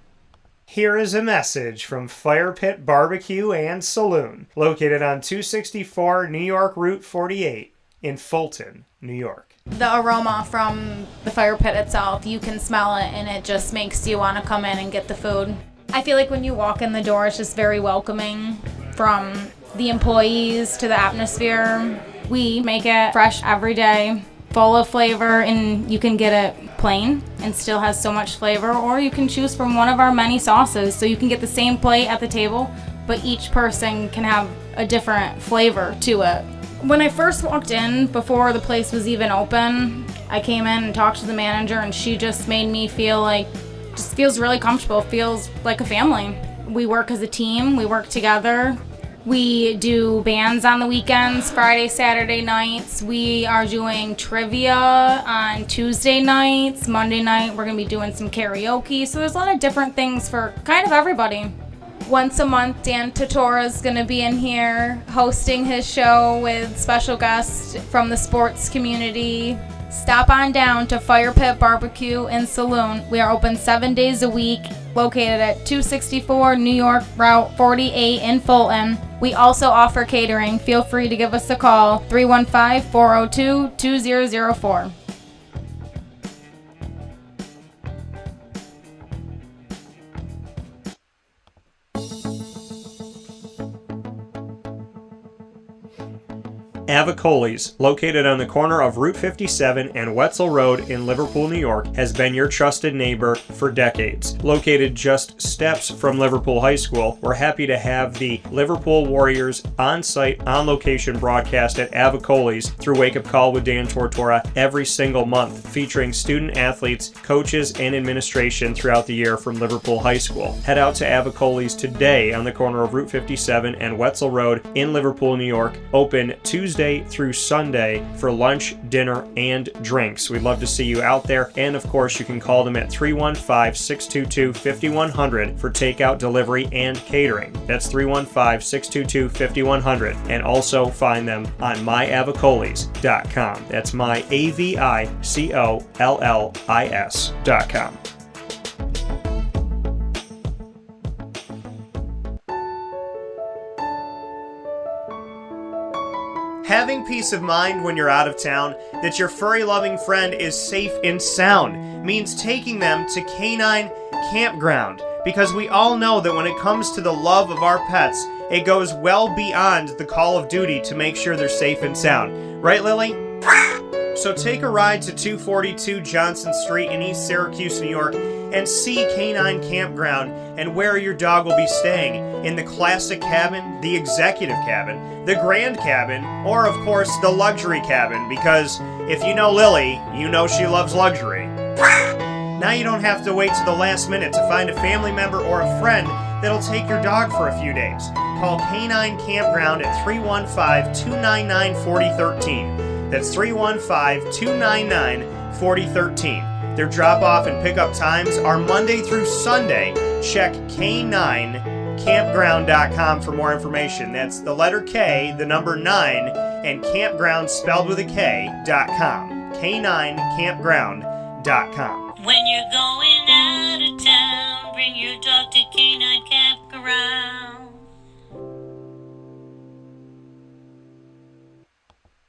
Here is a message from Fire Pit Barbecue and Saloon, located on 264 New York Route 48 in Fulton, New York. The aroma from the fire pit itself, you can smell it, and it just makes you want to come in and get the food. I feel like when you walk in the door, it's just very welcoming, from the employees to the atmosphere. We make it fresh every day, full of flavor, and you can get it plain and still has so much flavor, or you can choose from one of our many sauces. So you can get the same plate at the table, but each person can have a different flavor to it. When I first walked in, before the place was even open, I came in and talked to the manager, and she just made me feel like, just feels really comfortable, feels like a family. We work as a team, we work together. We do bands on the weekends, Friday, Saturday nights. We are doing trivia on Tuesday nights. Monday night, we're going to be doing some karaoke. So there's a lot of different things for kind of everybody. Once a month, Dan Tortora is going to be in here hosting his show with special guests from the sports community. Stop on down to Fire Pit Barbecue and Saloon. We are open 7 days a week, located at 264 New York Route 48 in Fulton. We also offer catering. Feel free to give us a call, 315-402-2004. Avicoli's, located on the corner of Route 57 and Wetzel Road in Liverpool, New York, has been your trusted neighbor for decades. Located just steps from Liverpool High School, we're happy to have the Liverpool Warriors on-site, on-location broadcast at Avicoli's through Wake Up Call with Dan Tortora every single month, featuring student athletes, coaches, and administration throughout the year from Liverpool High School. Head out to Avicoli's today on the corner of Route 57 and Wetzel Road in Liverpool, New York. Open Tuesday through Sunday for lunch, dinner, and drinks. We'd love to see you out there. And of course, you can call them at 315-622-5100 for takeout, delivery, and catering. That's 315-622-5100. And also find them on myavicolis.com. That's myavicollis.com. Having peace of mind when you're out of town that your furry-loving friend is safe and sound means taking them to Canine Kampground, because we all know that when it comes to the love of our pets, it goes well beyond the call of duty to make sure they're safe and sound. Right, Lily? So take a ride to 242 Johnson Street in East Syracuse, New York, and see Canine Kampground and where your dog will be staying, in the classic cabin, the executive cabin, the grand cabin, or of course the luxury cabin, because if you know Lily, you know she loves luxury. Now you don't have to wait to the last minute to find a family member or a friend that'll take your dog for a few days. Call Canine Kampground at 315-299-4013. That's 315-299-4013. Their drop-off and pickup times are Monday through Sunday. Check K9Kampground.com for more information. That's the letter K, the number 9, and Kampground spelled with a K.com. K9Kampground.com. When you're going out of town, bring your dog to Canine Kampground.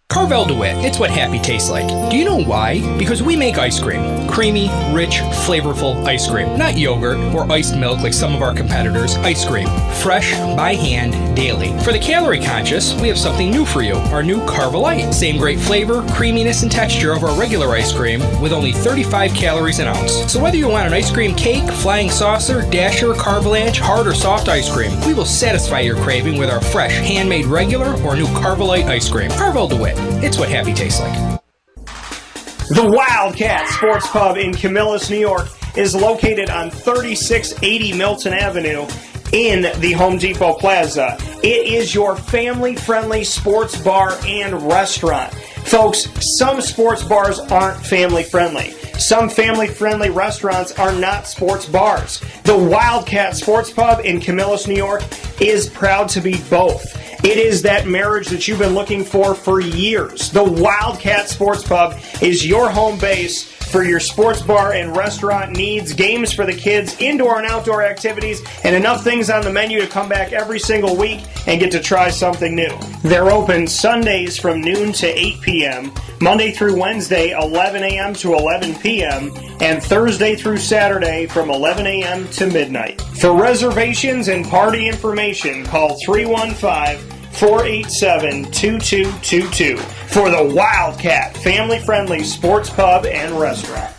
Carvel DeWitt, it's what happy tastes like. Do you know why? Because we make ice cream. Creamy, rich, flavorful ice cream. Not yogurt or iced milk like some of our competitors. Ice cream. Fresh, by hand, daily. For the calorie conscious, we have something new for you. Our new Carvelite. Same great flavor, creaminess, and texture of our regular ice cream with only 35 calories an ounce. So whether you want an ice cream cake, flying saucer, dasher, carvalanche, hard or soft ice cream, we will satisfy your craving with our fresh, handmade regular or new Carvelite ice cream. Carvel DeWitt. It's what happy tastes like. The Wildcat Sports Pub in Camillus, New York is located on 3680 Milton Avenue in the Home Depot Plaza. It is your family-friendly sports bar and restaurant. Folks, some sports bars aren't family-friendly. Some family-friendly restaurants are not sports bars. The Wildcat Sports Pub in Camillus, New York is proud to be both. It is that marriage that you've been looking for years. The Wildcat Sports Pub is your home base for your sports bar and restaurant needs, games for the kids, indoor and outdoor activities, and enough things on the menu to come back every single week and get to try something new. They're open Sundays from noon to 8 p.m., Monday through Wednesday, 11 a.m. to 11 p.m., and Thursday through Saturday from 11 a.m. to midnight. For reservations and party information, call 315-487-2222 for the Wildcat family-friendly sports pub and restaurant.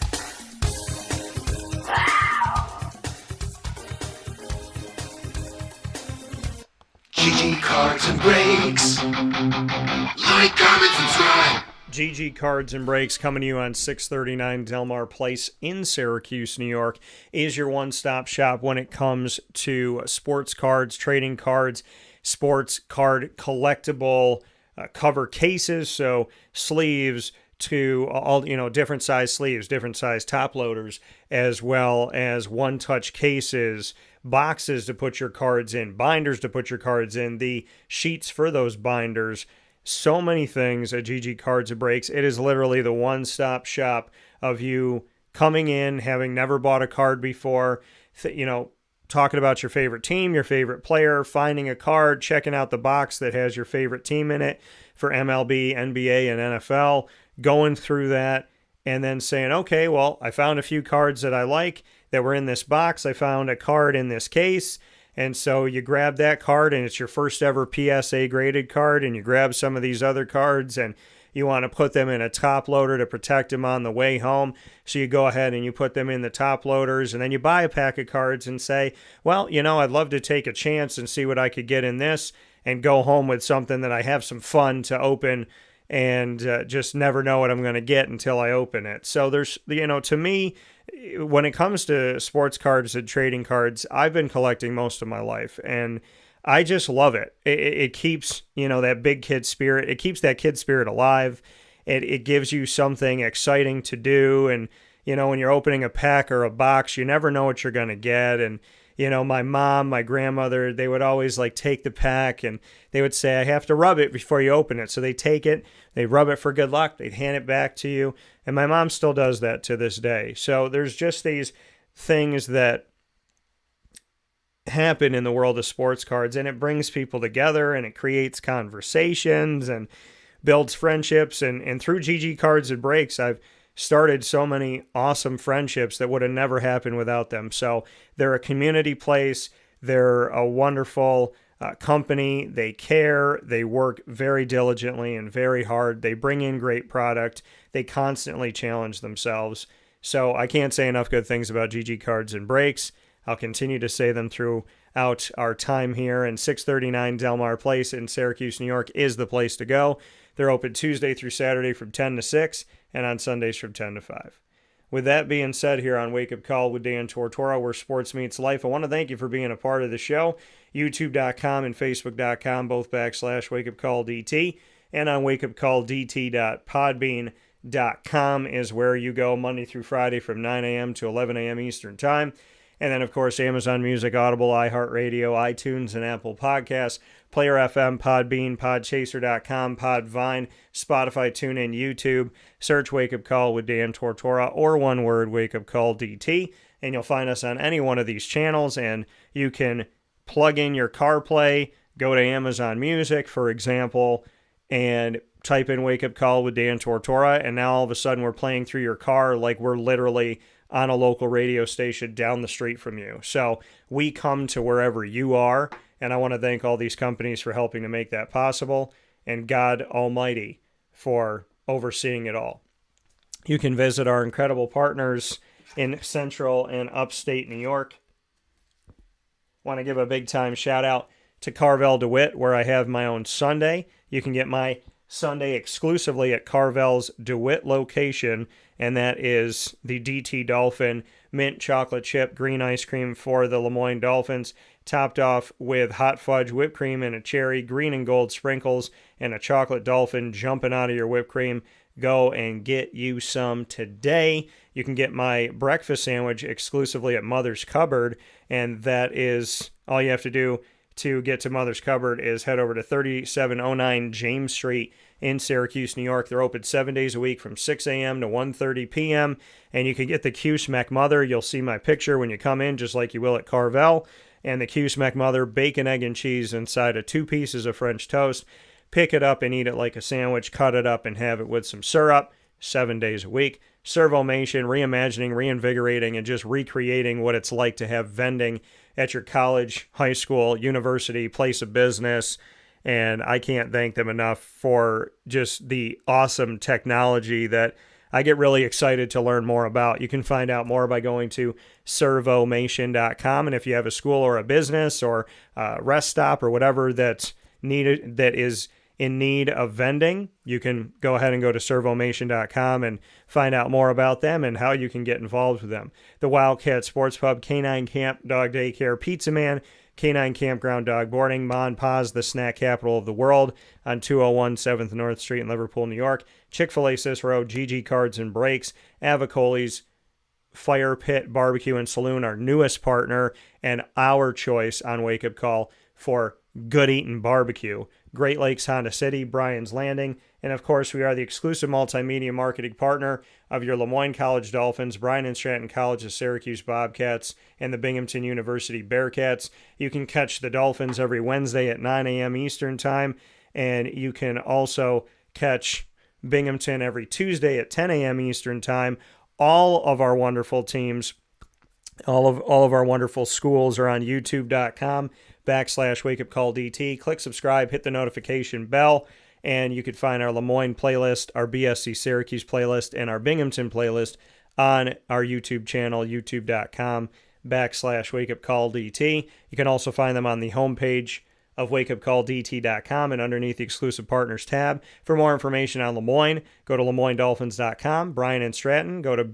GG Cards and Breaks. Like, comment, subscribe. GG Cards and Breaks, coming to you on 639 Delmar Place in Syracuse, New York, is your one-stop shop when it comes to sports cards, trading cards, sports card collectible cover cases, so sleeves to all, different size sleeves, different size top loaders, as well as one-touch cases, boxes to put your cards in, binders to put your cards in, the sheets for those binders. So many things at GG Cards and Breaks. It is literally the one-stop shop of you coming in, having never bought a card before, talking about your favorite team, your favorite player, finding a card, checking out the box that has your favorite team in it for MLB, NBA, and NFL, going through that, and then saying, okay, well, I found a few cards that I like that were in this box. I found a card in this case, And so you grab that card, and it's your first ever PSA graded card, and you grab some of these other cards, and you want to put them in a top loader to protect them on the way home. So you go ahead and you put them in the top loaders, and then you buy a pack of cards and say, well, I'd love to take a chance and see what I could get in this and go home with something that I have some fun to open and just never know what I'm going to get until I open it. So there's, to me, when it comes to sports cards and trading cards, I've been collecting most of my life, and I just love it. It keeps, that big kid spirit. It keeps that kid spirit alive. It gives you something exciting to do. And, when you're opening a pack or a box, you never know what you're going to get. And, my mom, my grandmother, they would always take the pack, and they would say, I have to rub it before you open it. So they take it, they rub it for good luck, they'd hand it back to you. And my mom still does that to this day. So there's just these things that happen in the world of sports cards, and it brings people together, and it creates conversations and builds friendships. And through GG Cards and Breaks, I've started so many awesome friendships that would have never happened without them. So they're a community place. They're a wonderful company. They care. They work very diligently and very hard. They bring in great product. They constantly challenge themselves. So I can't say enough good things about GG Cards and Breaks. I'll continue to say them throughout our time here, and 639 Delmar Place in Syracuse, New York is the place to go. They're open Tuesday through Saturday from 10 to 6 and on Sundays from 10 to 5. With that being said, here on Wake Up Call with Dan Tortora, where sports meets life, I want to thank you for being a part of the show. YouTube.com and Facebook.com, both /WakeUpCallDT, and on WakeUpCallDT.podbean.com is where you go Monday through Friday from 9 a.m. to 11 a.m. Eastern Time. And then, of course, Amazon Music, Audible, iHeartRadio, iTunes, and Apple Podcasts, Player FM, Podbean, Podchaser.com, Podvine, Spotify, TuneIn, YouTube. Search Wake Up Call with Dan Tortora, or one word, Wake Up Call DT, and you'll find us on any one of these channels. And you can plug in your CarPlay, go to Amazon Music, for example, and type in Wake Up Call with Dan Tortora, and now all of a sudden we're playing through your car like we're literally on a local radio station down the street from you. So we come to wherever you are, and I want to thank all these companies for helping to make that possible, and God Almighty for overseeing it all. You can visit our incredible partners in Central and Upstate New York. Want to give a big time shout out to Carvel DeWitt, where I have my own sundae. You can get my sundae exclusively at Carvel's DeWitt location, and that is the DT Dolphin mint chocolate chip green ice cream for the Lemoyne Dolphins, topped off with hot fudge whipped cream and a cherry, green and gold sprinkles, and a chocolate dolphin jumping out of your whipped cream. Go and get you some today. You can get my breakfast sandwich exclusively at Mother's Cupboard, and that is all you have to do to get to Mother's Cupboard is head over to 3709 James Street in Syracuse, New York. They're open 7 days a week from 6 a.m. to 1:30 p.m. And you can get the Cuse McMother. You'll see my picture when you come in, just like you will at Carvel. And the Cuse McMother, bacon, egg, and cheese inside of 2 pieces of French toast. Pick it up and eat it like a sandwich. Cut it up and have it with some syrup. 7 days a week. Servomation, reimagining, reinvigorating, and just recreating what it's like to have vending at your college, high school, university, place of business. And I can't thank them enough for just the awesome technology that I get really excited to learn more about. You can find out more by going to servomation.com. And if you have a school or a business or a rest stop or whatever that's needed, that is in need of vending, you can go ahead and go to servomation.com and find out more about them and how you can get involved with them. The Wildcat Sports Pub, Canine Camp, Dog Daycare, Pizza Man, Canine Kampground Dog Boarding, Mon Paz, the snack capital of the world on 201 7th North Street in Liverpool, New York, Chick-fil-A Cicero, GG Cards and Breaks, Avicoli's Fire Pit Barbecue and Saloon, our newest partner, and our choice on Wake Up Call for good eating barbecue. Great Lakes Honda City, Bryan's Landing, and of course we are the exclusive multimedia marketing partner of your Lemoyne College Dolphins, Bryan and Stratton College's Syracuse Bobcats, and the Binghamton University Bearcats. You can catch the Dolphins every Wednesday at 9 a.m. Eastern Time, and you can also catch Binghamton every Tuesday at 10 a.m. Eastern Time. All of our wonderful teams All of our wonderful schools are on youtube.com/wakeupcalldt. Click subscribe, hit the notification bell, and you could find our Lemoyne playlist, our BSC Syracuse playlist, and our Binghamton playlist on our YouTube channel, youtube.com/wakeupcalldt. You can also find them on the homepage of wakeupcalldt.com and underneath the exclusive partners tab. For more information on Lemoyne, go to LeMoyneDolphins.com. Bryan and Stratton, go to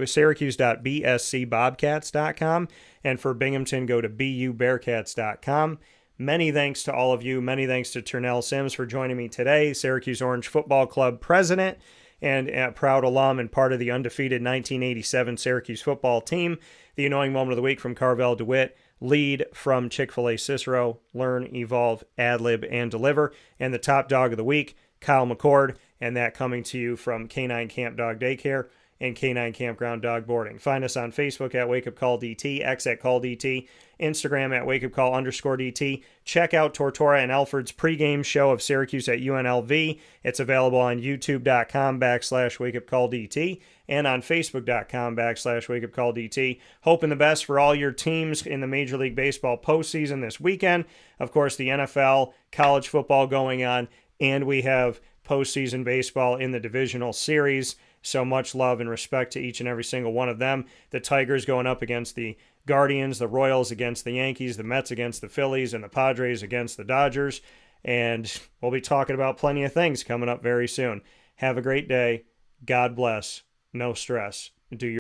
Syracuse.bscbobcats.com. And for Binghamton, go to BUBearcats.com. Many thanks to all of you. Many thanks to Turnell Sims for joining me today, Syracuse Orange Football Club president and a proud alum and part of the undefeated 1987 Syracuse football team. The annoying moment of the week from Carvel DeWitt. Lead from Chick-fil-A Cicero, learn, evolve, ad-lib, and deliver. And the top dog of the week, Kyle McCord, and that coming to you from K9 Camp Dog Daycare and K9 Kampground Dog Boarding. Find us on Facebook at WakeUpCallDT, X at CallDT, Instagram at WakeUpCall_DT. Check out Tortora and Alfred's pregame show of Syracuse at UNLV. It's available on YouTube.com/WakeUpCallDT and on Facebook.com/WakeUpCallDT. Hoping the best for all your teams in the Major League Baseball postseason this weekend. Of course, the NFL, college football going on, and we have postseason baseball in the divisional series. So much love and respect to each and every single one of them. The Tigers going up against the Guardians, the Royals against the Yankees, the Mets against the Phillies, and the Padres against the Dodgers. And we'll be talking about plenty of things coming up very soon. Have a great day. God bless. No stress. Do your